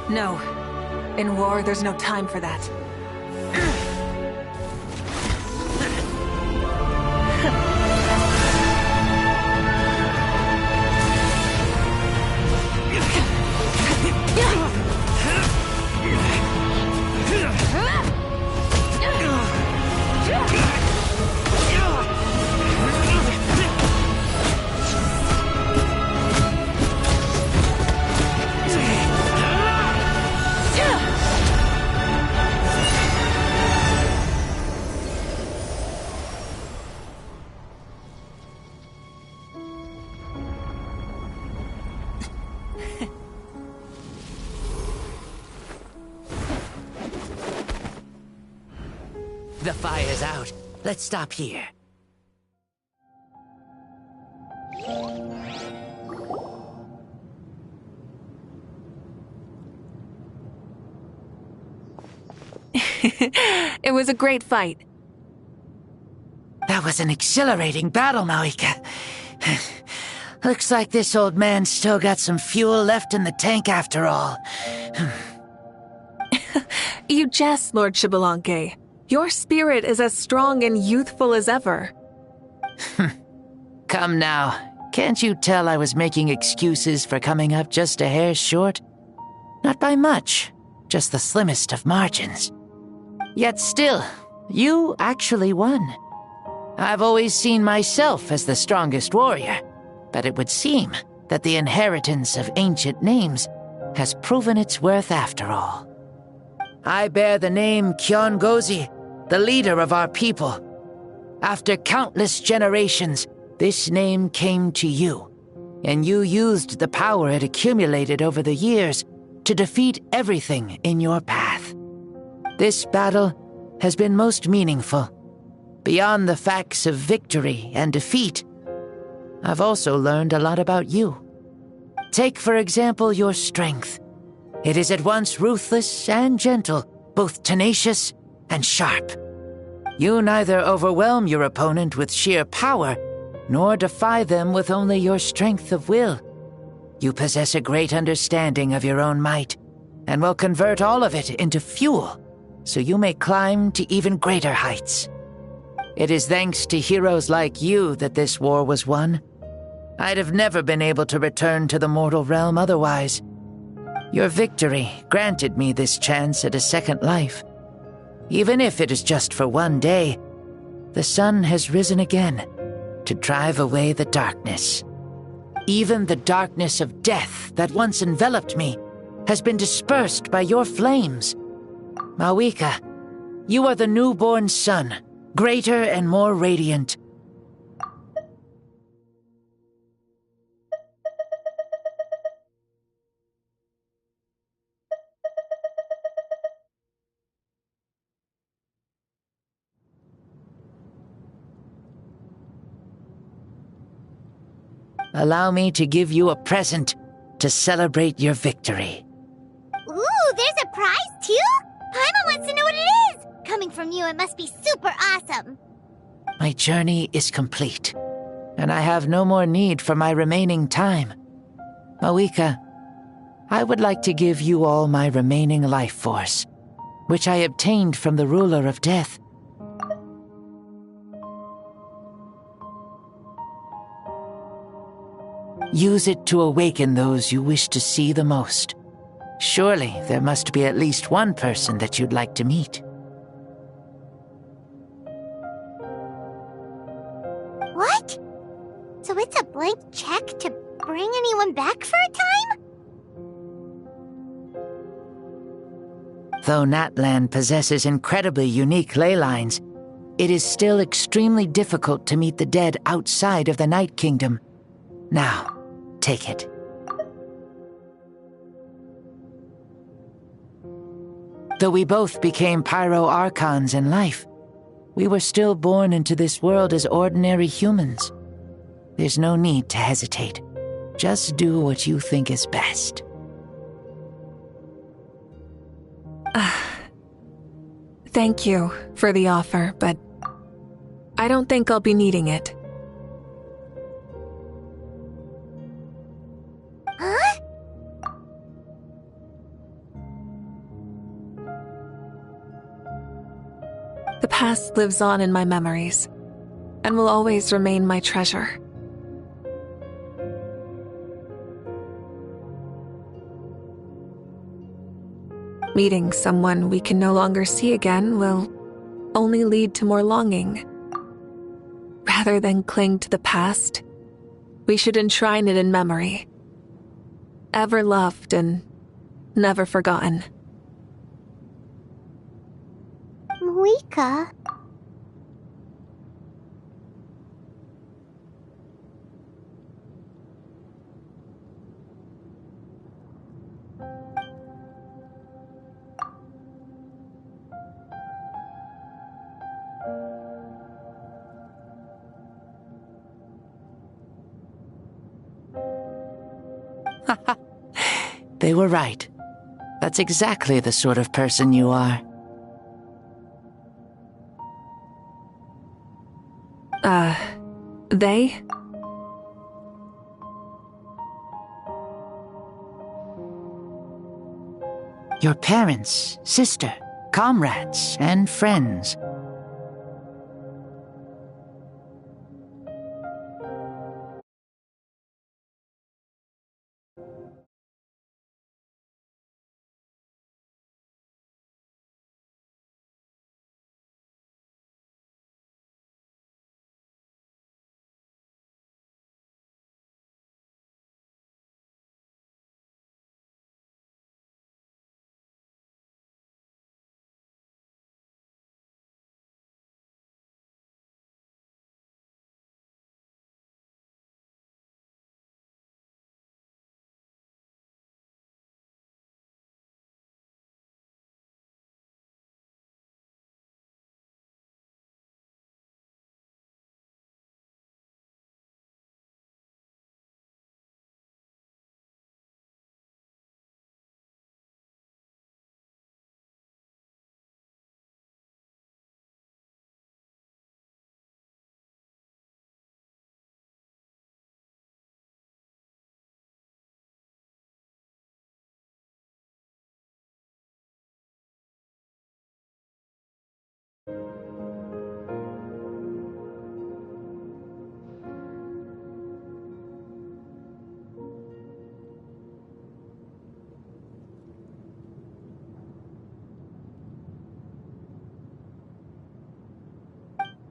No. In war, there's no time for that.
The fire's out. Let's stop here.
It was a great fight.
That was an exhilarating battle, Mawika. Looks like this old man's still got some fuel left in the tank after all.
You jest, Lord Xbalanque. Your spirit is as strong and youthful as ever.
Come now. Can't you tell I was making excuses for coming up just a hair short? Not by much, just the slimmest of margins. Yet still, you actually won. I've always seen myself as the strongest warrior, but it would seem that the inheritance of ancient names has proven its worth after all. I bear the name Kiongozi, the leader of our people. After countless generations, this name came to you. and you used the power it accumulated over the years to defeat everything in your path. This battle has been most meaningful. Beyond the facts of victory and defeat, I've also learned a lot about you. Take, for example, your strength. It is at once ruthless and gentle, both tenacious and sharp. You neither overwhelm your opponent with sheer power, nor defy them with only your strength of will. You possess a great understanding of your own might, and will convert all of it into fuel, so you may climb to even greater heights. It is thanks to heroes like you that this war was won. I'd have never been able to return to the mortal realm otherwise. Your victory granted me this chance at a second life. Even if it is just for one day, the sun has risen again to drive away the darkness. Even the darkness of death that once enveloped me has been dispersed by your flames. Mawika, you are the newborn sun, greater and more radiant. Allow me to give you a present to celebrate your victory.
Ooh, there's a prize too? Paimon wants to know what it is! Coming from you, it must be super awesome.
My journey is complete, and I have no more need for my remaining time. Mawika, I would like to give you all my remaining life force, which I obtained from the ruler of death. Use it to awaken those you wish to see the most. Surely there must be at least one person that you'd like to meet.
What? So it's a blank check to bring anyone back for a time?
Though Natlan possesses incredibly unique ley lines, it is still extremely difficult to meet the dead outside of the Night Kingdom. Now, take it. Though we both became Pyro Archons in life, we were still born into this world as ordinary humans. There's no need to hesitate. Just do what you think is best.
Thank you for the offer, but I don't think I'll be needing it.
Huh?
The past lives on in my memories, and will always remain my treasure. Meeting someone we can no longer see again will only lead to more longing. Rather than cling to the past, we should enshrine it in memory. Ever loved and never forgotten.
Mawika?
They were right. That's exactly the sort of person you are.
They?
Your parents, sister, comrades, and friends.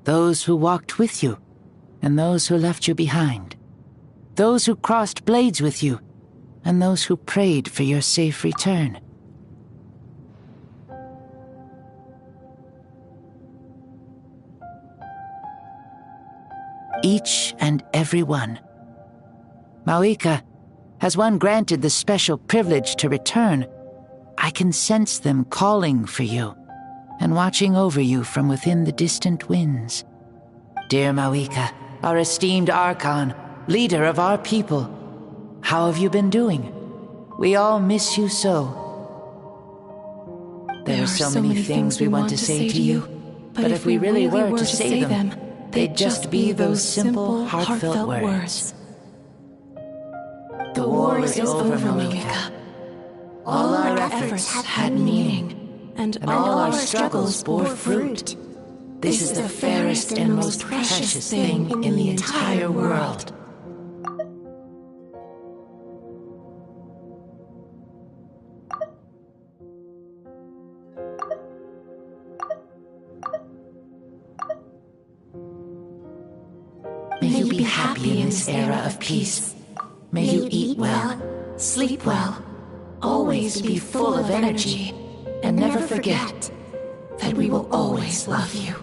Those who walked with you, and those who left you behind. Those who crossed blades with you, and those who prayed for your safe return. Each and every one. Mawika, has one granted the special privilege to return, I can sense them calling for you and watching over you from within the distant winds. Dear Mawika, our esteemed Archon, leader of our people, how have you been doing? We all miss you so. There are so many things we want to say to you, but if we really were to say them, they'd just be those simple, heartfelt words. The war is over, Mawika. All our efforts had meaning, and all our struggles bore fruit. This is the fairest and most precious thing in the entire world. May you be happy in this era of peace. May you eat well, sleep well, always be full of energy, and never forget that we will always love you.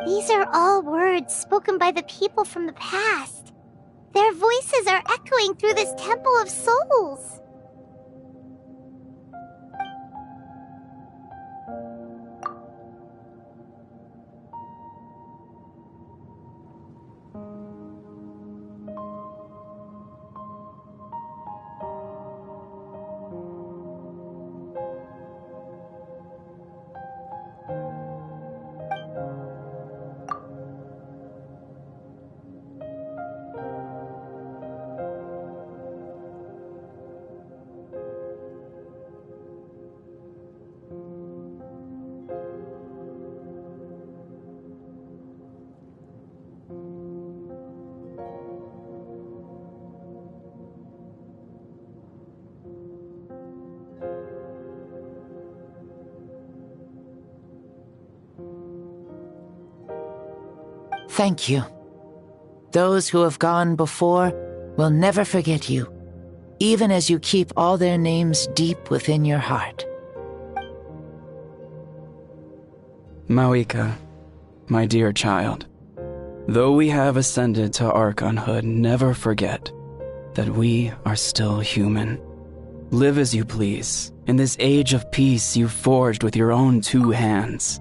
These are all words spoken by the people from the past. Their voices are echoing through this Temple of Souls.
Thank you. Those who have gone before will never forget you, even as you keep all their names deep within your heart.
Mawika, my dear child, though we have ascended to Archonhood, never forget that we are still human. Live as you please, in this age of peace you forged with your own 2 hands.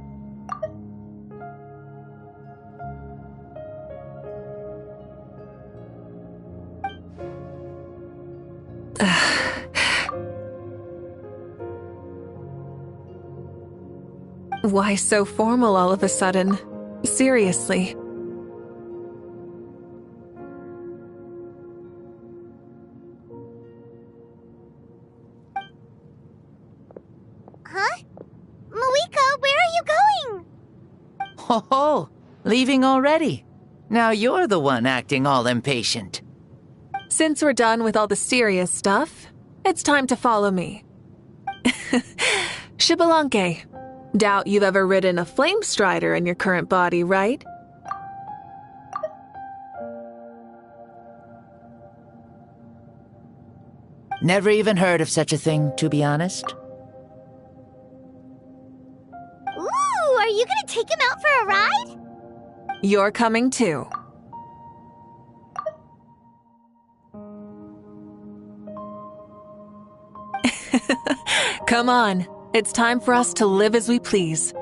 Why so formal all of a sudden? Seriously.
Huh? Mawika, where are you going?
Ho ho! Leaving already? Now you're the one acting all impatient.
Since we're done with all the serious stuff, it's time to follow me. Xbalanque. Doubt you've ever ridden a flame strider in your current body, right?
Never even heard of such a thing, to be honest.
you gonna take him out for a ride?
You're coming too. Come on. It's time for us to live as we please.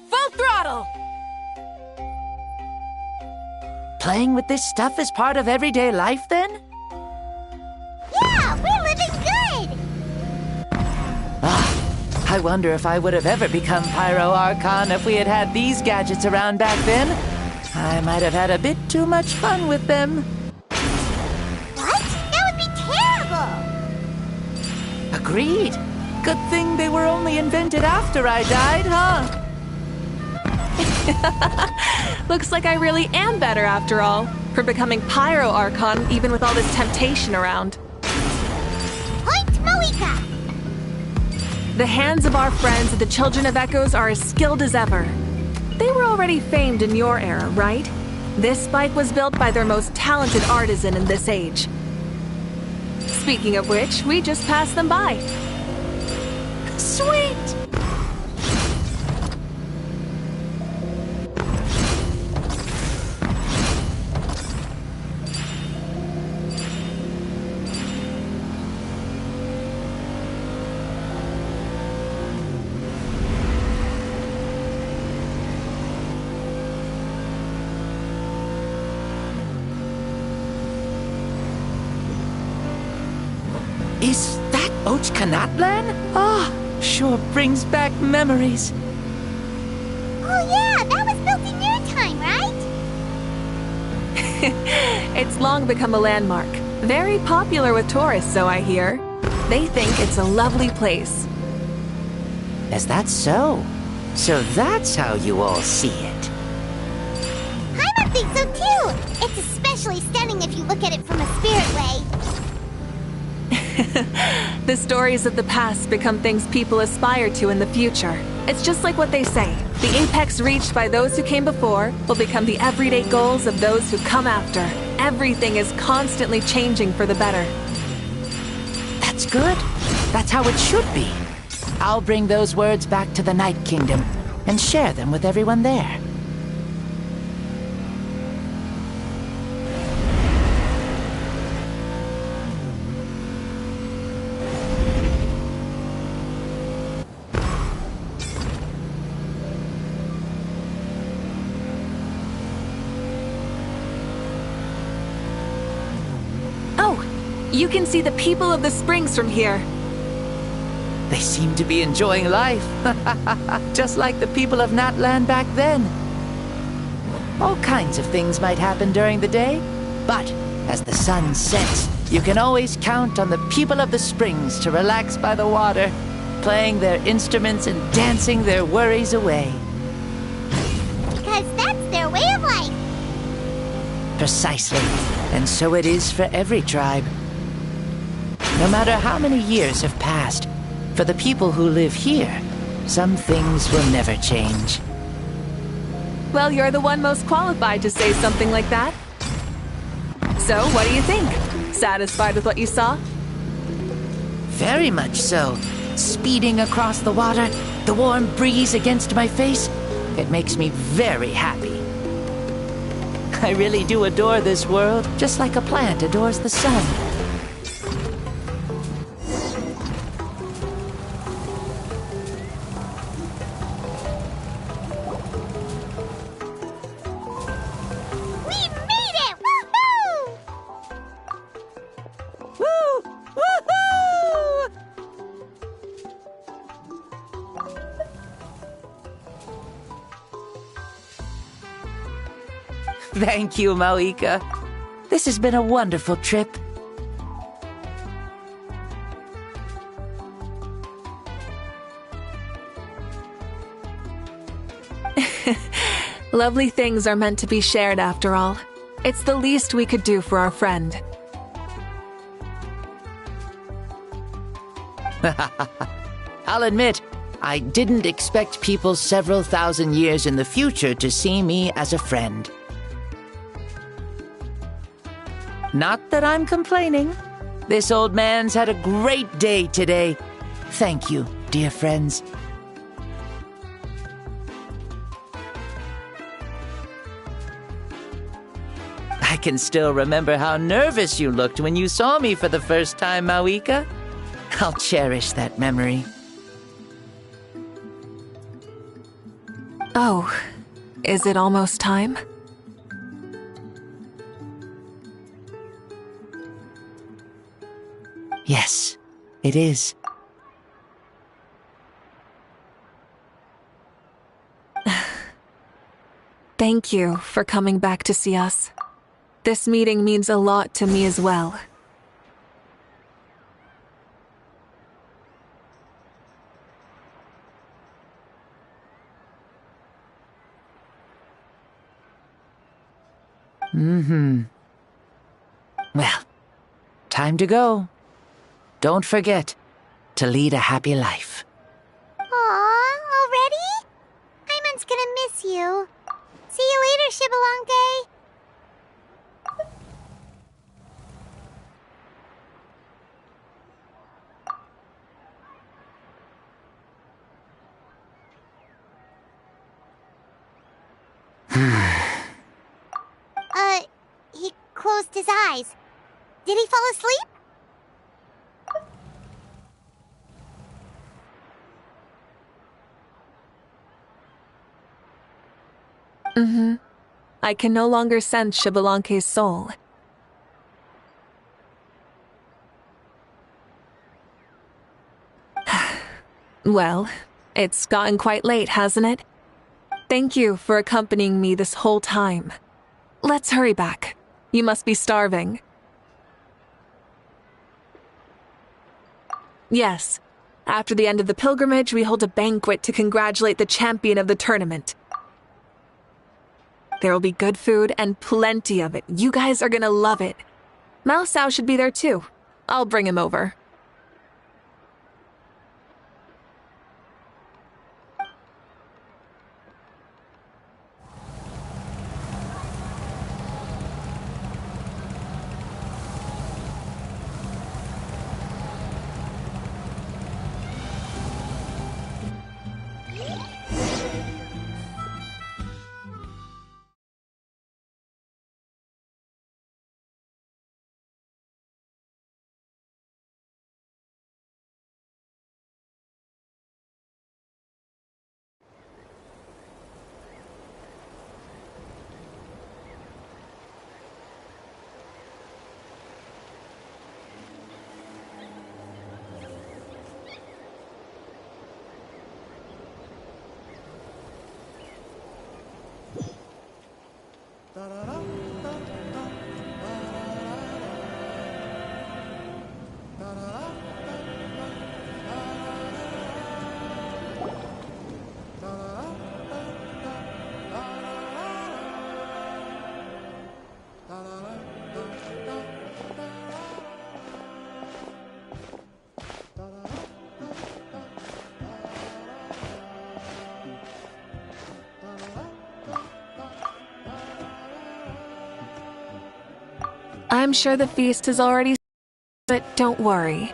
Full throttle! Playing with this stuff is part of everyday life, then?
Yeah, we're living good!
I wonder if I would have ever become Pyro Archon if we had had these gadgets around back then. I might have had a bit too much fun with them.
What? That would be terrible!
Agreed. Good thing they were only invented after I died, huh?
Looks like I really am better after all, for becoming Pyro Archon even with all this temptation around.
Point Moika!
The hands of our friends, the Children of Echoes, are as skilled as ever. They were already famed in your era, right? This bike was built by their most talented artisan in this age. Speaking of which, we just passed them by.
Sweet! Is that Ochkanatlan? Ah, sure brings back memories.
Oh yeah, that was built in your time, right?
It's long become a landmark. Very popular with tourists, so I hear. They think it's a lovely place.
Is that so? So that's how you all see it.
I think so too! It's especially stunning if you look at it from a spirit way.
The stories of the past become things people aspire to in the future. It's just like what they say. The apex reached by those who came before will become the everyday goals of those who come after. Everything is constantly changing for the better.
That's good. That's how it should be. I'll bring those words back to the Night Kingdom and share them with everyone there.
You can see the people of the springs from here.
They seem to be enjoying life. Just like the people of Natlan back then. All kinds of things might happen during the day, but as the sun sets, you can always count on the people of the springs to relax by the water, playing their instruments and dancing their worries away.
Because that's their way of life.
Precisely. And so it is for every tribe. No matter how many years have passed, for the people who live here, some things will never change.
Well, you're the one most qualified to say something like that. So, what do you think? Satisfied with what you saw?
Very much so. Speeding across the water, the warm breeze against my face, it makes me very happy. I really do adore this world, just like a plant adores the sun. Thank you, Maoika. This has been a wonderful trip.
Lovely things are meant to be shared after all. It's the least we could do for our friend.
I'll admit, I didn't expect people several thousand years in the future to see me as a friend. Not that I'm complaining. This old man's had a great day today. Thank you, dear friends. I can still remember how nervous you looked when you saw me for the first time, Maoika. I'll cherish that memory.
Oh, is it almost time?
Yes, it is.
Thank you for coming back to see us. This meeting means a lot to me as well.
Well, time to go. Don't forget to lead a happy life.
Aw, already? Paimon's gonna miss you. See you later, Shibalonke. He closed his eyes. Did he fall asleep?
I can no longer sense Shibalonke's soul. Well, it's gotten quite late, hasn't it? Thank you for accompanying me this whole time. Let's hurry back. You must be starving. Yes. After the end of the pilgrimage, we hold a banquet to congratulate the champion of the tournament. There will be good food and plenty of it. You guys are gonna love it. Mao Sao should be there too. I'll bring him over. I'm sure the feast is already, but don't worry.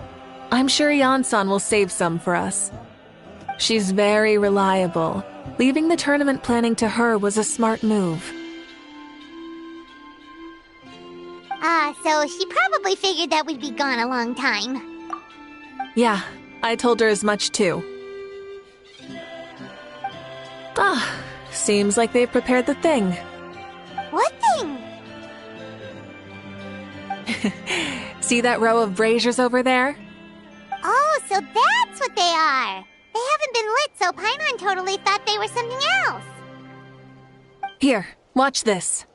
I'm sure Yan-san will save some for us. She's very reliable. Leaving the tournament planning to her was a smart move.
So she probably figured that we'd be gone a long time.
Yeah, I told her as much too. Seems like they've prepared the thing.
What thing?
See that row of braziers over there?
Oh, so that's what they are. They haven't been lit, so Paimon totally thought they were something else.
Here, watch this.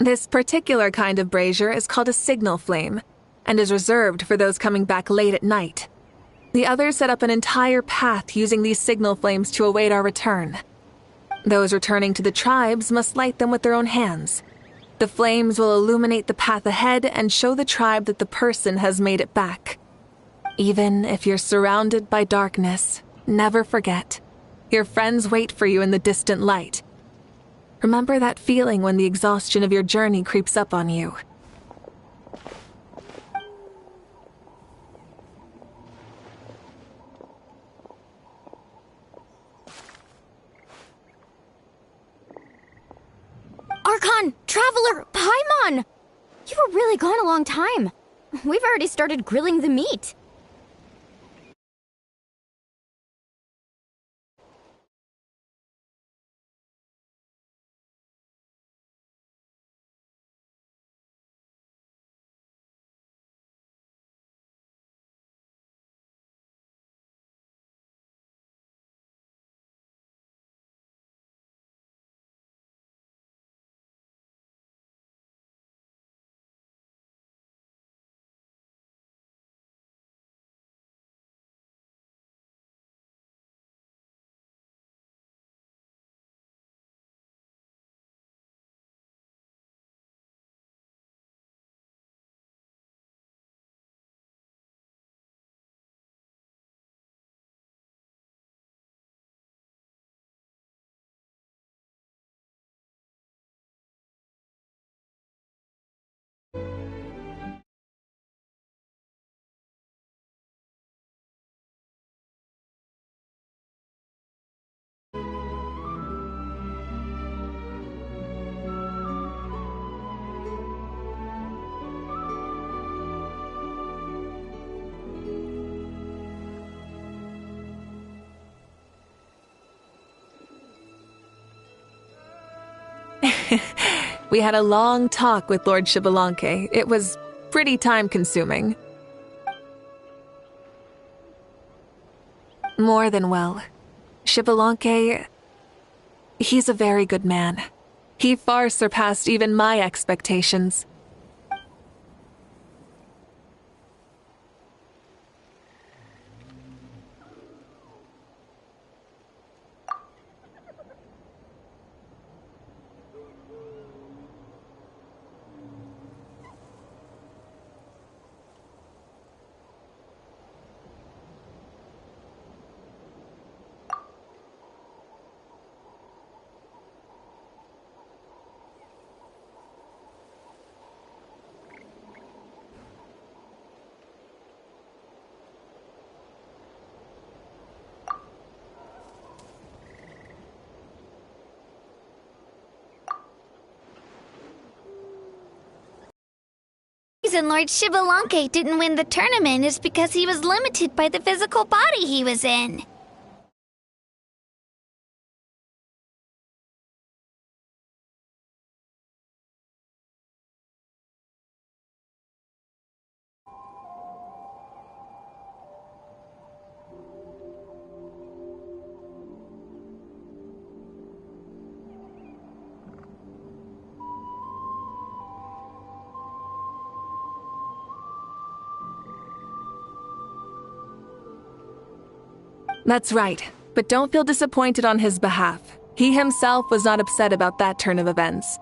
This particular kind of brazier is called a signal flame, and is reserved for those coming back late at night. The others set up an entire path using these signal flames to await our return. Those returning to the tribes must light them with their own hands. The flames will illuminate the path ahead and show the tribe that the person has made it back. Even if you're surrounded by darkness, never forget, your friends wait for you in the distant light. Remember that feeling when the exhaustion of your journey creeps up on you.
Archon! Traveler! Paimon! You were really gone a long time. We've already started grilling the meat.
We had a long talk with Lord Xbalanque. It was pretty time-consuming. More than well. Xbalanque, he's a very good man. He far surpassed even my expectations.
The reason Lord Xbalanque didn't win the tournament is because he was limited by the physical body he was in.
That's right, but don't feel disappointed on his behalf. He himself was not upset about that turn of events.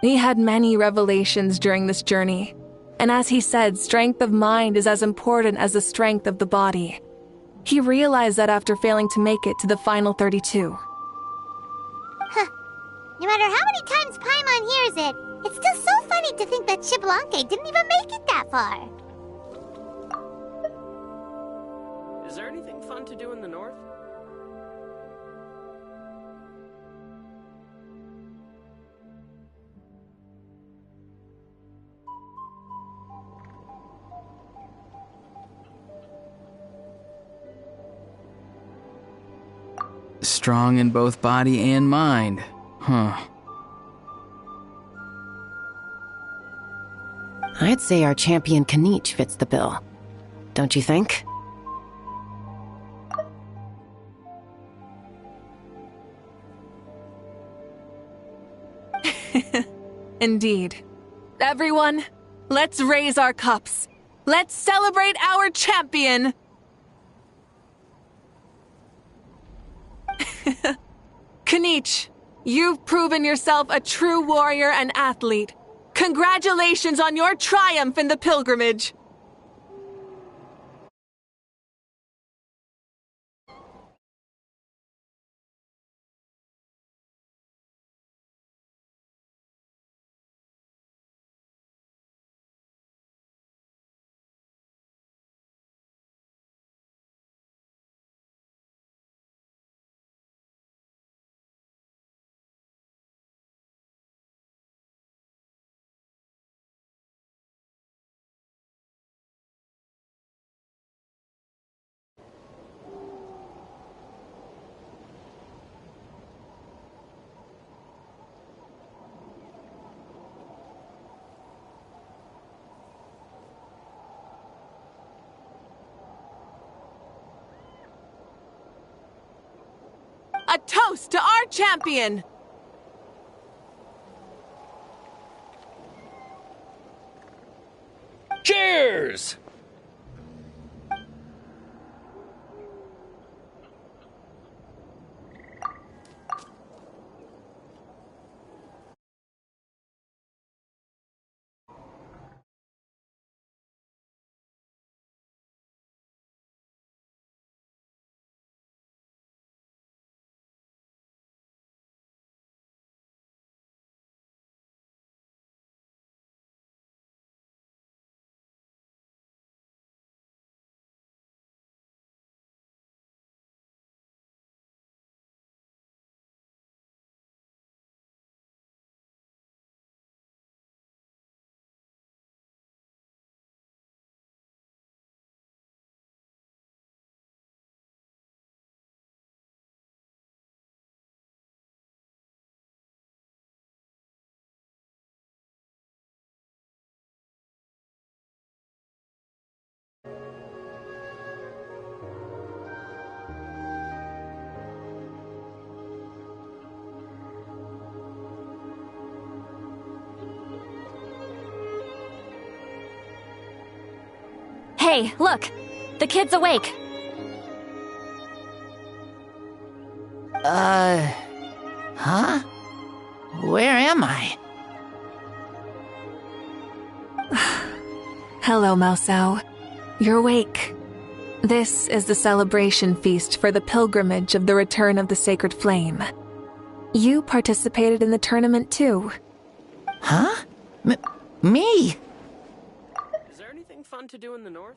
He had many revelations during this journey, and as he said, strength of mind is as important as the strength of the body. He realized that after failing to make it to the final 32.
Huh. No matter how many times Paimon hears it, it's still so funny to think that Xbalanque didn't even make it that far.
Is there anything fun to do in the north?
Strong in both body and mind. Huh.
I'd say our champion Kanich fits the bill. Don't you think?
Indeed. Everyone, let's raise our cups. Let's celebrate our champion! Kanich, you've proven yourself a true warrior and athlete. Congratulations on your triumph in the pilgrimage! A toast to our champion!
Cheers!
Hey, look! The kid's awake!
Huh? Where am I?
Hello, Mausau. You're awake. This is the celebration feast for the pilgrimage of the return of the Sacred Flame. You participated in the tournament too.
Huh? Me?
Is there anything fun to do in the north?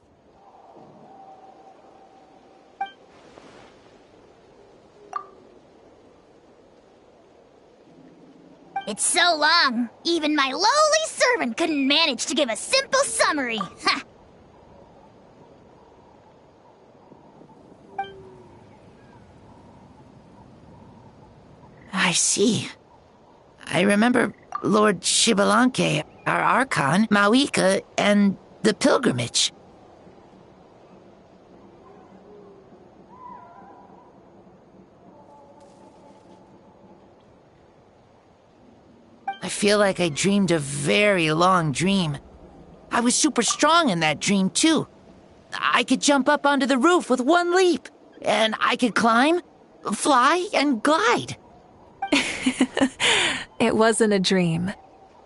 It's so long, even my lowly servant couldn't manage to give a simple summary. Ha!
I see. I remember Lord Shibalanke, our Archon, Mawika, and the pilgrimage. I feel like I dreamed a very long dream. I was super strong in that dream, too. I could jump up onto the roof with one leap, and I could climb, fly, and glide.
It wasn't a dream.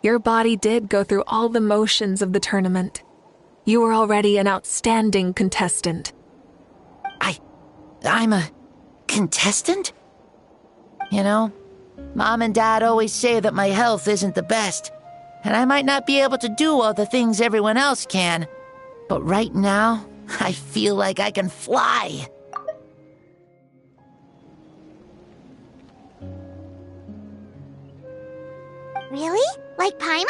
Your body did go through all the motions of the tournament. You were already an outstanding contestant.
I'm a contestant? You know, Mom and Dad always say that my health isn't the best, and I might not be able to do all the things everyone else can. But right now, I feel like I can fly.
Really? Like Paimon?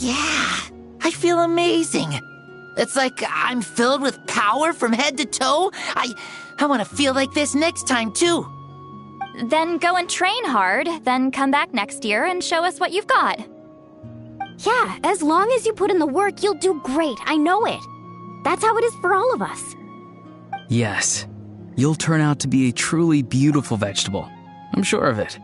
Yeah, I feel amazing. It's like I'm filled with power from head to toe. I want to feel like this next time, too.
Then go and train hard, then come back next year and show us what you've got.
Yeah, as long as you put in the work, you'll do great. I know it.
That's how it is for all of us.
Yes, you'll turn out to be a truly beautiful vegetable. I'm sure of it.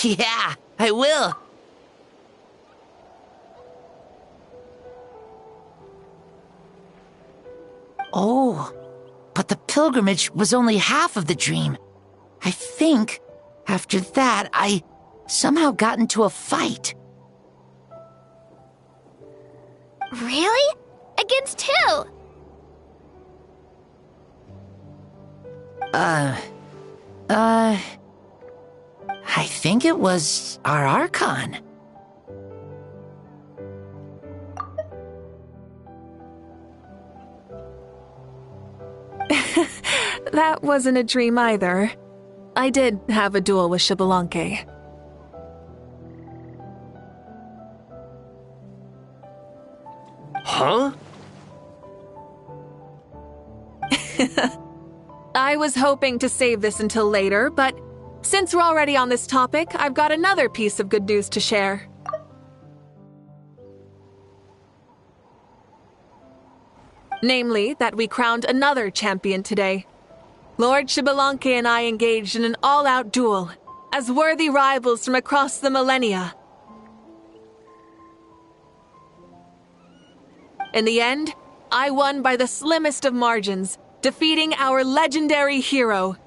Yeah, I will. Oh, but the pilgrimage was only half of the dream. I think, after that, I somehow got into a fight.
Really? Against who?
I think it was our Archon.
That wasn't a dream either. I did have a duel with Xbalanque.
Huh?
I was hoping to save this until later, but since we're already on this topic, I've got another piece of good news to share. Namely, that we crowned another champion today. Lord Xbalanque and I engaged in an all-out duel, as worthy rivals from across the millennia. In the end, I won by the slimmest of margins, defeating our legendary hero.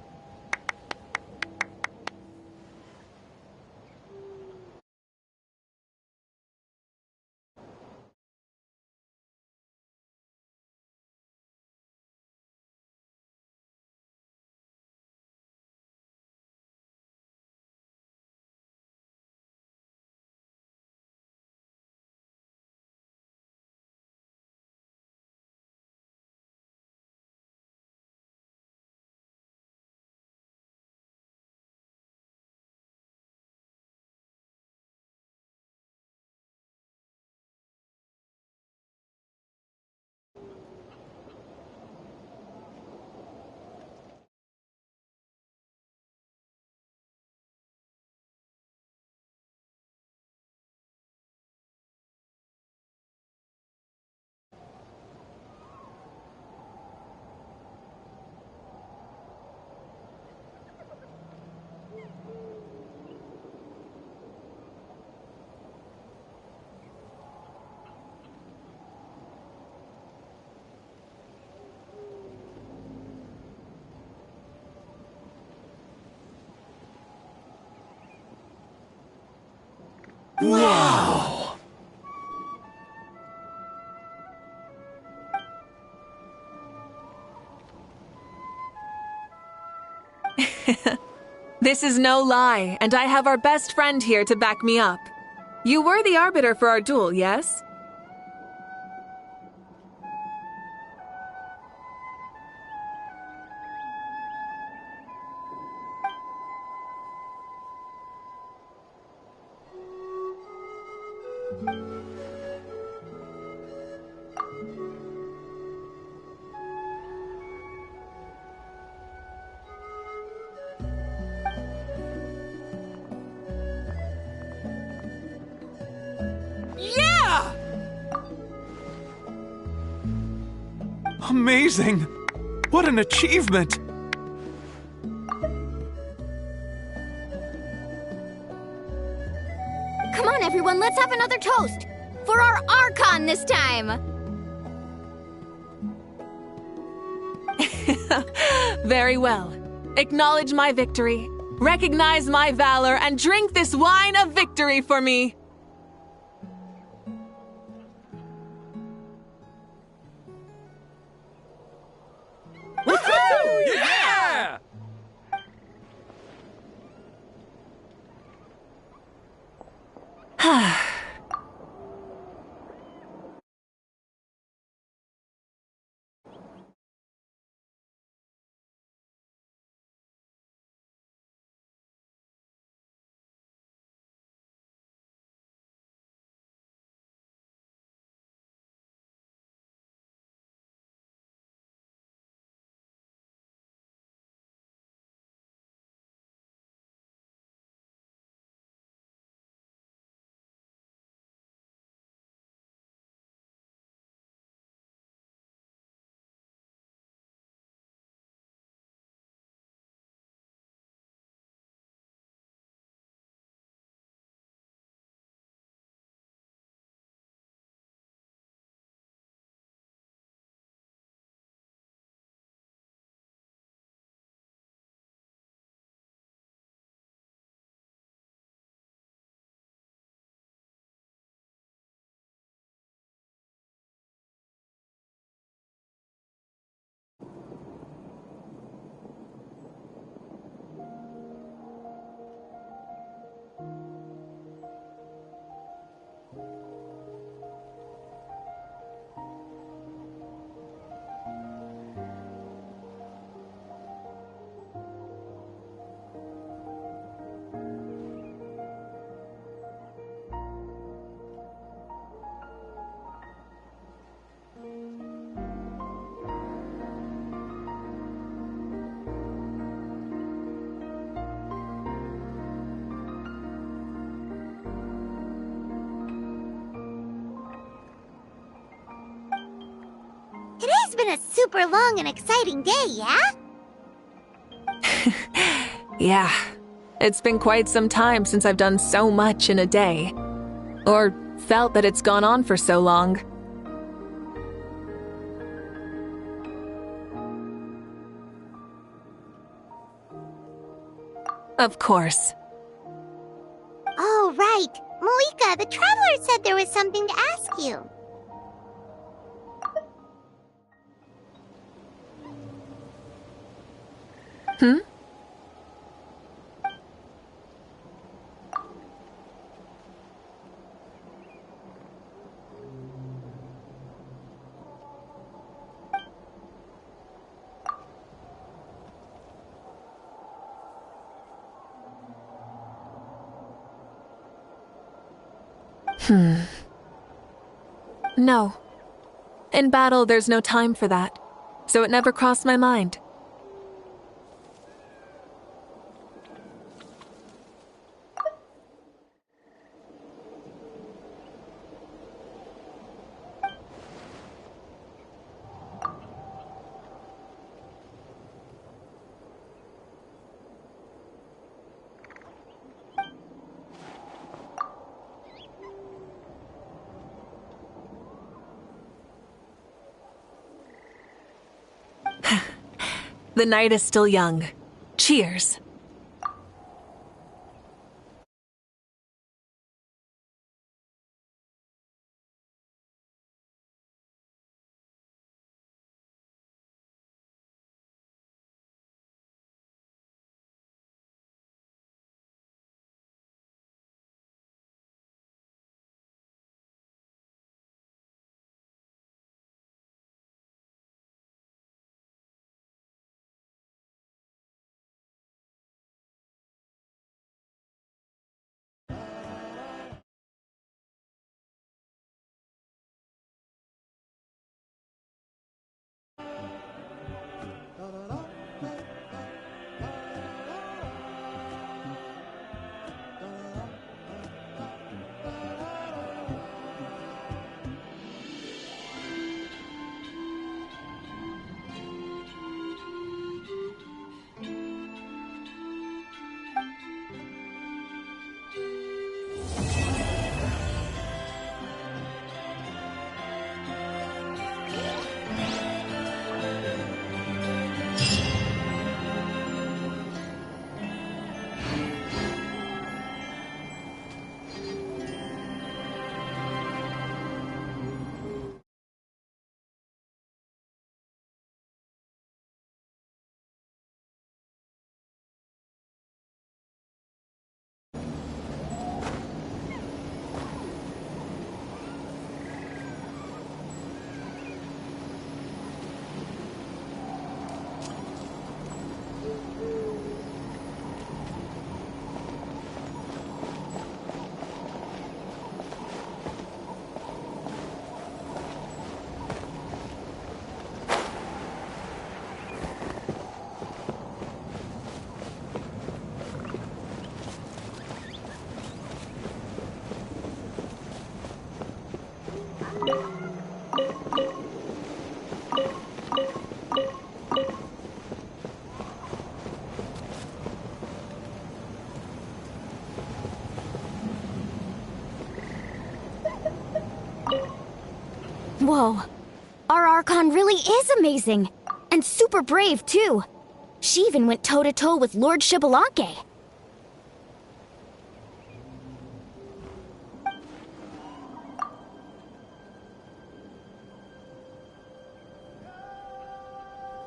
Wow!
This is no lie, and I have our best friend here to back me up. You were the arbiter for our duel, yes?
Yeah!
Amazing! What an achievement!
Come on, everyone, let's have another toast! For our Archon this time!
Very well. Acknowledge my victory, recognize my valor, and drink this wine of victory for me.
Woohoo! Yeah!
Today's been a super long and exciting day, yeah?
Yeah, it's been quite some time since I've done so much in a day. Or felt that it's gone on for so long. Of course.
Oh, right. Malika, the Traveler said there was something to ask you.
Hmm? No. In battle, there's no time for that, so it never crossed my mind. The night is still young. Cheers.
Whoa. Our Archon really is amazing. And super brave, too. She even went toe-to-toe with Lord Shibalanke.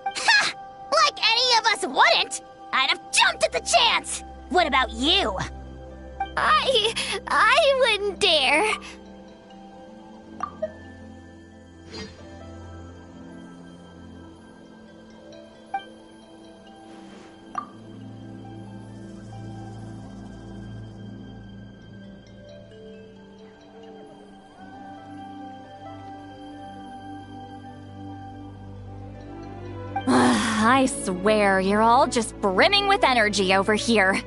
Ha! Like any of us wouldn't! I'd have jumped at the chance! What about you?
I wouldn't dare.
I swear, you're all just brimming with energy over here.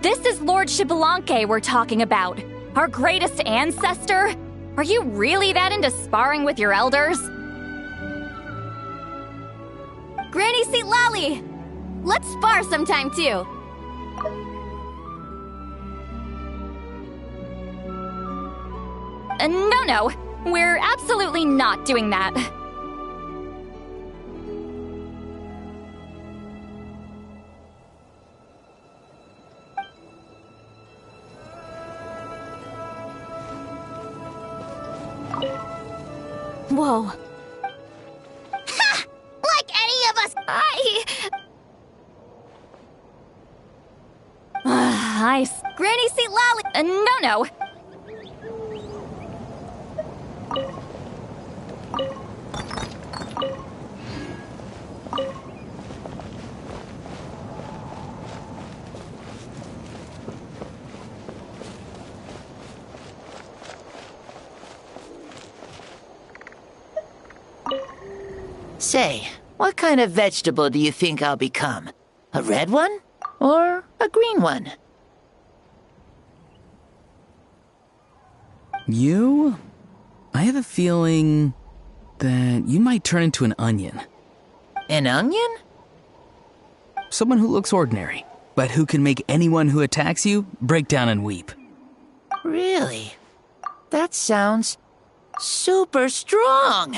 This is Lord Shibalanke we're talking about. Our greatest ancestor? Are you really that into sparring with your elders?
Granny Seat Lolly! Let's spar sometime, too.
No. We're absolutely not doing that. Whoa.
Ha! Like any of us...
Granny Seat Lolly!
No.
Say, what kind of vegetable do you think I'll become? A red one? Or a green one?
You? I have a feeling that you might turn into an onion.
An onion?
Someone who looks ordinary, but who can make anyone who attacks you break down and weep.
Really? That sounds super strong!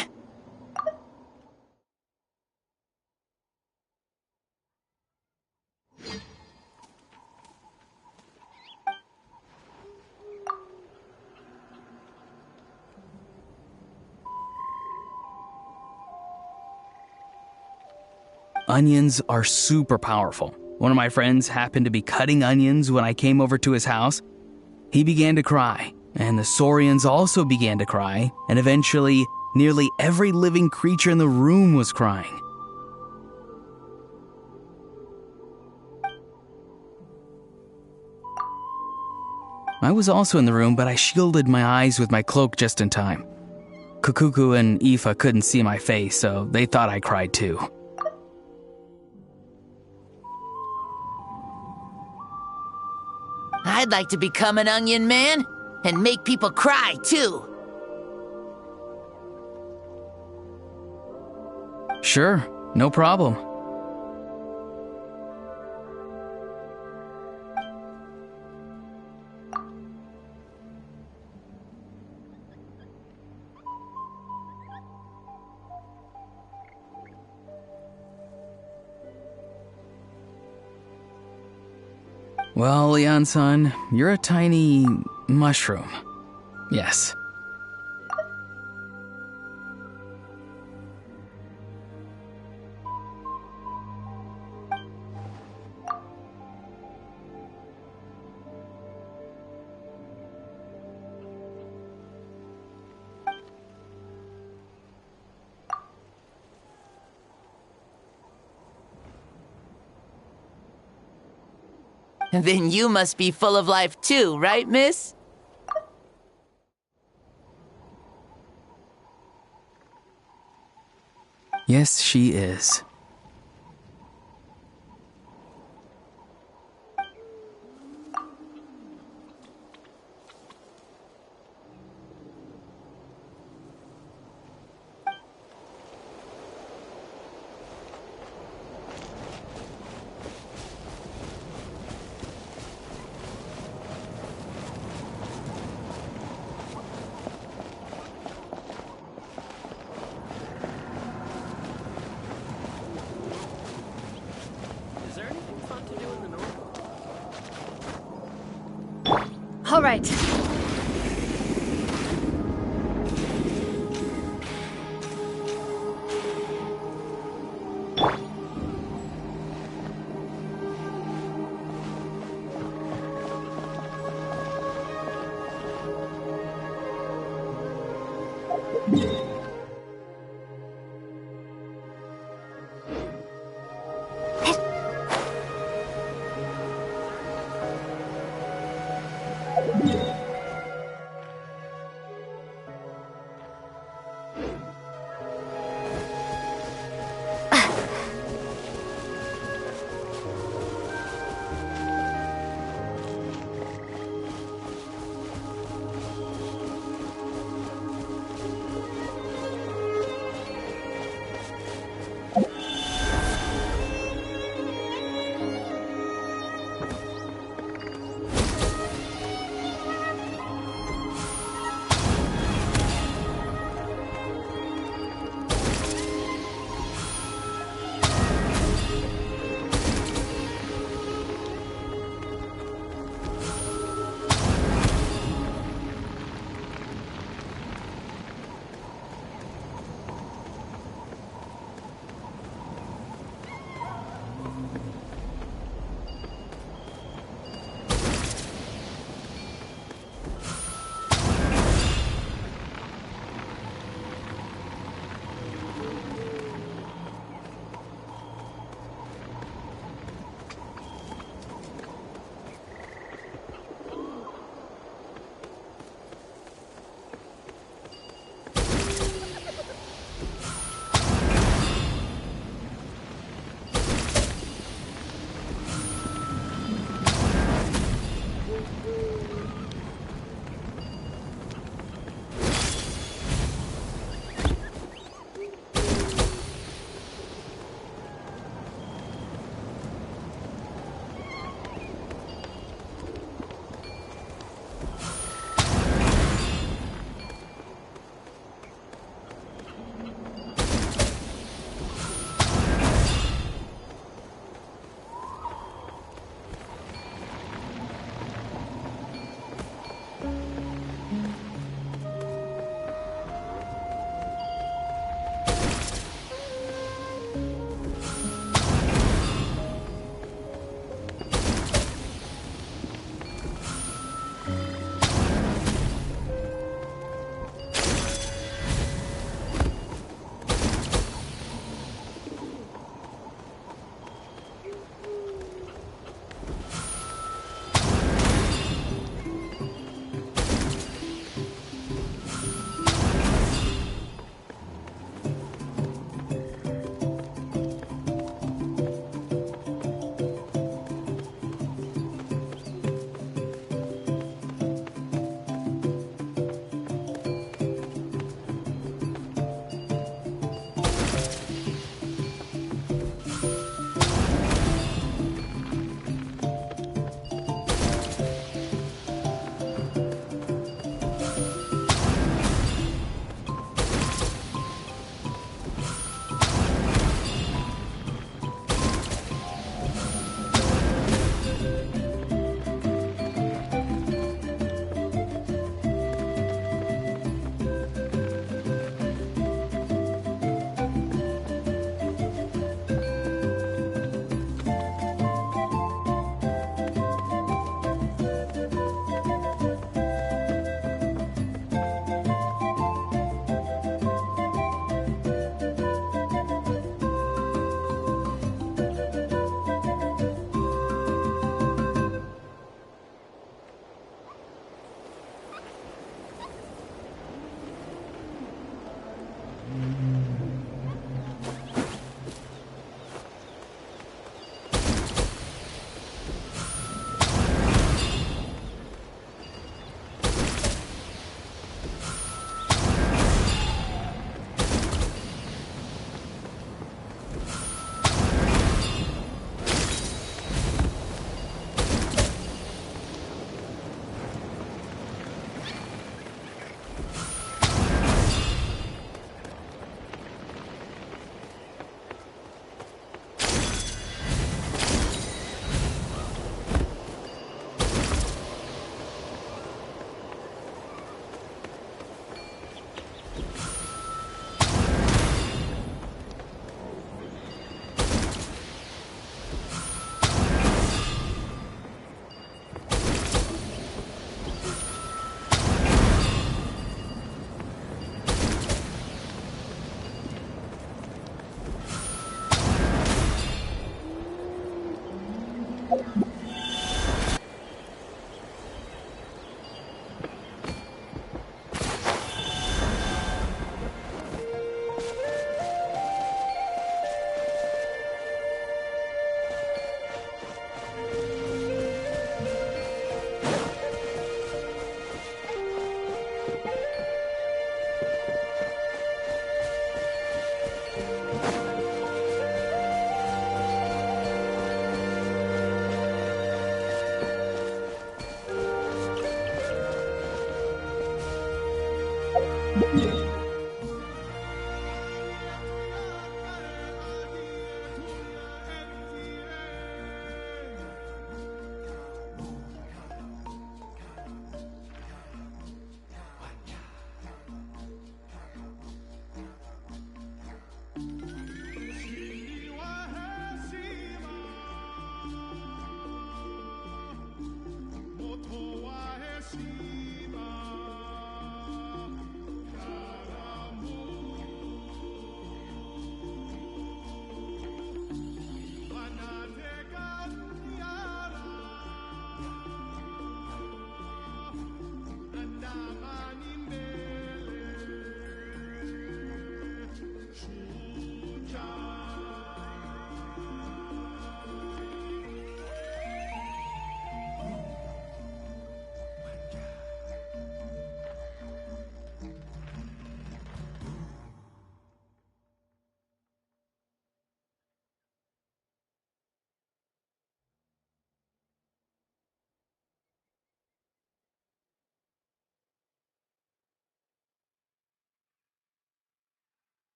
Onions are super powerful. One of my friends happened to be cutting onions when I came over to his house. He began to cry, and the Saurians also began to cry, and eventually, nearly every living creature in the room was crying. I was also in the room, but I shielded my eyes with my cloak just in time. Kukuku and Aoife couldn't see my face, so they thought I cried too.
I'd like to become an onion man and make people cry, too.
Sure, no problem. Well, Leon-san, you're a tiny mushroom. Yes.
Then you must be full of life too, right, miss?
Yes, she is.
All right.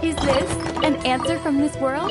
Is this an answer from this world?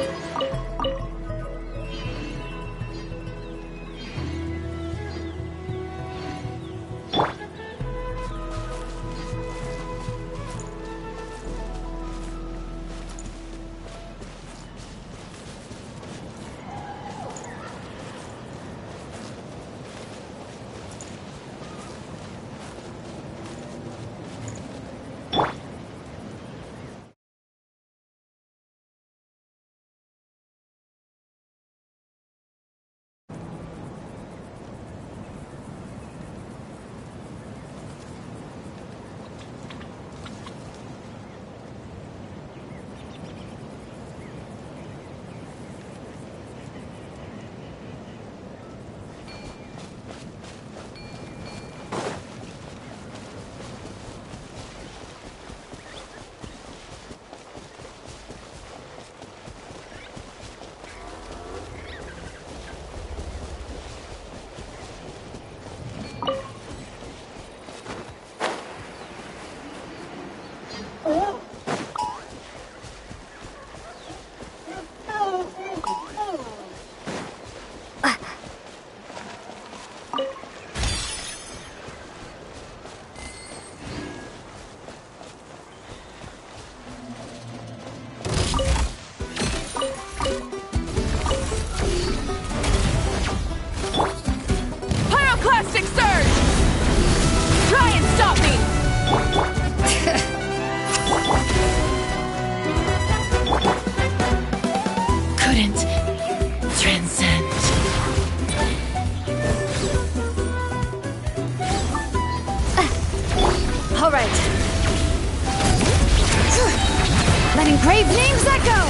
Name's Echo!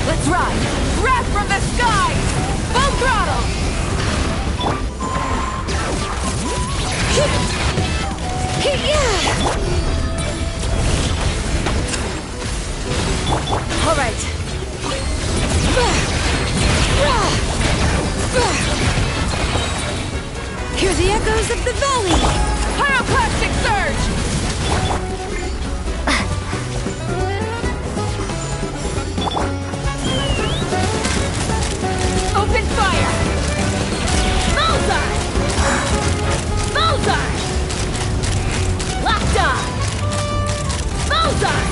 Let's ride! Wrath from the sky! Full throttle!
All right. Hear the echoes of the valley!
Pyroclastic surge! Open fire! Bullseye! Bullseye! Locked on! Bullseye!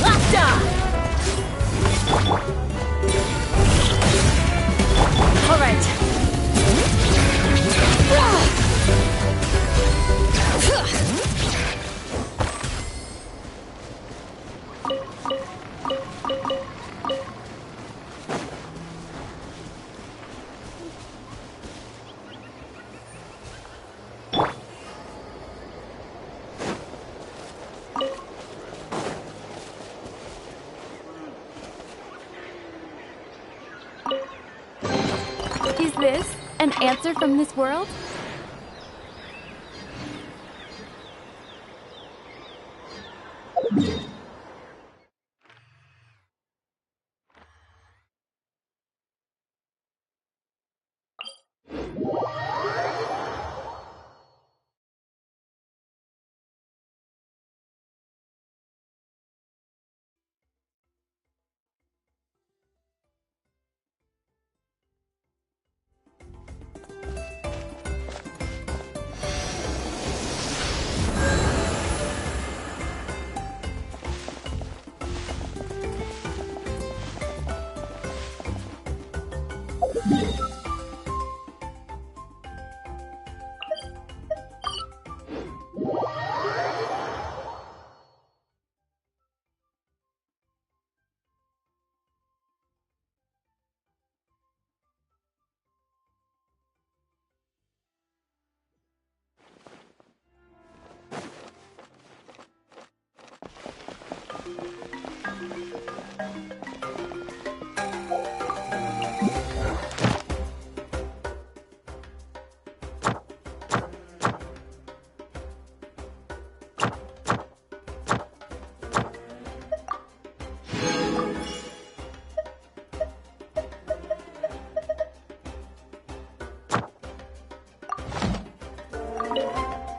Locked on! All right.
Is this an answer from this world?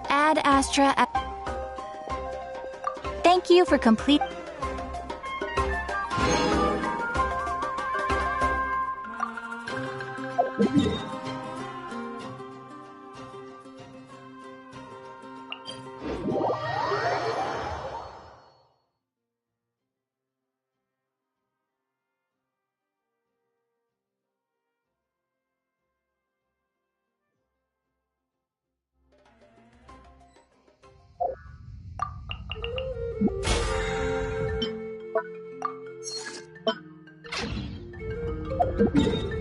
Ad Astra. Thank you for complete.
you